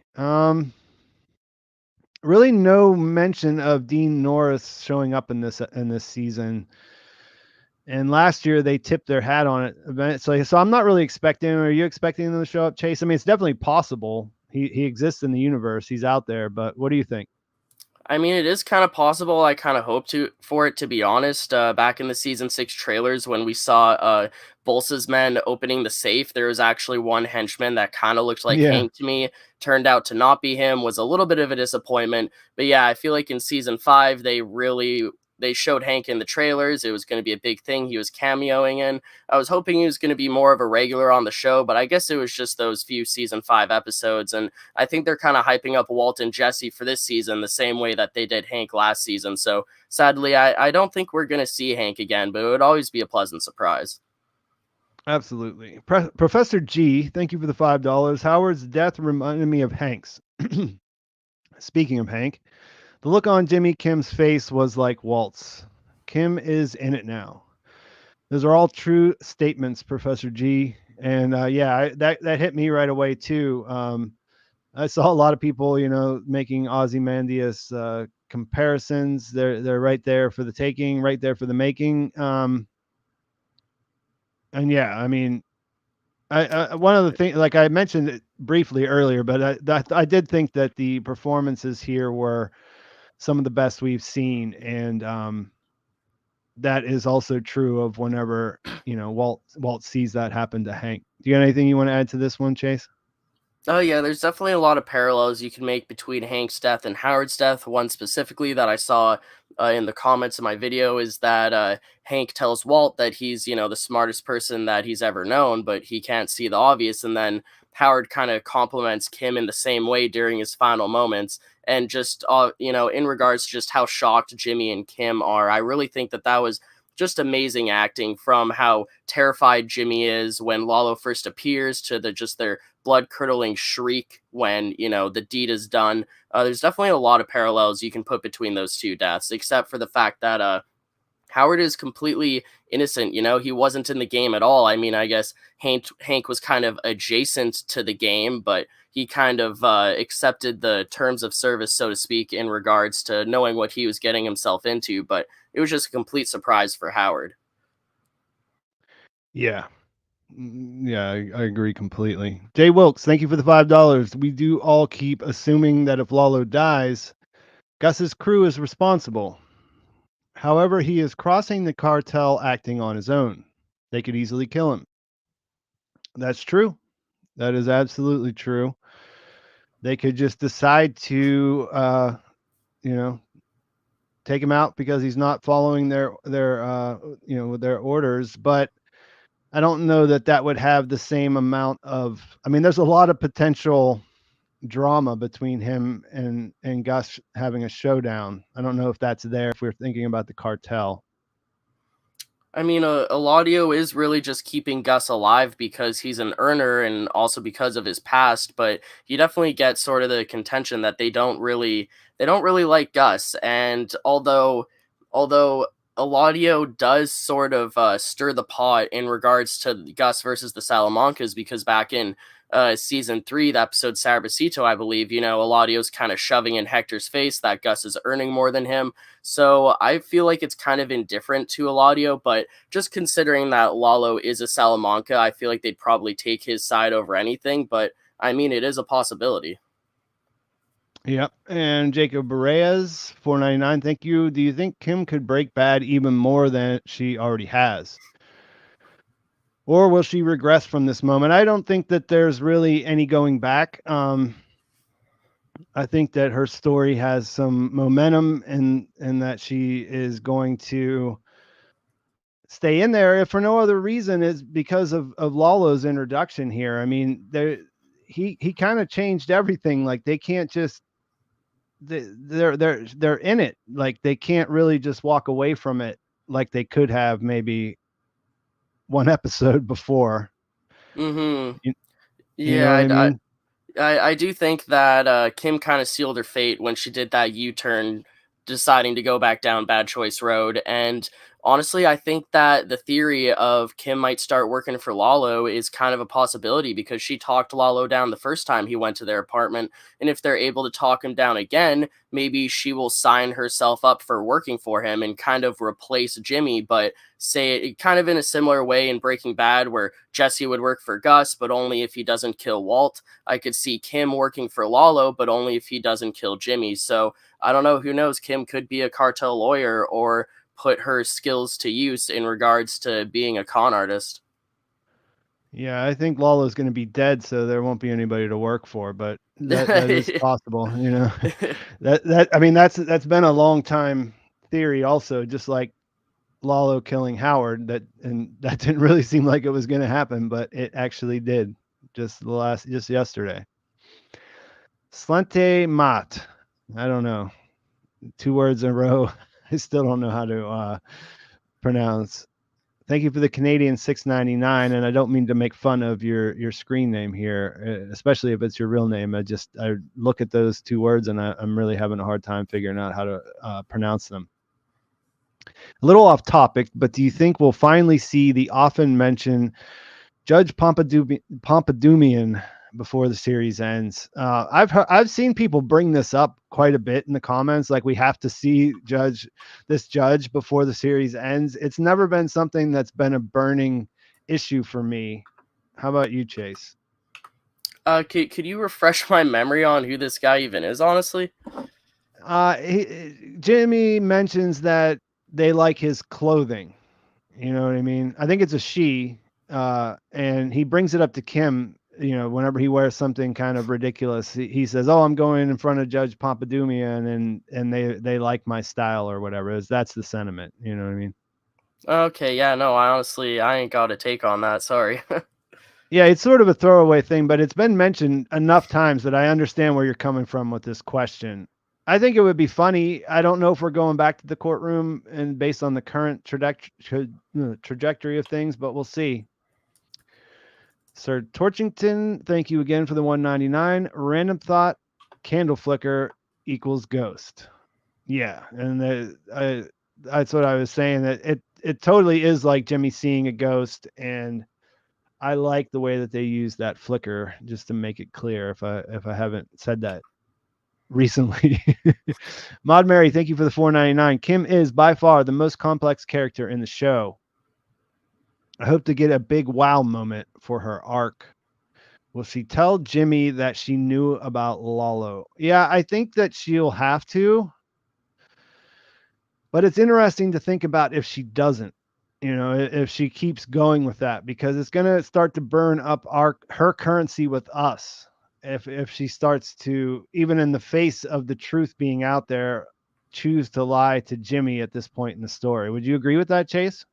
Speaker 1: really no mention of Dean Norris showing up in this season. And last year they tipped their hat on it. So I'm not really expecting him. Are you expecting him to show up, Chase? I mean, it's definitely possible. He exists in the universe. He's out there. But what do you think?
Speaker 3: I mean, it is kind of possible. I kind of hope for it, to be honest. Back in the season 6 trailers, when we saw Bolsa's men opening the safe, there was actually one henchman that kind of looked like
Speaker 1: Yeah.
Speaker 3: Hank to me. Turned out to not be him. Was a little bit of a disappointment. But yeah, I feel like in season 5, they showed Hank in the trailers. It was going to be a big thing he was cameoing in. I was hoping he was going to be more of a regular on the show, but I guess it was just those few season 5 episodes. And I think they're kind of hyping up Walt and Jesse for this season the same way that they did Hank last season. So sadly, I don't think we're going to see Hank again, but it would always be a pleasant surprise.
Speaker 1: Absolutely. Professor G, thank you for the $5. Howard's death reminded me of Hank's. Speaking of Hank, the look on Jimmy Kim's face was like Walt's. Kim is in it now. Those are all true statements, Professor G. And that hit me right away too. I saw a lot of people, making Ozymandias comparisons. They're right there for the taking, right there for the making. And yeah, I mean, one of the things, like I mentioned it briefly earlier, but I did think that the performances here were some of the best we've seen, and that is also true of whenever Walt sees that happen to Hank. Do you have anything you want to add to this one, Chase?
Speaker 3: Oh yeah, there's definitely a lot of parallels you can make between Hank's death and Howard's death. One specifically that I saw in the comments of my video is that Hank tells Walt that he's, the smartest person that he's ever known, but he can't see the obvious. And then Howard kind of compliments Kim in the same way during his final moments. And just, in regards to just how shocked Jimmy and Kim are, I really think that was just amazing acting, from how terrified Jimmy is when Lalo first appears to their blood-curdling shriek when, the deed is done. There's definitely a lot of parallels you can put between those two deaths, except for the fact that Howard is completely innocent. He wasn't in the game at all. I mean, I guess Hank was kind of adjacent to the game, but he kind of accepted the terms of service, so to speak, in regards to knowing what he was getting himself into. But it was just a complete surprise for Howard.
Speaker 1: Yeah. Yeah, I agree completely. Jay Wilkes, thank you for the $5. We do all keep assuming that if Lalo dies, Gus's crew is responsible. However, he is crossing the cartel acting on his own. They could easily kill him. That's true. That is absolutely true. They could just decide to, take him out because he's not following their orders. But I don't know that would have the same amount of. I mean, there's a lot of potential drama between him and Gus having a showdown. I don't know if that's there if we're thinking about the cartel.
Speaker 3: I mean, Eladio is really just keeping Gus alive because he's an earner and also because of his past, but you definitely get sort of the contention that they don't really like Gus. And although Eladio does sort of stir the pot in regards to Gus versus the Salamancas, because back in season 3, the episode Sarabacito, I believe, Eladio's kind of shoving in Hector's face that Gus is earning more than him. So I feel like it's kind of indifferent to Eladio, but just considering that Lalo is a Salamanca, I feel like they'd probably take his side over anything. But I mean, it is a possibility.
Speaker 1: Yep. And Jacob Reyes, $4.99. Thank you. Do you think Kim could break bad even more than she already has? Or will she regress from this moment? I don't think that there's really any going back. I think that her story has some momentum and that she is going to stay in there, if for no other reason is because of Lalo's introduction here. I mean, he kind of changed everything. Like, they can't just they're in it. Like, they can't really just walk away from it like they could have maybe one episode before.
Speaker 3: Mm-hmm.
Speaker 1: You know what I mean?
Speaker 3: I do think that Kim kind of sealed her fate when she did that U-turn, deciding to go back down Bad Choice Road. And honestly, I think that the theory of Kim might start working for Lalo is kind of a possibility because she talked Lalo down the first time he went to their apartment. And if they're able to talk him down again, maybe she will sign herself up for working for him and kind of replace Jimmy, but say it kind of in a similar way in Breaking Bad, where Jesse would work for Gus, but only if he doesn't kill Walt. I could see Kim working for Lalo, but only if he doesn't kill Jimmy. So I don't know. Who knows? Kim could be a cartel lawyer or put her skills to use in regards to being a con artist.
Speaker 1: Yeah, I think Lala's going to be dead, so there won't be anybody to work for. But that is possible, you know. I mean, that's been a long time theory, also, just like Lalo killing Howard. That didn't really seem like it was going to happen, but it actually did. Just yesterday. Slente Mat. I don't know. 2 words in a row. I still don't know how to pronounce. Thank you for the Canadian $6.99, and I don't mean to make fun of your screen name here, especially if it's your real name. I look at those 2 words and I'm really having a hard time figuring out how to pronounce them. A little off topic, but do you think we'll finally see the often mentioned Judge Pompadoumian before the series ends? I've seen people bring this up quite a bit in the comments, like we have to see this judge before the series ends. It's never been something that's been a burning issue for me. How about you, Chase?
Speaker 3: Could you refresh my memory on who this guy even is, honestly?
Speaker 1: Jimmy mentions that they like his clothing. You know what I mean? I think it's a she, and he brings it up to Kim. You know, whenever he wears something kind of ridiculous, he says, "Oh, I'm going in front of Judge Pompadoumian, and they like my style or whatever." That's the sentiment. You know what I mean?
Speaker 3: Okay, yeah, no, I ain't got a take on that. Sorry.
Speaker 1: Yeah, it's sort of a throwaway thing, but it's been mentioned enough times that I understand where you're coming from with this question. I think it would be funny. I don't know if we're going back to the courtroom and based on the current trajectory of things, but we'll see. Sir Torchington, thank you again for the 199. Random thought, candle flicker equals ghost. Yeah, and that's what I was saying, that it totally is like Jimmy seeing a ghost, and I like the way that they use that flicker, just to make it clear if I haven't said that recently. Mod Mary, thank you for the 499. Kim is by far the most complex character in the show. I hope to get a big wow moment for her arc. Will she tell Jimmy that she knew about Lalo? Yeah, I think that she'll have to. But it's interesting to think about if she doesn't, you know, if she keeps going with that, because it's going to start to burn up her currency with us. If she starts to, even in the face of the truth being out there, choose to lie to Jimmy at this point in the story. Would you agree with that, Chase?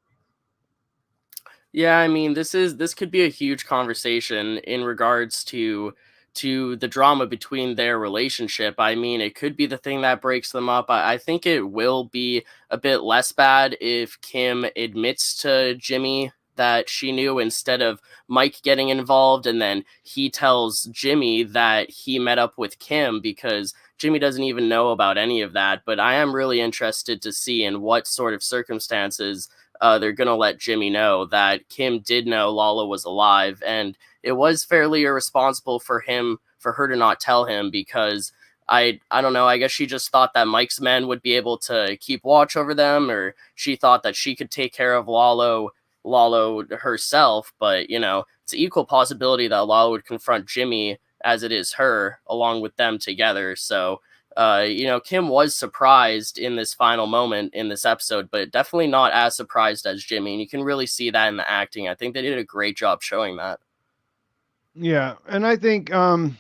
Speaker 3: Yeah, I mean, this could be a huge conversation in regards to the drama between their relationship. I mean, it could be the thing that breaks them up. I think it will be a bit less bad if Kim admits to Jimmy that she knew, instead of Mike getting involved and then he tells Jimmy that he met up with Kim, because Jimmy doesn't even know about any of that. But I am really interested to see in what sort of circumstances they're going to let Jimmy know that Kim did know Lala was alive, and it was fairly irresponsible for her to not tell him, because I don't know, I guess she just thought that Mike's men would be able to keep watch over them, or she thought that she could take care of Lalo herself. But you know, it's an equal possibility that Lala would confront Jimmy as it is her, along with them together. So you know, Kim was surprised in this final moment in this episode, but definitely not as surprised as Jimmy. And you can really see that in the acting. I think they did a great job showing that.
Speaker 1: Yeah, and I think you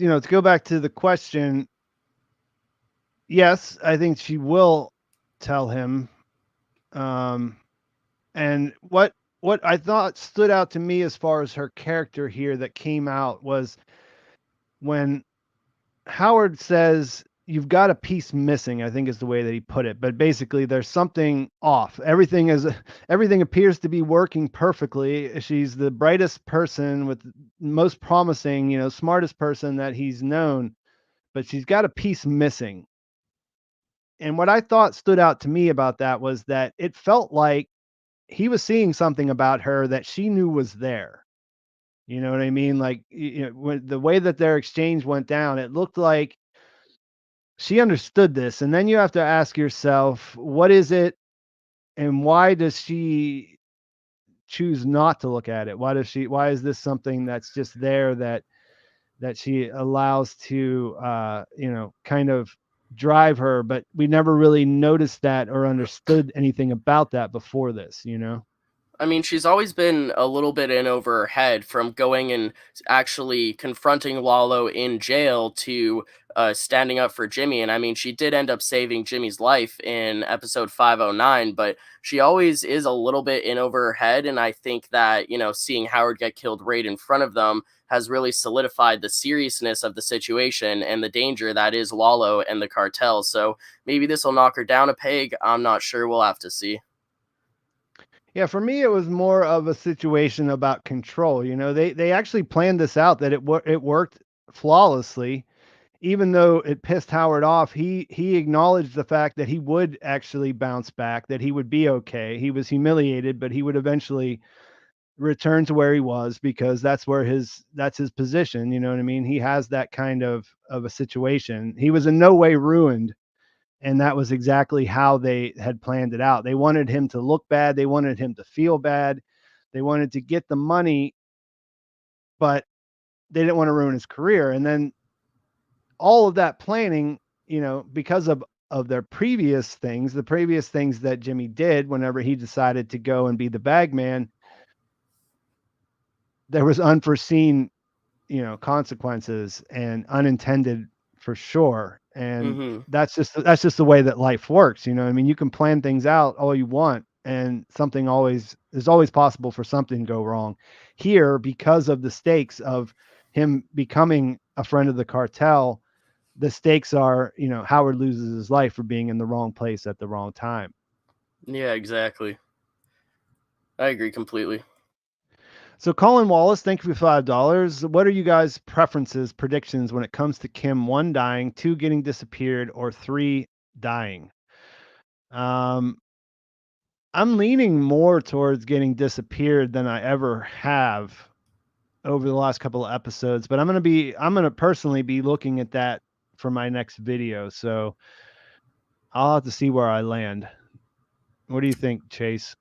Speaker 1: know, to go back to the question, yes, I think she will tell him. And what I thought stood out to me as far as her character here that came out was when Howard says, "You've got a piece missing," I think is the way that he put it. But basically, there's something off. Everything appears to be working perfectly. She's the brightest person, with most promising, you know, smartest person that he's known, but she's got a piece missing. And what I thought stood out to me about that was that it felt like he was seeing something about her that she knew was there. You know what I mean? Like, when the way that their exchange went down, it looked like she understood this. And then you have to ask yourself, what is it and why does she choose not to look at it? Why is this something that's just there that she allows to kind of drive her, but we never really noticed that or understood anything about that before this, you know?
Speaker 3: I mean, she's always been a little bit in over her head, from going and actually confronting Lalo in jail to standing up for Jimmy. And I mean, she did end up saving Jimmy's life in episode 509, but she always is a little bit in over her head. And I think that, seeing Howard get killed right in front of them has really solidified the seriousness of the situation and the danger that is Lalo and the cartel. So maybe this will knock her down a peg. I'm not sure. We'll have to see.
Speaker 1: Yeah, for me, it was more of a situation about control. They actually planned this out that it worked flawlessly, even though it pissed Howard off. He acknowledged the fact that he would actually bounce back, that he would be okay. He was humiliated, but he would eventually return to where he was, because that's his position. You know what I mean? He has that kind of a situation. He was in no way ruined. And that was exactly how they had planned it out. They wanted him to look bad. They wanted him to feel bad. They wanted to get the money, but they didn't want to ruin his career. And then all of that planning, because of their previous things, the previous things that Jimmy did whenever he decided to go and be the bag man, there was unforeseen, consequences and unintended for sure. And
Speaker 3: Mm-hmm.
Speaker 1: that's just the way that life works. I mean, you can plan things out all you want, and there's always possible for something to go wrong. Here, because of the stakes of him becoming a friend of the cartel, the stakes are, Howard loses his life for being in the wrong place at the wrong time.
Speaker 3: Yeah, exactly. I agree completely.
Speaker 1: So Colin Wallace, thank you for $5. What are you guys' preferences, predictions when it comes to Kim? 1, dying; 2, getting disappeared; or 3, dying? I'm leaning more towards getting disappeared than I ever have over the last couple of episodes, but I'm gonna personally be looking at that for my next video. So I'll have to see where I land. What do you think, Chase?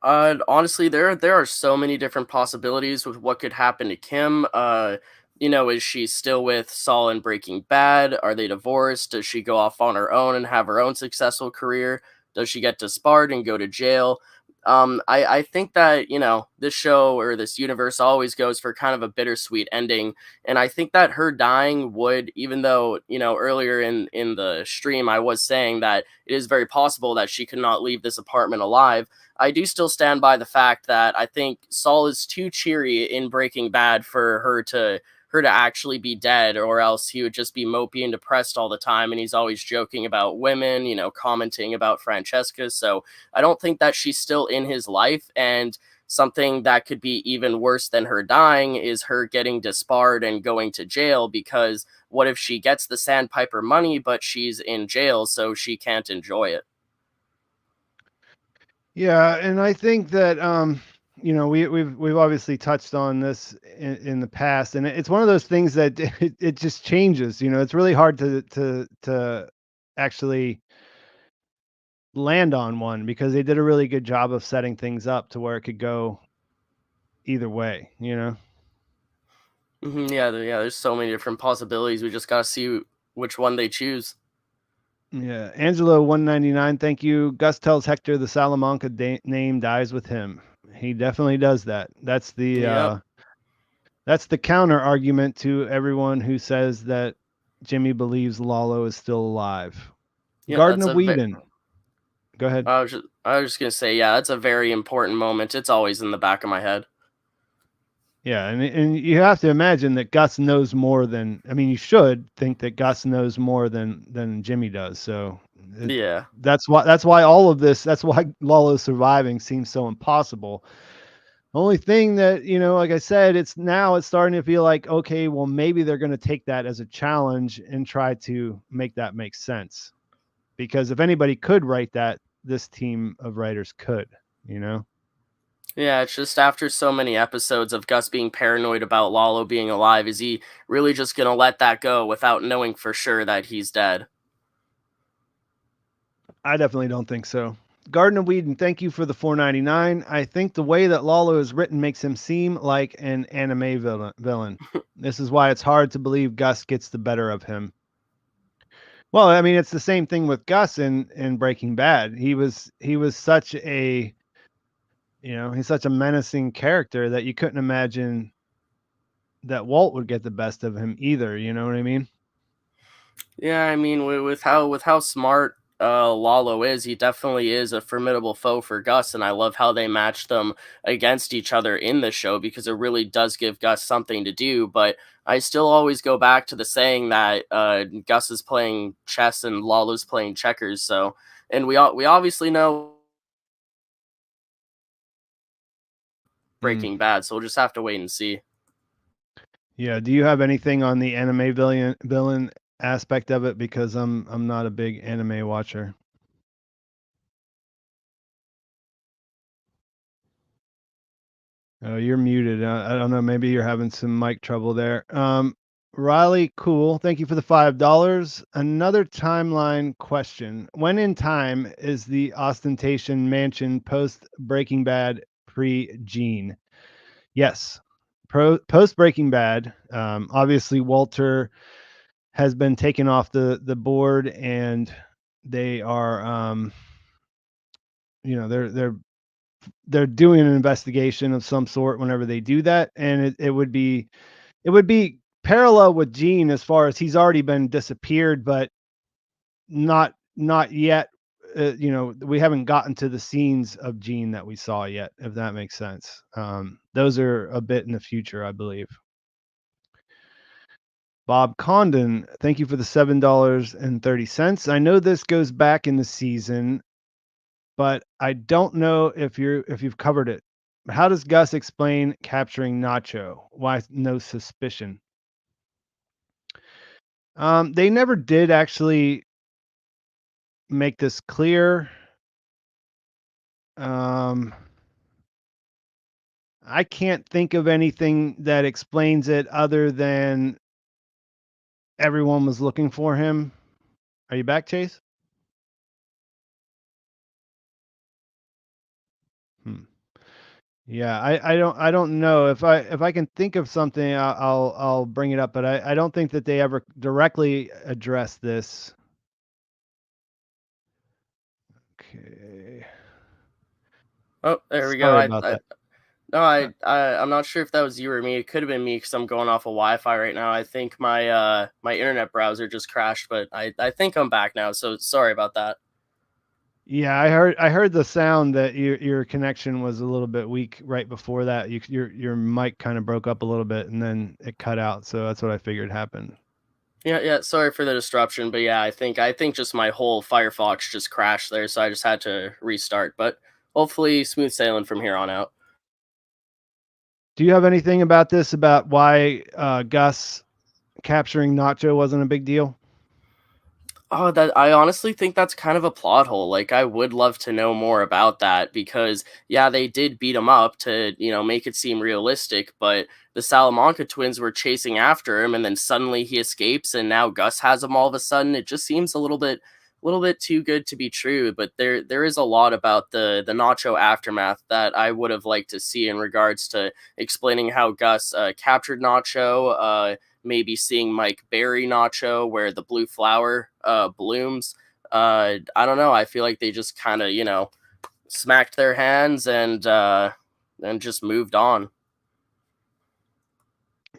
Speaker 3: Honestly, there are so many different possibilities with what could happen to Kim. Is she still with Saul in Breaking Bad? Are they divorced? Does she go off on her own and have her own successful career? Does she get disbarred and go to jail? I think that, this show or this universe always goes for kind of a bittersweet ending. And I think that her dying would, even though, earlier in the stream, I was saying that it is very possible that she could not leave this apartment alive. I do still stand by the fact that I think Saul is too cheery in Breaking Bad for her to actually be dead, or else he would just be mopey and depressed all the time, and he's always joking about women, commenting about Francesca. So I don't think that she's still in his life, and something that could be even worse than her dying is her getting disbarred and going to jail, because what if she gets the Sandpiper money but she's in jail, so she can't enjoy it?
Speaker 1: Yeah, and I think that we've obviously touched on this in the past, and it's one of those things that it just changes. It's really hard to actually land on one, because they did a really good job of setting things up to where it could go either way.
Speaker 3: Yeah, there's so many different possibilities. We just gotta see which one they choose.
Speaker 1: Yeah, Angelo 199, thank you. Gus tells Hector the Salamanca name dies with him. He definitely does that. That's
Speaker 3: Yep.
Speaker 1: the counter argument to everyone who says that Jimmy believes Lalo is still alive.
Speaker 3: Yeah,
Speaker 1: Garden of Whedon. Go ahead.
Speaker 3: I was just gonna say, yeah, that's a very important moment. It's always in the back of my head.
Speaker 1: Yeah, and you have to imagine that Gus knows more than, I mean, you should think that Gus knows more than Jimmy does. So
Speaker 3: Yeah.
Speaker 1: that's why all of this, that's why Lalo surviving seems so impossible. The only thing that, like I said, it's starting to feel like, okay, well, maybe they're going to take that as a challenge and try to make that make sense. because if anybody could write that, this team of writers could, you know?
Speaker 3: Yeah, it's just after so many episodes of Gus being paranoid about Lalo being alive, is he really just gonna let that go without knowing for sure that he's dead?
Speaker 1: I definitely don't think so. Garden of Whedon, thank you for the $4.99. I think the way that Lalo is written makes him seem like an anime villain. This is why it's hard to believe Gus gets the better of him. Well, I mean, it's the same thing with Gus in Breaking Bad. He was such a, he's such a menacing character that you couldn't imagine that Walt would get the best of him either. You know what I mean?
Speaker 3: Yeah, I mean, with how smart Lalo is, he definitely is a formidable foe for Gus, and I love how they match them against each other in the show because it really does give Gus something to do. But I still always go back to the saying that Gus is playing chess and Lalo's playing checkers. So, and we obviously know Breaking Bad, so we'll just have to wait and see.
Speaker 1: Yeah. Do you have anything on the anime villain aspect of it? Because I'm not a big anime watcher. Oh, you're muted. I don't know. Maybe you're having some mic trouble there. Riley, cool. Thank you for the $5. Another timeline question. When in time is the Ostentation Mansion post Breaking Bad pre Gene? Yes. Post Breaking Bad. Obviously, Walter has been taken off the board, and they are, they're doing an investigation of some sort whenever they do that, and it would be parallel with Gene as far as he's already been disappeared, but not yet. We haven't gotten to the scenes of Gene that we saw yet, if that makes sense. Those are a bit in the future, I believe. Bob Condon, thank you for the $7.30. I know this goes back in the season, but I don't know if you've covered it. How does Gus explain capturing Nacho? Why no suspicion? They never did actually make this clear. I can't think of anything that explains it other than everyone was looking for him. Are you back, Chase? Yeah, I don't know if I can think of something, I'll bring it up, but I don't think that they ever directly address this. Okay.
Speaker 3: Oh, there we go.
Speaker 1: Sorry about that.
Speaker 3: No, I'm not sure if that was you or me. It could have been me because I'm going off of Wi-Fi right now. I think my my internet browser just crashed, but I think I'm back now. So sorry about that.
Speaker 1: Yeah, I heard the sound that your connection was a little bit weak right before that. Your mic kind of broke up a little bit and then it cut out. So that's what I figured happened.
Speaker 3: Yeah. Sorry for the disruption, but yeah, I think just my whole Firefox just crashed there, so I just had to restart. But hopefully, smooth sailing from here on out.
Speaker 1: Do you have anything about this about why Gus capturing Nacho wasn't a big deal?
Speaker 3: Oh, that I honestly think that's kind of a plot hole. Like, I would love to know more about that because, yeah, they did beat him up to, make it seem realistic, but the Salamanca twins were chasing after him, and then suddenly he escapes, and now Gus has him all of a sudden. It just seems a little bit too good to be true. But there is a lot about the Nacho aftermath that I would have liked to see in regards to explaining how Gus captured Nacho. Maybe seeing Mike bury Nacho where the blue flower blooms. I don't know. I feel like they just kind of, smacked their hands and just moved on.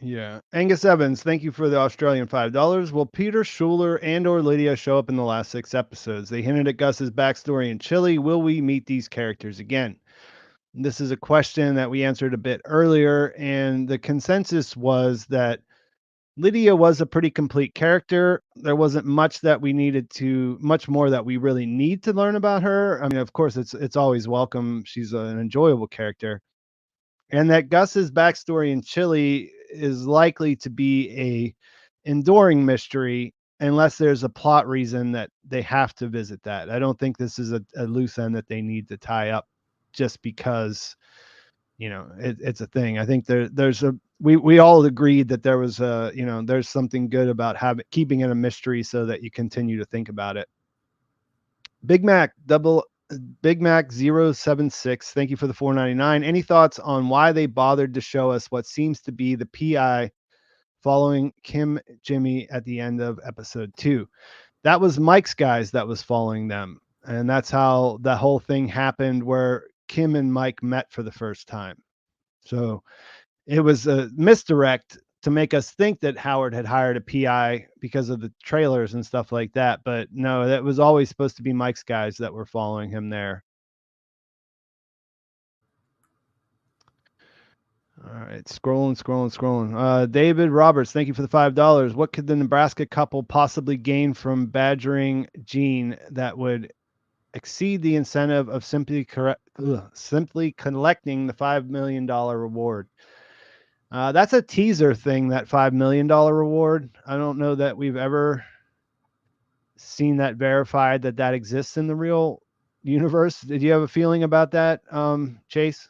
Speaker 1: Yeah. Angus Evans, thank you for the Australian $5. Will Peter Schuler and or Lydia show up in the last 6 episodes? They hinted at Gus's backstory in Chile. Will we meet these characters again? This is a question that we answered a bit earlier, and the consensus was that Lydia was a pretty complete character. There wasn't much more that we really need to learn about her. I mean, of course, it's always welcome. She's an enjoyable character. And that Gus's backstory in Chile is likely to be a enduring mystery. unless there's a plot reason that they have to visit that. I don't think this is a loose end that they need to tie up just because, it's a thing. I think we all agreed that there was there's something good about keeping it a mystery so that you continue to think about it. Big Mac 076, thank you for the $4.99. Any thoughts on why they bothered to show us what seems to be the PI following Kim Jimmy at the end of episode 2? That was Mike's guys that was following them, and that's how the whole thing happened, where Kim and Mike met for the first time. So it was a misdirect to make us think that Howard had hired a PI because of the trailers and stuff like that. But no, that was always supposed to be Mike's guys that were following him there. All right, scrolling. David Roberts, thank you for the $5. What could the Nebraska couple possibly gain from badgering Gene that would exceed the incentive of simply collecting the $5 million reward? That's a teaser thing, that $5 million reward. I don't know that we've ever seen that verified that exists in the real universe. Did you have a feeling about that, Chase?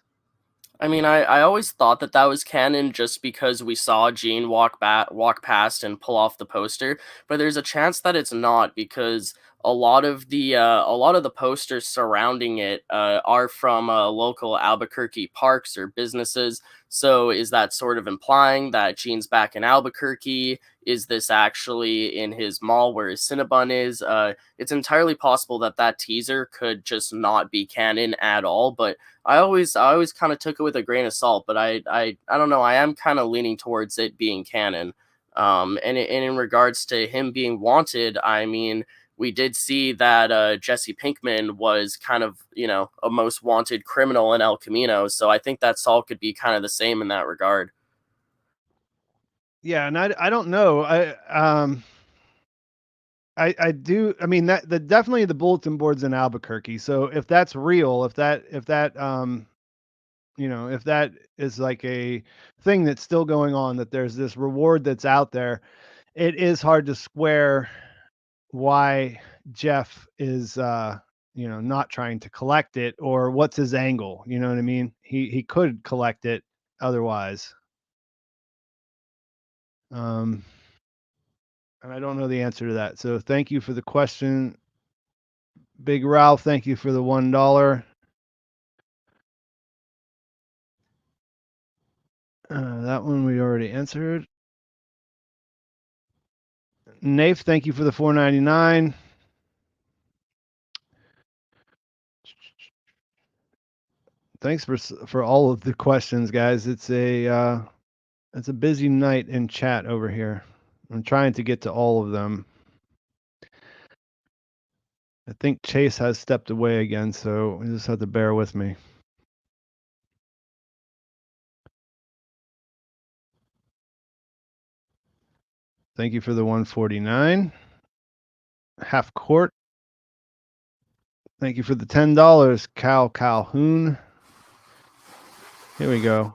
Speaker 3: I mean, I always thought that was canon just because we saw Gene walk past and pull off the poster, but there's a chance that it's not, because a lot of the posters surrounding it are from local Albuquerque parks or businesses. So is that sort of implying that Gene's back in Albuquerque? Is this actually in his mall where his Cinnabon is? It's entirely possible that teaser could just not be canon at all, but I always kind of took it with a grain of salt. But I don't know, I am kind of leaning towards it being canon. And in regards to him being wanted, I mean, we did see that Jesse Pinkman was kind of, a most wanted criminal in El Camino. So I think that Saul could be kind of the same in that regard.
Speaker 1: Yeah, and I don't know. I do. I mean, that definitely the bulletin board's in Albuquerque. So if that's real, if that if that is like a thing that's still going on, that there's this reward that's out there, it is hard to square why Jeff is not trying to collect it, or what's his angle. You know what I mean? He could collect it otherwise. And I don't know the answer to that. So thank you for the question, Big Ralph. Thank you for the $1. That one we already answered. Nafe, thank you for the $4.99. Thanks for all of the questions, guys. It's a busy night in chat over here. I'm trying to get to all of them. I think Chase has stepped away again, so you just have to bear with me. Thank you for the 149. Half court. Thank you for the $10, Cal Calhoun. Here we go.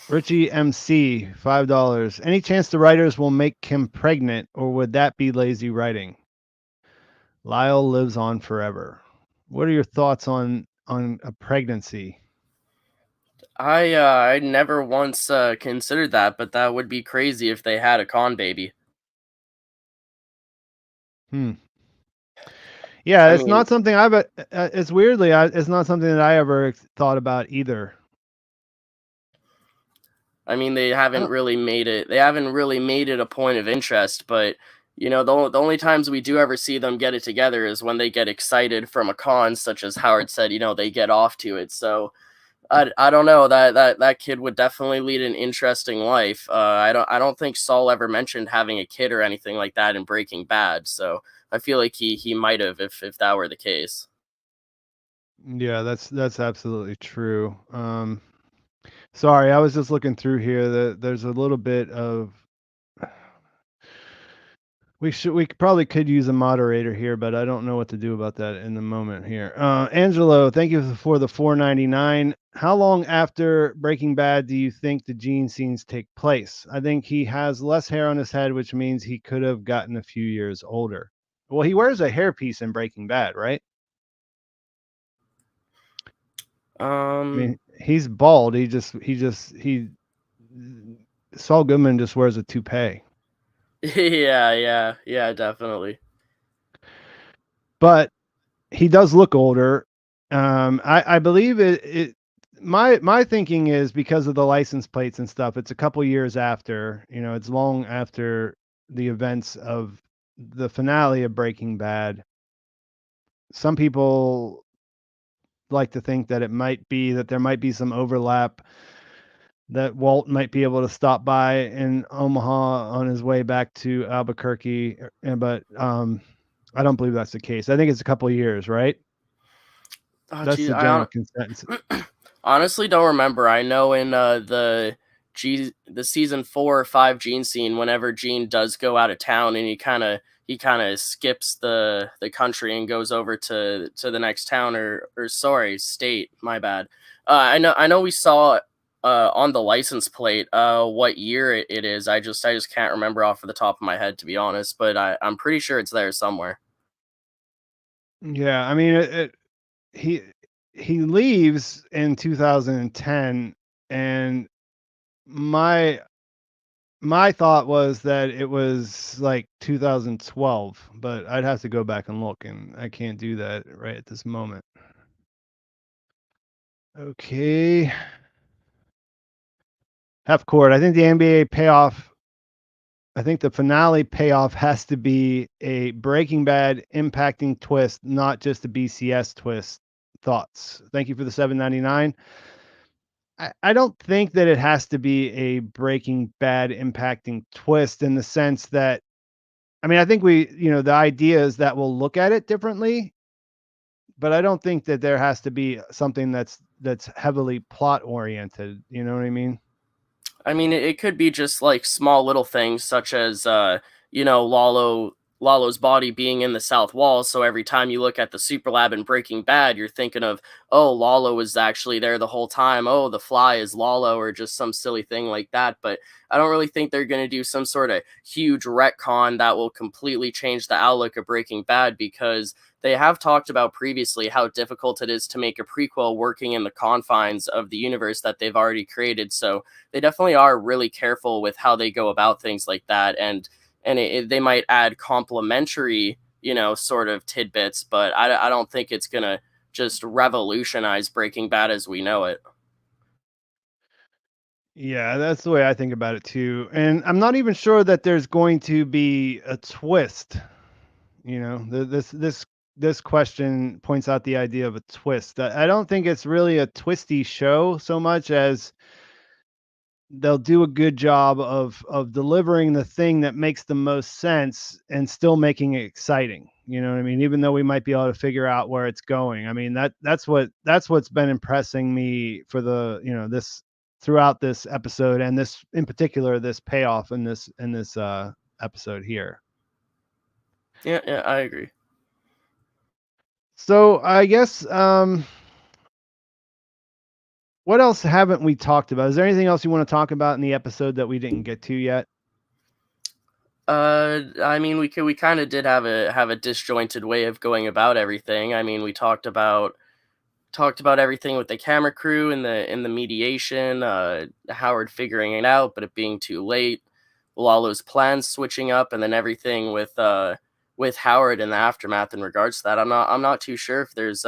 Speaker 1: Richie MC, $5. Any chance the writers will make Kim pregnant, or would that be lazy writing? Lyle lives on forever. What are your thoughts on a pregnancy?
Speaker 3: I never once considered that, but that would be crazy if they had a con baby.
Speaker 1: Yeah, it's not something it's weirdly, it's not something that I ever thought about either.
Speaker 3: I mean, they haven't really made it a point of interest, but the only times we do ever see them get it together is when they get excited from a con, such as Howard said, they get off to it. So I don't know, that kid would definitely lead an interesting life. I don't think Saul ever mentioned having a kid or anything like that in Breaking Bad. So I feel like he might have, if that were the case.
Speaker 1: Yeah, that's absolutely true. Sorry, I was just looking through here. There's a little bit of we probably could use a moderator here, but I don't know what to do about that in the moment here. Angelo, thank you for the $4.99. how long after Breaking Bad do you think the Gene scenes take place? I think he has less hair on his head, which means he could have gotten a few years older. Well, he wears a hairpiece in Breaking Bad, right? I mean, he's bald. He Saul Goodman just wears a toupee.
Speaker 3: Yeah, definitely.
Speaker 1: But he does look older. I believe my thinking is because of the license plates and stuff. It's a couple years after, it's long after the events of the finale of Breaking Bad. Some people like to think that there might be some overlap, that Walt might be able to stop by in Omaha on his way back to Albuquerque, but I don't believe that's the case. I think it's a couple of years, right?
Speaker 3: Oh,
Speaker 1: That's
Speaker 3: geez,
Speaker 1: the general consensus.
Speaker 3: honestly don't remember. I know in the season 4 or 5 Gene scene, whenever Gene does go out of town and he kind of skips the country and goes over to the next town, or sorry, state, my bad. I know we saw on the license plate what year it is. I just can't remember off of the top of my head, to be honest, but I'm pretty sure it's there somewhere.
Speaker 1: Yeah, I mean, he he leaves in 2010, and my my thought was that it was like 2012, but I'd have to go back and look, and I can't do that right at this moment. Okay. Half court. I think the NBA payoff. I think the finale payoff has to be a Breaking Bad impacting twist, not just a BCS twist. Thoughts? Thank you for the 7.99. I don't think that it has to be a Breaking Bad impacting twist in the sense that, I mean, I think the idea is that we'll look at it differently, but I don't think that there has to be something that's heavily plot oriented. You know what I mean?
Speaker 3: I mean, it could be just like small little things, such as Lalo's body being in the south wall. So every time you look at the super lab in Breaking Bad, you're thinking of, oh, Lalo was actually there the whole time. Oh, the fly is Lalo, or just some silly thing like that. But I don't really think they're going to do some sort of huge retcon that will completely change the outlook of Breaking Bad, because they have talked about previously how difficult it is to make a prequel working in the confines of the universe that they've already created. So they definitely are really careful with how they go about things like that, and they might add complementary, sort of tidbits, but I don't think it's gonna just revolutionize Breaking Bad as we know it.
Speaker 1: Yeah, that's the way I think about it too. And I'm not even sure that there's going to be a twist. This question points out the idea of a twist. I don't think it's really a twisty show so much as they'll do a good job of delivering the thing that makes the most sense and still making it exciting. You know what I mean? Even though we might be able to figure out where it's going. I mean, that's what's been impressing me for this throughout this episode, and this in particular, this payoff in this episode here.
Speaker 3: Yeah, I agree.
Speaker 1: So I guess what else haven't we talked about? Is there anything else you want to talk about in the episode that we didn't get to yet?
Speaker 3: I mean, we kind of did have a disjointed way of going about everything. I mean, we talked about everything with the camera crew and the mediation, Howard figuring it out, but it being too late, Lalo's plans switching up, and then everything with Howard in the aftermath in regards to that. I'm not too sure if there's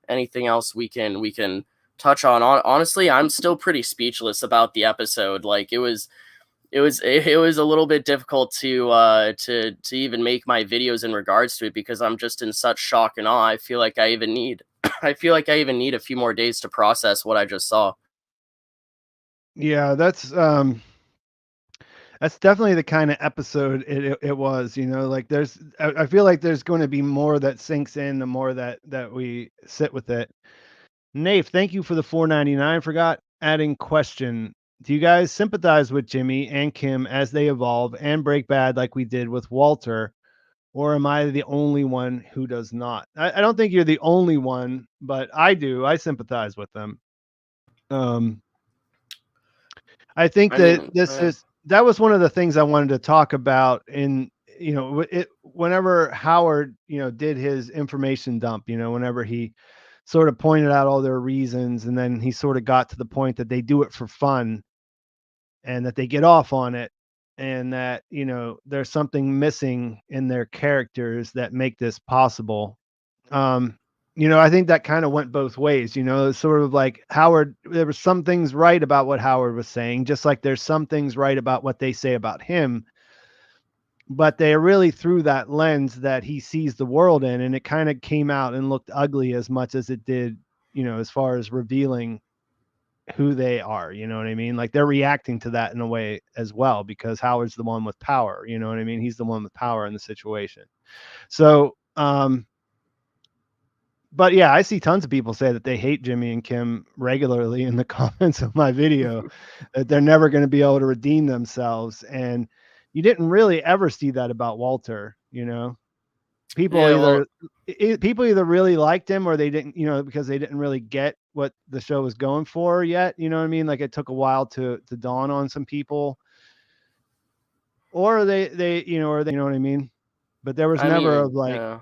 Speaker 3: anything else we can touch on. Honestly, I'm still pretty speechless about the episode. Like, it was a little bit difficult to even make my videos in regards to it, because I'm just in such shock and awe. I feel like I even need I feel like I even need a few more days to process what I just saw.
Speaker 1: Yeah, that's definitely the kind of episode it was. Like I feel like there's going to be more that sinks in the more that we sit with it. Nave, thank you for the 4.99. Forgot adding question. Do you guys sympathize with Jimmy and Kim as they evolve and break bad like we did with Walter? Or am I the only one who does not? I don't think you're the only one, but I do. I sympathize with them. I think
Speaker 3: I
Speaker 1: that
Speaker 3: mean,
Speaker 1: that was one of the things I wanted to talk about in, whenever Howard, did his information dump, whenever he sort of pointed out all their reasons, and then he sort of got to the point that they do it for fun and that they get off on it, and that, there's something missing in their characters that make this possible. um I think that kind of went both ways. It's sort of like Howard, there were some things right about what Howard was saying, just like there's some things right about what they say about him, but they really through that lens that he sees the world in, and it kind of came out and looked ugly as much as it did, as far as revealing who they are. You know what I mean? Like they're reacting to that in a way as well, because Howard's the one with power. You know what I mean? He's the one with power in the situation. So, but yeah, I see tons of people say that they hate Jimmy and Kim regularly in the comments of my video, that they're never going to be able to redeem themselves. And you didn't really ever see that about Walter. People
Speaker 3: yeah, well,
Speaker 1: either really liked him, or they didn't, because they didn't really get what the show was going for yet. You know what I mean? Like it took a while to dawn on some people, or they, you know what I mean? But there was
Speaker 3: I
Speaker 1: never
Speaker 3: mean,
Speaker 1: like,
Speaker 3: yeah.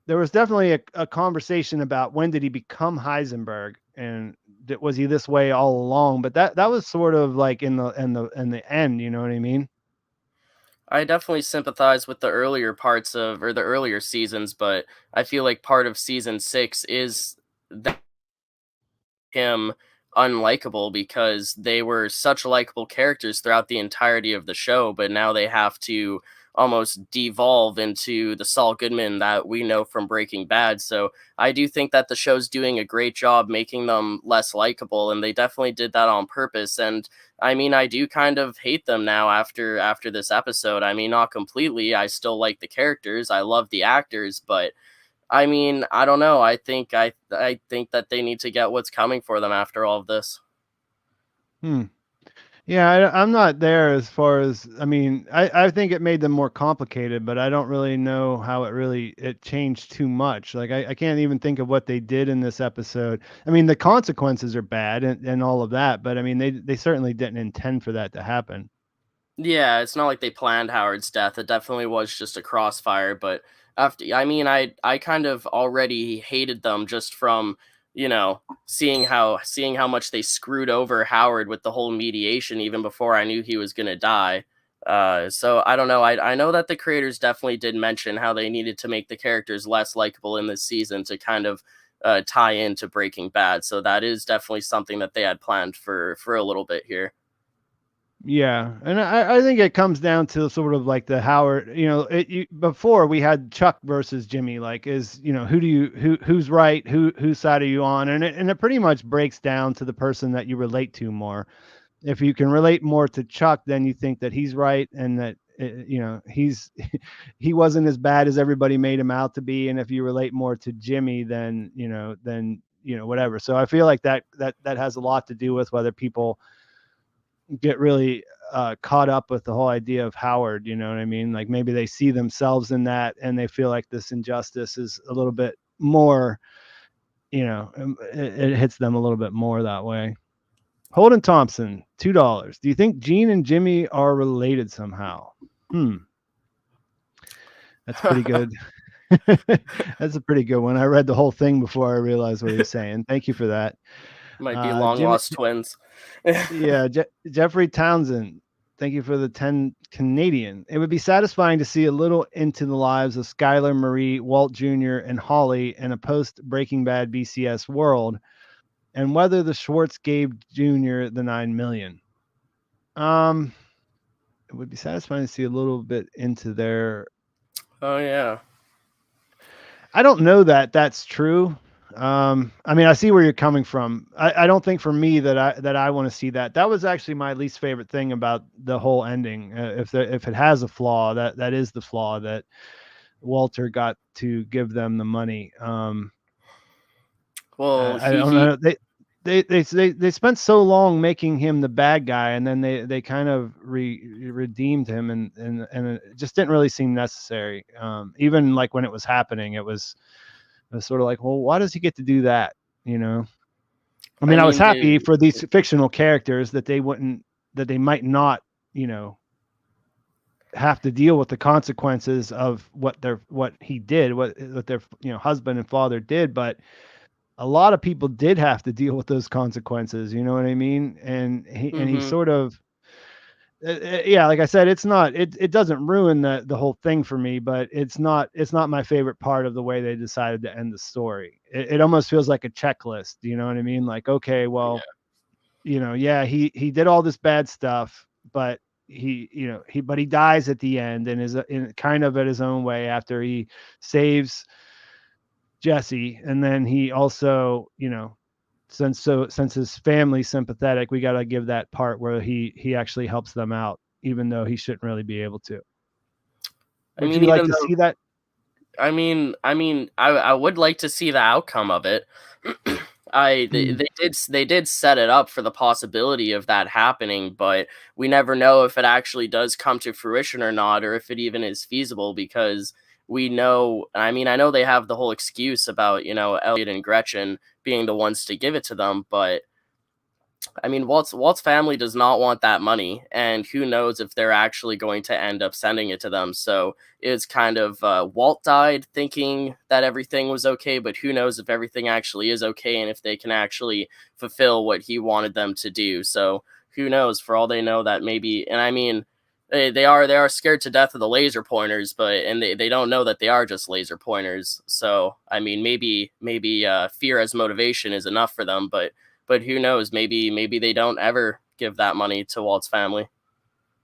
Speaker 1: there was definitely a conversation about when did he become Heisenberg, and was he this way all along? But that was sort of like in the end, you know what I mean?
Speaker 3: I definitely sympathize with the earlier parts of, or the earlier seasons, but I feel like part of season 6 is that him unlikable, because they were such likable characters throughout the entirety of the show, but now they have to almost devolve into the Saul Goodman that we know from Breaking Bad. So I do think that the show's doing a great job making them less likable, and they definitely did that on purpose. And I mean, I do kind of hate them now after this episode. I mean, not completely. I still like the characters. I love the actors, but I mean, I don't know. I think that they need to get what's coming for them after all of this.
Speaker 1: Hmm. Yeah, I'm not there as far as, I mean, I think it made them more complicated, but I don't really know how it changed too much. Like I can't even think of what they did in this episode. I mean, the consequences are bad and all of that, but I mean, they certainly didn't intend for that to happen.
Speaker 3: Yeah, it's not like they planned Howard's death. It definitely was just a crossfire, but I mean, I kind of already hated them just from, seeing how much they screwed over Howard with the whole mediation even before I knew he was going to die. So I don't know. I know that the creators definitely did mention how they needed to make the characters less likable in this season to kind of tie into Breaking Bad. So that is definitely something that they had planned for a little bit here.
Speaker 1: Yeah, and I think it comes down to sort of like the Howard, before we had Chuck versus Jimmy, like who's right, whose side are you on, and it pretty much breaks down to the person that you relate to more. If you can relate more to Chuck, then you think that he's right, and that he's he wasn't as bad as everybody made him out to be. And if you relate more to Jimmy, then whatever. So I feel like that has a lot to do with whether people get really caught up with the whole idea of Howard. You know what I mean? Like maybe they see themselves in that, and they feel like this injustice is a little bit more, it hits them a little bit more that way. Holden Thompson, $2. Do you think Gene and Jimmy are related somehow? That's pretty good. That's a pretty good one. I read the whole thing before I realized what he was saying. Thank you for that.
Speaker 3: Might be long
Speaker 1: Jimmy,
Speaker 3: lost twins.
Speaker 1: yeah, Jeffrey Townsend, thank you for the 10 Canadian. It would be satisfying to see a little into the lives of Skylar, Marie, Walt Jr., and Holly in a post Breaking Bad BCS world, and whether the Schwartz gave Jr. the 9 million. It would be satisfying to see a little bit into their.
Speaker 3: Oh yeah.
Speaker 1: I don't know that that's true. I mean, I see where you're coming from. I don't think for me that I want to see that. That was actually my least favorite thing about the whole ending. If it has a flaw, that is the flaw, that Walter got to give them the money.
Speaker 3: Well,
Speaker 1: I don't know. They spent so long making him the bad guy, and then they kind of redeemed him, and it just didn't really seem necessary. Even like when it was happening, it was sort of like, well, why does he get to do that? You know? I mean, I was
Speaker 3: mean,
Speaker 1: happy for these fictional characters that they might not, have to deal with the consequences of what he did, what their husband and father did, but a lot of people did have to deal with those consequences. You know what I mean? And he
Speaker 3: mm-hmm.
Speaker 1: sort of, yeah, like I said, it doesn't ruin the whole thing for me, but it's not my favorite part of the way they decided to end the story. It almost feels like a checklist. You know what I mean? Like, okay, well, yeah, he did all this bad stuff, but he dies at the end and is in kind of at his own way after he saves Jesse, and then he also, since his family's sympathetic, we got to give that part where he actually helps them out, even though he shouldn't really be able to.
Speaker 3: I
Speaker 1: Would
Speaker 3: mean,
Speaker 1: you like
Speaker 3: even
Speaker 1: to
Speaker 3: though
Speaker 1: see that?
Speaker 3: I would like to see the outcome of it.
Speaker 1: Mm.
Speaker 3: They did set it up for the possibility of that happening, but we never know if it actually does come to fruition or not, or if it even is feasible, because we know, I mean, I know they have the whole excuse about, Elliot and Gretchen being the ones to give it to them, but I mean, Walt's family does not want that money, and who knows if they're actually going to end up sending it to them. So it's kind of Walt died thinking that everything was okay, but who knows if everything actually is okay and if they can actually fulfill what he wanted them to do. So who knows? For all they know, that maybe, and I mean, they are scared to death of the laser pointers, but they don't know that they are just laser pointers. So I mean, maybe fear as motivation is enough for them, but who knows? Maybe they don't ever give that money to Walt's family.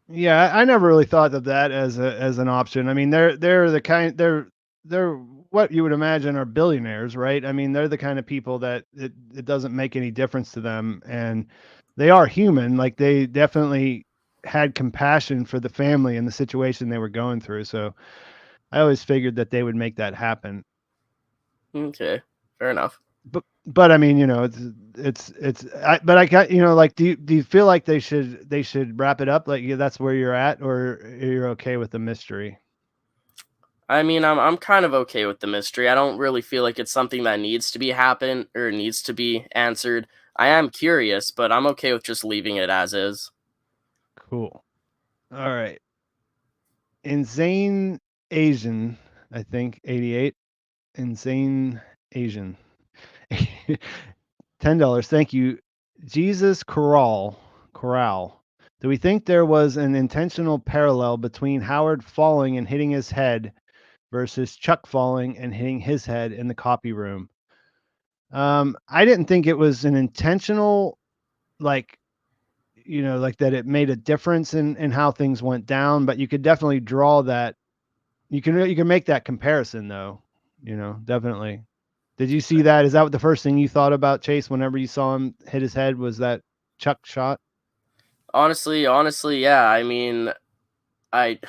Speaker 1: Yeah, I never really thought of that as an option. I mean, they're the kind they're what you would imagine are billionaires, right? I mean, they're the kind of people that it doesn't make any difference to them, and they are human. Like, they definitely had compassion for the family and the situation they were going through. So I always figured that they would make that happen.
Speaker 3: Okay, fair enough.
Speaker 1: But I mean, but I got, like, do you feel like they should wrap it up? Like, that's where you're at, or you're okay with the mystery?
Speaker 3: I mean, I'm kind of okay with the mystery. I don't really feel like it's something that needs to be happen or needs to be answered. I am curious, but I'm okay with just leaving it as is.
Speaker 1: Cool. All right. Insane Asian, I think 88. Insane Asian. $10. Thank you. Jesus Corral. Do we think there was an intentional parallel between Howard falling and hitting his head versus Chuck falling and hitting his head in the copy room? I didn't think it was an intentional, like, like that it made a difference in how things went down, but you could definitely draw that. You can make that comparison, though, definitely. Did you see that? Is that what the first thing you thought about, Chase, whenever you saw him hit his head, was that Chuck shot?
Speaker 3: Honestly, yeah. I mean, I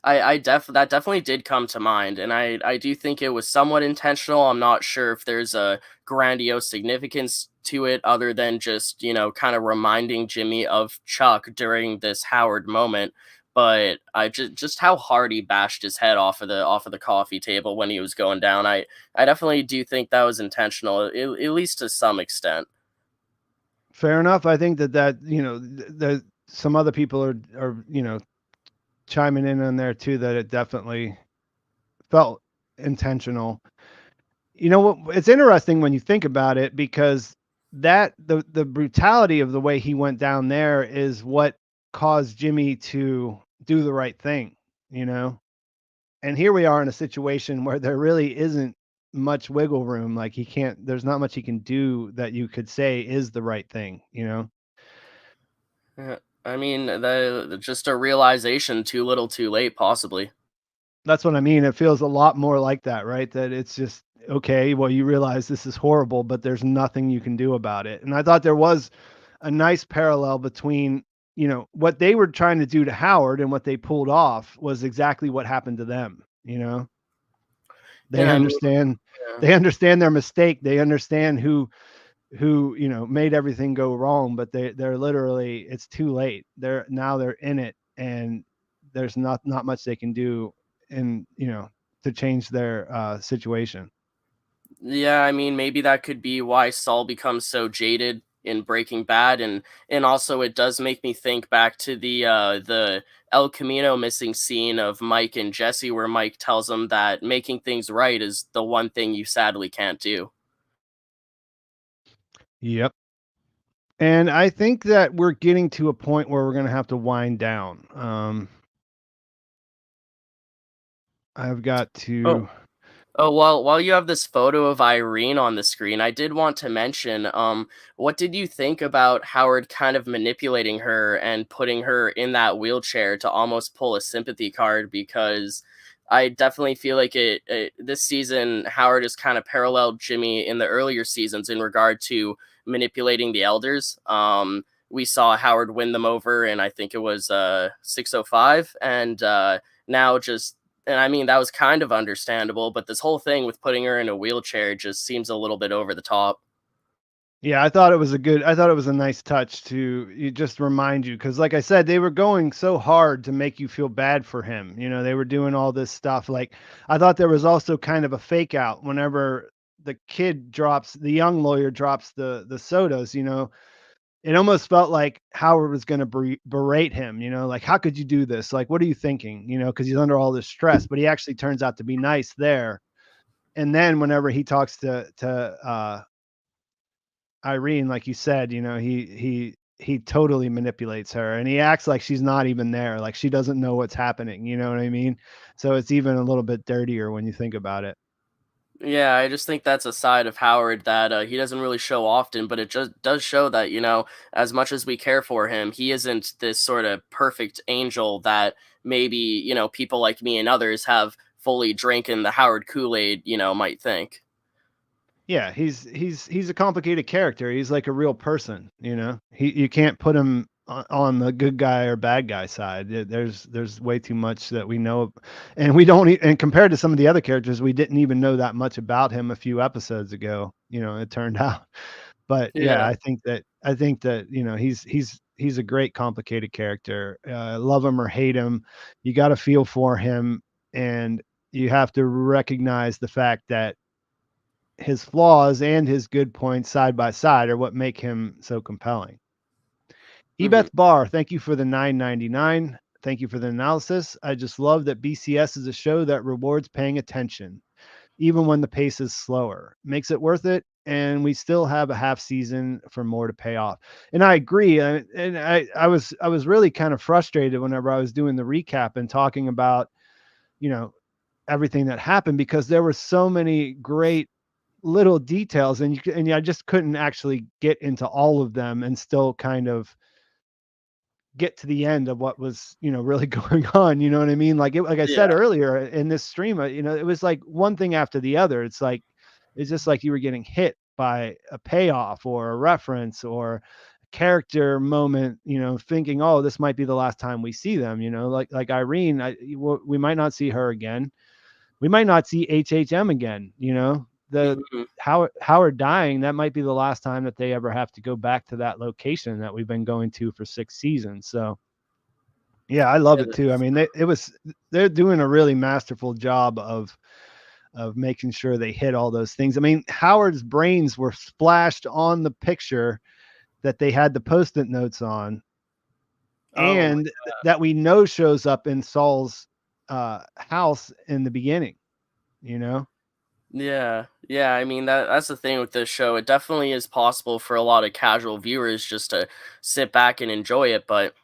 Speaker 3: that definitely did come to mind, and I do think it was somewhat intentional. I'm not sure if there's a grandiose significance to it other than just, kind of reminding Jimmy of Chuck during this Howard moment. But I just how hard he bashed his head off of the coffee table when he was going down. I definitely do think that was intentional, at least to some extent.
Speaker 1: Fair enough. I think that some other people are chiming in on there too, that it definitely felt intentional. You know what? It's interesting when you think about it, because the brutality of the way he went down there is what caused Jimmy to do the right thing, you know? And here we are in a situation where there really isn't much wiggle room. Like, there's not much he can do that you could say is the right thing?
Speaker 3: Yeah, I mean, just a realization too little too late, possibly.
Speaker 1: That's what I mean. It feels a lot more like that, right? That it's just, okay, well, you realize this is horrible, but there's nothing you can do about it. And I thought there was a nice parallel between, what they were trying to do to Howard and what they pulled off was exactly what happened to them. They
Speaker 3: And I mean,
Speaker 1: understand
Speaker 3: yeah.
Speaker 1: they understand their mistake. They understand who, made everything go wrong, but they're literally, it's too late. They're in it, and there's not much they can do to change their situation.
Speaker 3: Yeah, I mean, maybe that could be why Saul becomes so jaded in Breaking Bad, and also it does make me think back to the El Camino missing scene of Mike and Jesse, where Mike tells him that making things right is the one thing you sadly can't do.
Speaker 1: Yep. And I think that we're getting to a point where we're going to have to wind down. I've got
Speaker 3: Oh,
Speaker 1: to.
Speaker 3: Oh, while you have this photo of Irene on the screen, I did want to mention, what did you think about Howard kind of manipulating her and putting her in that wheelchair to almost pull a sympathy card? Because I definitely feel like this season, Howard has kind of paralleled Jimmy in the earlier seasons in regard to manipulating the elders. We saw Howard win them over, and I think it was 605, and now just and I mean, that was kind of understandable, but this whole thing with putting her in a wheelchair just seems a little bit over the top.
Speaker 1: Yeah, I thought it was I thought it was a nice touch to just remind you, because like I said, they were going so hard to make you feel bad for him. They were doing all this stuff. Like, I thought there was also kind of a fake out whenever the young lawyer drops the sodas. It almost felt like Howard was going to berate him. Like, how could you do this? Like, what are you thinking? Because he's under all this stress. But he actually turns out to be nice there. And then whenever he talks to Irene, like you said, he totally manipulates her, and he acts like she's not even there, like she doesn't know what's happening. You know what I mean? So it's even a little bit dirtier when you think about it.
Speaker 3: Yeah, I just think that's a side of Howard that he doesn't really show often, but it just does show that, as much as we care for him, he isn't this sort of perfect angel that maybe, people like me and others have fully drinking the Howard Kool-Aid, might think.
Speaker 1: Yeah, he's a complicated character. He's like a real person. You can't put him on the good guy or bad guy side. There's way too much that we know, and we don't. And compared to some of the other characters, we didn't even know that much about him a few episodes ago. It turned out. But yeah,
Speaker 3: Yeah.
Speaker 1: I think that he's a great complicated character. Love him or hate him, you got to feel for him, and you have to recognize the fact that his flaws and his good points side by side are what make him so compelling.
Speaker 3: Hmm.
Speaker 1: Ebeth Barr, thank you for the 9.99. Thank you for the analysis. I just love that BCS is a show that rewards paying attention, even when the pace is slower. Makes it worth it, and we still have a half season for more to pay off. And I agree. And I was really kind of frustrated whenever I was doing the recap and talking about, you know, everything that happened, because there were so many great little details, and I just couldn't actually get into all of them and still kind of get to the end of what was, really going on. You know what I mean? Like I said
Speaker 3: Yeah.
Speaker 1: earlier in this stream, it was like one thing after the other. It's just like you were getting hit by a payoff or a reference or a character moment, thinking, oh, this might be the last time we see them, like Irene. We might not see her again. We might not see HHM again. The
Speaker 3: Hmm.
Speaker 1: Howard dying, that might be the last time that they ever have to go back to that location that we've been going to for 6 seasons. So yeah, I love
Speaker 3: Yeah,
Speaker 1: it too. I mean, they're doing a really masterful job of making sure they hit all those things. I mean, Howard's brains were splashed on the picture that they had the post-it notes on,
Speaker 3: oh my.
Speaker 1: and that we know shows up in Saul's house in the beginning. You know?
Speaker 3: Yeah, yeah. I mean, that's the thing with this show. It definitely is possible for a lot of casual viewers just to sit back and enjoy it, but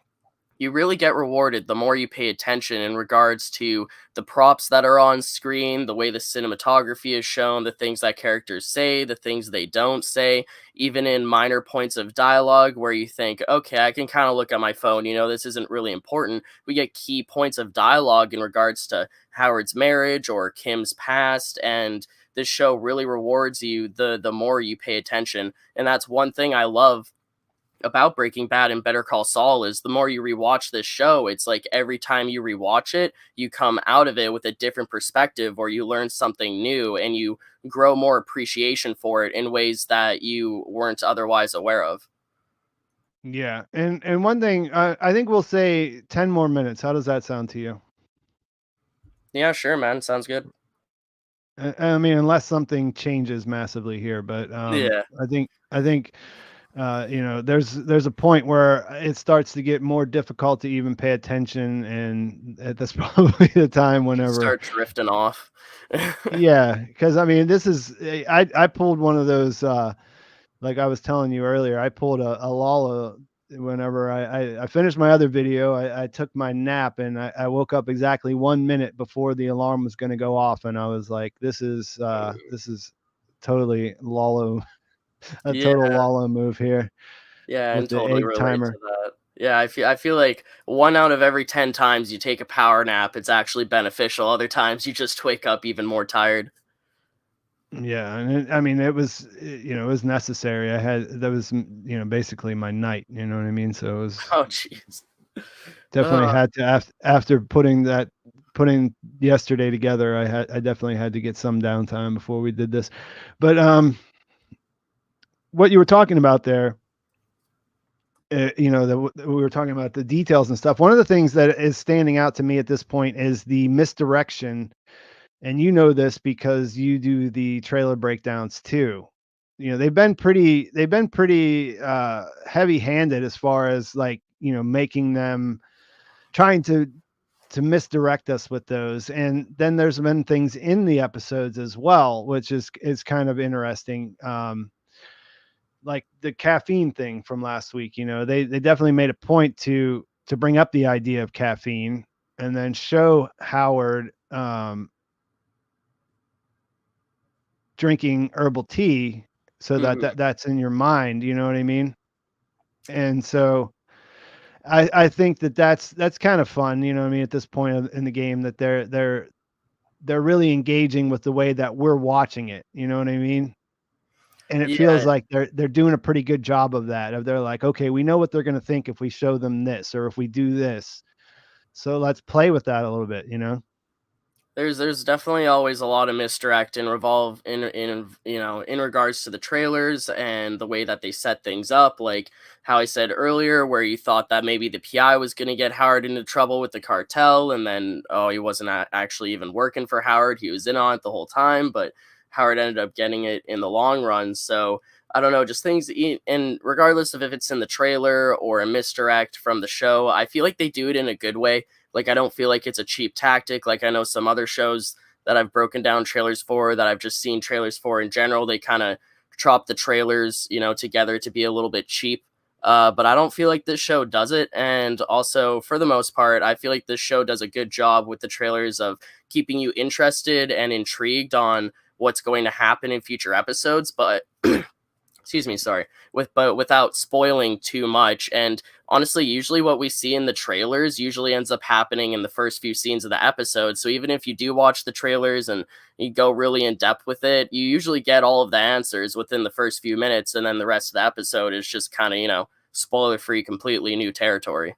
Speaker 3: you really get rewarded the more you pay attention in regards to the props that are on screen, the way the cinematography is shown, the things that characters say, the things they don't say, even in minor points of dialogue where you think, okay, I can kind of look at my phone, this isn't really important. We get key points of dialogue in regards to Howard's marriage or Kim's past, and this show really rewards you the more you pay attention. And that's one thing I love about Breaking Bad and Better Call Saul is the more you rewatch this show, it's like every time you rewatch it, you come out of it with a different perspective or you learn something new and you grow more appreciation for it in ways that you weren't otherwise aware of.
Speaker 1: Yeah. And one thing, I think we'll say 10 more minutes. How does that sound to you?
Speaker 3: Yeah, sure, man. Sounds good.
Speaker 1: I mean, unless something changes massively here, but
Speaker 3: Yeah.
Speaker 1: I think there's a point where it starts to get more difficult to even pay attention, and that's probably the time whenever.
Speaker 3: Start drifting off.
Speaker 1: Yeah, because I mean, this is I pulled one of those like I was telling you earlier. I pulled a Lala whenever I finished my other video. I took my nap and I woke up exactly 1 minute before the alarm was going to go off, and I was like, this is totally Lala, a
Speaker 3: Yeah.
Speaker 1: total Lala move here
Speaker 3: Yeah,
Speaker 1: with
Speaker 3: and
Speaker 1: the
Speaker 3: totally
Speaker 1: egg
Speaker 3: relate
Speaker 1: timer.
Speaker 3: to that. Yeah, I feel like 1 out of every 10 times you take a power nap, it's actually beneficial. Other times you just wake up even more tired.
Speaker 1: Yeah, and I mean, it was it was necessary. That was basically my night. You know what I mean? So it was
Speaker 3: Oh, jeez.
Speaker 1: definitely
Speaker 3: Uh,
Speaker 1: had to after putting yesterday together. I definitely had to get some downtime before we did this. But what you were talking about there, we were talking about the details and stuff. One of the things that is standing out to me at this point is the misdirection, and you know this because you do the trailer breakdowns too. They've been pretty heavy-handed as far as like making them trying to misdirect us with those. And then there's been things in the episodes as well, which is kind of interesting. Like the caffeine thing from last week, they definitely made a point to bring up the idea of caffeine and then show Howard drinking herbal tea so that,
Speaker 3: mhm.
Speaker 1: that's in your mind, you know what I mean? And so I think that's kind of fun, you know what I mean, at this point in the game, that they're really engaging with the way that we're watching it, you know what I mean? And it feels
Speaker 3: Yeah,
Speaker 1: like they're doing a pretty good job of that. Of they're like, okay, we know what they're gonna think if we show them this or if we do this. So let's play with that a little bit, you know?
Speaker 3: there's definitely always a lot of misdirect and revolve in regards to the trailers and the way that they set things up, like how I said earlier, where you thought that maybe the PI was going to get Howard into trouble with the cartel, and then oh, he wasn't actually even working for Howard, he was in on it the whole time, but Howard ended up getting it in the long run. So I don't know, just things, and regardless of if it's in the trailer or a misdirect from the show, I feel like they do it in a good way. Like, I don't feel like it's a cheap tactic. Like, I know some other shows that I've broken down trailers for, that I've just seen trailers for in general, they kind of chop the trailers, together to be a little bit cheap. But I don't feel like this show does it. And also, for the most part, I feel like this show does a good job with the trailers of keeping you interested and intrigued on what's going to happen in future episodes. But excuse me, sorry, but without spoiling too much. And honestly, usually what we see in the trailers usually ends up happening in the first few scenes of the episode. So even if you do watch the trailers and you go really in depth with it, you usually get all of the answers within the first few minutes, and then the rest of the episode is just kind of, spoiler free, completely new territory.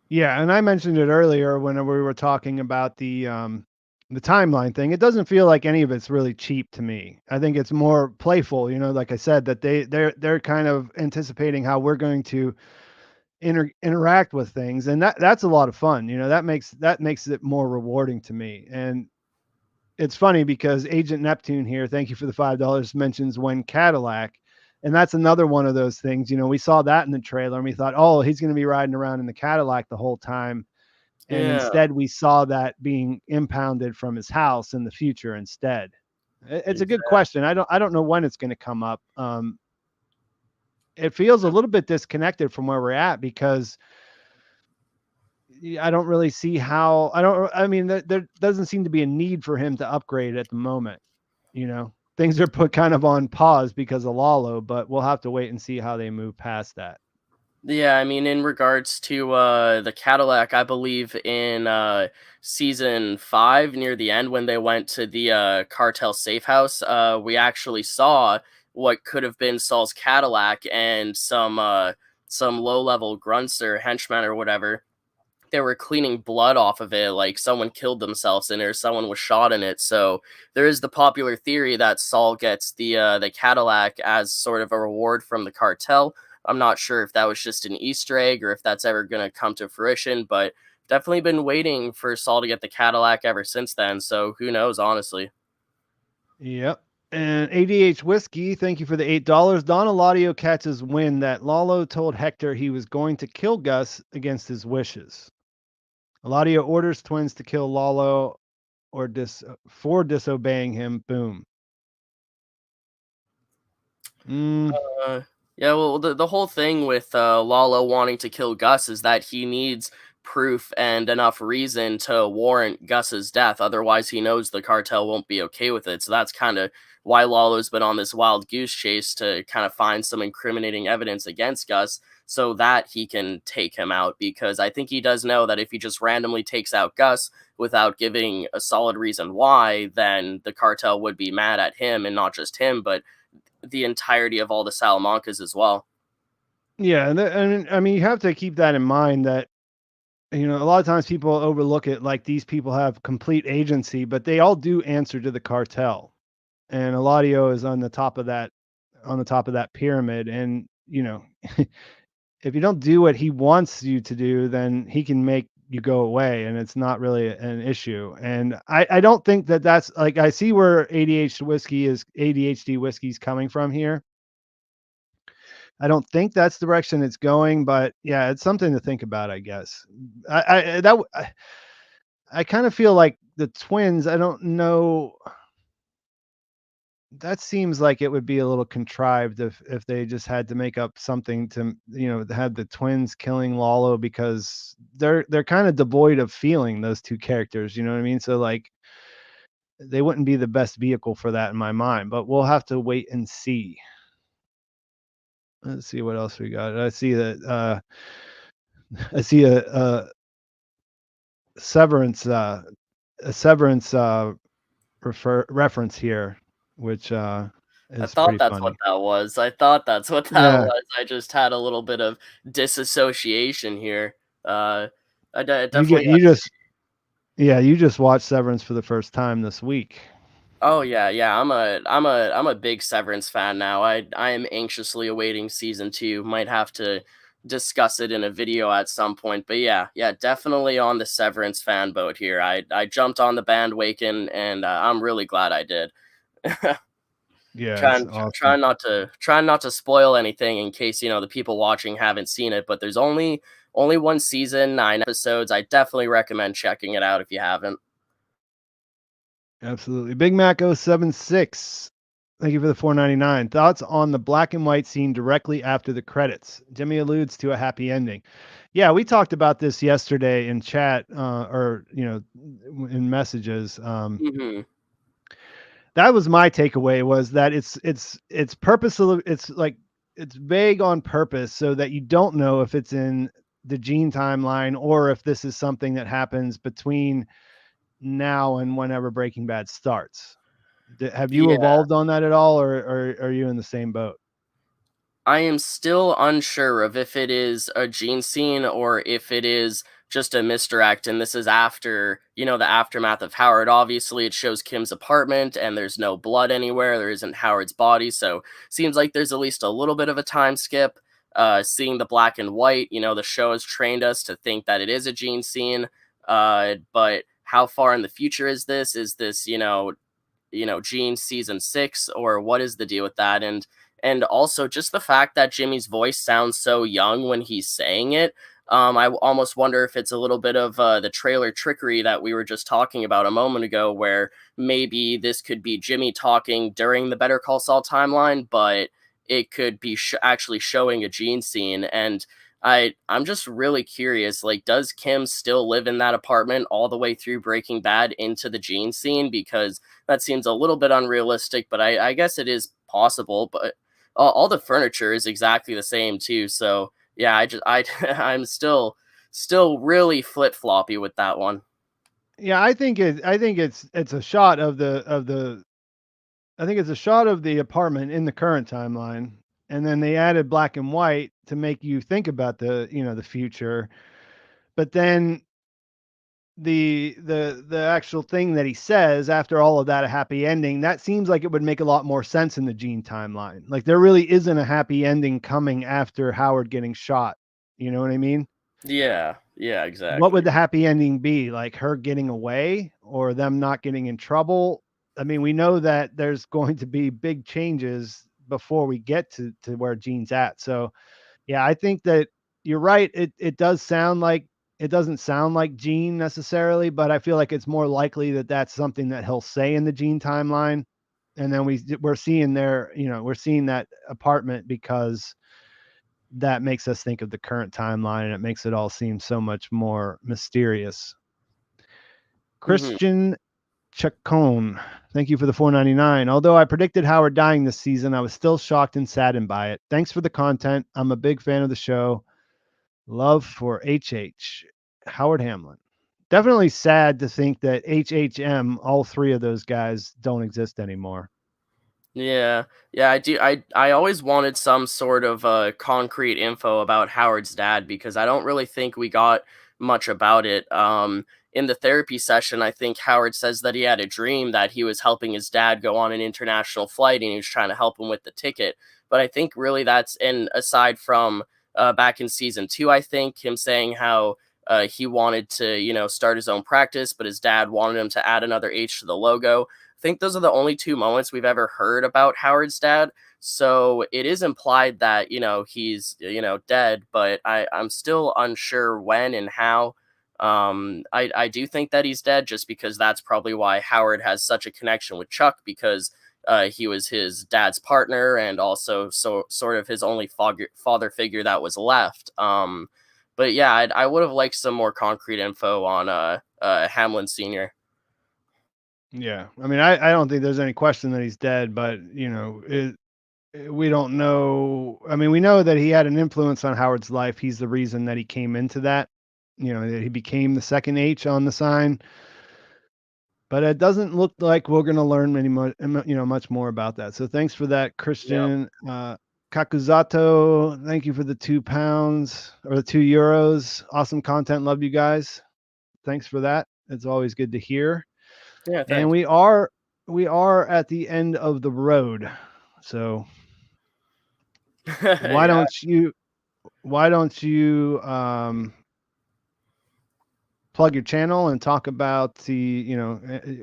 Speaker 1: Yeah, and I mentioned it earlier when we were talking about the timeline thing. It doesn't feel like any of it's really cheap to me. I think it's more playful, like I said, that they're kind of anticipating how we're going to interact with things, and that's a lot of fun. That makes it more rewarding to me. And it's funny because Agent Neptune here, thank you for the $5, mentions When Cadillac. And that's another one of those things. We saw that in the trailer and we thought, oh, he's going to be riding around in the Cadillac the whole time. And
Speaker 3: Yeah,
Speaker 1: instead, we saw that being impounded from his house in the future instead. It's a good
Speaker 3: exactly.
Speaker 1: question. I don't know when it's going to come up. It feels a little bit disconnected from where we're at because I don't really see how. I mean, there doesn't seem to be a need for him to upgrade at the moment. Things are put kind of on pause because of Lalo, but we'll have to wait and see how they move past that.
Speaker 3: Yeah, I mean, in regards to the Cadillac, I believe in season 5, near the end, when they went to the cartel safe house, we actually saw what could have been Saul's Cadillac, and some low level grunts or henchmen or whatever. They were cleaning blood off of it, like someone killed themselves in it or someone was shot in it. So there is the popular theory that Saul gets the Cadillac as sort of a reward from the cartel. I'm not sure if that was just an Easter egg or if that's ever going to come to fruition, but definitely been waiting for Saul to get the Cadillac ever since then. So who knows, honestly.
Speaker 1: Yep. And ADH Whiskey, thank you for the $8. Don Eladio catches wind that Lalo told Hector he was going to kill Gus against his wishes. Eladio orders twins to kill Lalo for disobeying him. Boom.
Speaker 3: Yeah, well, the whole thing with Lalo wanting to kill Gus is that he needs proof and enough reason to warrant Gus's death. Otherwise, he knows the cartel won't be okay with it. So that's kind of why Lalo's been on this wild goose chase to kind of find some incriminating evidence against Gus so that he can take him out. Because I think he does know that if he just randomly takes out Gus without giving a solid reason why, then the cartel would be mad at him, and not just him, but the entirety of all the Salamancas as well.
Speaker 1: Yeah, and I mean, you have to keep that in mind that, you know, a lot of times people overlook it, like these people have complete agency, but they all do answer to the cartel. And Eladio is on the top of that pyramid. And, you know, if you don't do what he wants you to do, then he can make you go away, and it's not really an issue. And I don't think that that's like, I see where ADHD whiskey's coming from here. I don't think that's the direction it's going, but yeah, it's something to think about, I guess. I kind of feel like the twins, I don't know. That seems like it would be a little contrived if they just had to make up something to, you know, had the twins killing Lalo, because they're kind of devoid of feeling, those two characters, you know what I mean? So like, they wouldn't be the best vehicle for that in my mind, but we'll have to wait and see. Let's see what else we got. I see that I see a severance reference here, which
Speaker 3: I
Speaker 1: is
Speaker 3: thought
Speaker 1: pretty
Speaker 3: that's
Speaker 1: funny.
Speaker 3: what that was. I thought that's what that
Speaker 1: Yeah.
Speaker 3: was. I just had a little bit of disassociation here. I
Speaker 1: You
Speaker 3: definitely.
Speaker 1: you just watched Severance for the first time this week.
Speaker 3: Oh yeah. I'm a big Severance fan now. I am anxiously awaiting season 2. Might have to discuss it in a video at some point. But yeah, definitely on the Severance fan boat here. I jumped on the bandwagon, and I'm really glad I did.
Speaker 1: Yeah, it's awesome.
Speaker 3: Trying not to spoil anything in case, you know, the people watching haven't seen it, but there's only one season, 9 episodes. I definitely recommend checking it out if you haven't.
Speaker 1: Absolutely. Big Mac 076. Thank you for the $4.99. Thoughts on the black and white scene directly after the credits? Jimmy alludes to a happy ending. Yeah, we talked about this yesterday in chat, or, you know, in messages. That was my takeaway, was that it's purposeful. It's like, it's vague on purpose so that you don't know if it's in the Gene timeline or if this is something that happens between now and whenever Breaking Bad starts. Have you
Speaker 3: Yeah.
Speaker 1: evolved on that at all, or are you in the same boat?
Speaker 3: I am still unsure of if it is a Gene scene or if it is just a misdirect, and this is after, you know, the aftermath of Howard. Obviously, it shows Kim's apartment, and there's no blood anywhere. There isn't Howard's body, so seems like there's at least a little bit of a time skip. Seeing the black and white, you know, the show has trained us to think that it is a Gene scene. But how far in the future is this? Is this, Gene season 6, or what is the deal with that? And also just the fact that Jimmy's voice sounds so young when he's saying it. I almost wonder if it's a little bit of the trailer trickery that we were just talking about a moment ago, where maybe this could be Jimmy talking during the Better Call Saul timeline, but it could be actually showing a Gene scene. And I'm just really curious, like, does Kim still live in that apartment all the way through Breaking Bad into the Gene scene? Because that seems a little bit unrealistic, but I guess it is possible. But all the furniture is exactly the same too. So yeah, I'm still really flip floppy with that one.
Speaker 1: Yeah, I think it's a shot of I think it's a shot of the apartment in the current timeline, and then they added black and white to make you think about the future. But then the actual thing that he says after all of that, a happy ending, that seems like it would make a lot more sense in the Gene timeline. Like, there really isn't a happy ending coming after Howard getting shot. You know what I mean?
Speaker 3: Yeah. Yeah, exactly.
Speaker 1: What would the happy ending be? Like her getting away or them not getting in trouble? I mean, we know that there's going to be big changes before we get to where Gene's at. So yeah, I think that you're right. It does sound like it doesn't sound like Gene necessarily, but I feel like it's more likely that that's something that he'll say in the Gene timeline. And then we're seeing we're seeing that apartment because that makes us think of the current timeline and it makes it all seem so much more mysterious. Christian Chacon, thank you for the $4.99. Although I predicted Howard dying this season, I was still shocked and saddened by it. Thanks for the content. I'm a big fan of the show. Love for HH. Howard Hamlin. Definitely sad to think that HHM, all three of those guys, don't exist anymore.
Speaker 3: Yeah, yeah, I do. I always wanted some sort of concrete info about Howard's dad because I don't really think we got much about it. In the therapy session, I think Howard says that he had a dream that he was helping his dad go on an international flight and he was trying to help him with the ticket. But I think really that's, and aside from back in season 2, I think him saying how he wanted to, start his own practice, but his dad wanted him to add another H to the logo. Think those are the only 2 moments we've ever heard about Howard's dad. So it is implied that, he's, dead, but I'm still unsure when and how. I do think that he's dead just because that's probably why Howard has such a connection with Chuck, because he was his dad's partner and also sort of his only father figure that was left. But yeah, I would have liked some more concrete info on Hamlin Sr.
Speaker 1: Yeah. I mean, I don't think there's any question that he's dead, but, we don't know. I mean, we know that he had an influence on Howard's life. He's the reason that he came into that, that he became the second H on the sign. But it doesn't look like we're going to learn much more about that. So thanks for that, Christian. Yep. Kakuzato, thank you for the £2 or the €2. Awesome content. Love you guys. Thanks for that. It's always good to hear.
Speaker 3: Yeah, thanks.
Speaker 1: And we are at the end of the road. So why don't you plug your channel and talk about the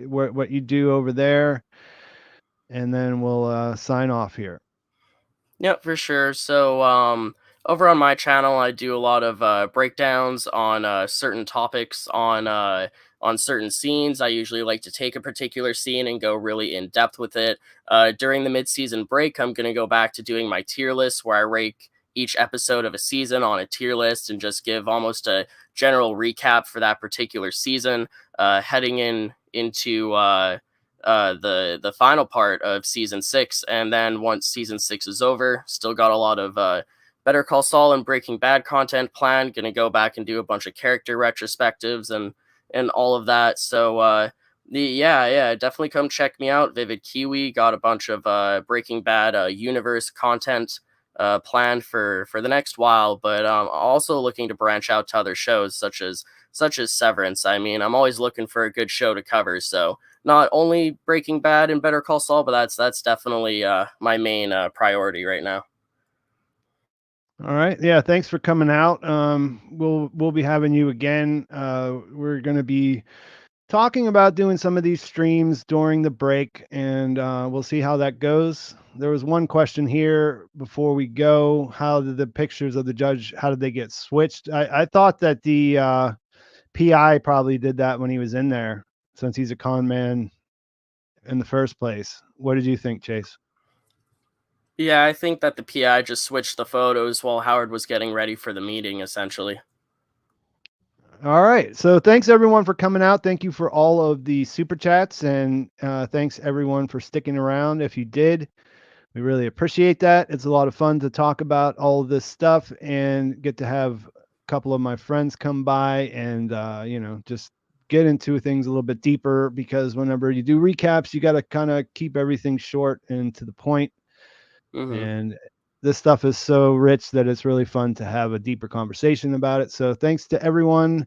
Speaker 1: what you do over there, and then we'll sign off here.
Speaker 3: Yep, for sure. So over on my channel, I do a lot of breakdowns on certain topics on certain scenes. I usually like to take a particular scene and go really in depth with it. During the mid-season break, I'm going to go back to doing my tier list where I rank each episode of a season on a tier list and just give almost a general recap for that particular season, heading into the final part of season 6. And then once season 6 is over, still got a lot of Better Call Saul and Breaking Bad content planned. Gonna go back and do a bunch of character retrospectives and all of that. So yeah, definitely come check me out. VividKiwi got a bunch of Breaking Bad universe content planned for the next while, but also looking to branch out to other shows such as Severance. I mean, I'm always looking for a good show to cover, so not only Breaking Bad and Better Call Saul, but that's definitely my main priority right now.
Speaker 1: All right. Yeah. Thanks for coming out. We'll be having you again. We're going to be talking about doing some of these streams during the break, and we'll see how that goes. There was one question here before we go. How did the pictures of the judge, how did they get switched? I thought that the PI probably did that when he was in there, since he's a con man in the first place. What did you think, Chase?
Speaker 3: Yeah, I think that the PI just switched the photos while Howard was getting ready for the meeting, essentially.
Speaker 1: All right. So thanks everyone for coming out. Thank you for all of the super chats, and thanks everyone for sticking around. If you did, we really appreciate that. It's a lot of fun to talk about all of this stuff and get to have a couple of my friends come by and just get into things a little bit deeper, because whenever you do recaps, you got to kind of keep everything short and to the point.
Speaker 3: Mm-hmm.
Speaker 1: And this stuff is so rich that it's really fun to have a deeper conversation about it. So thanks to everyone,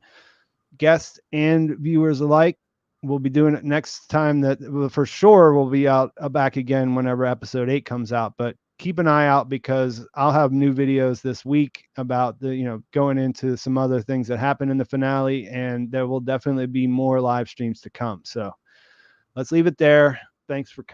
Speaker 1: guests and viewers alike. We'll be doing it next time. That for sure will be out back again whenever episode 8 comes out. But keep an eye out because I'll have new videos this week about the, going into some other things that happen in the finale, and there will definitely be more live streams to come. So let's leave it there. Thanks for coming.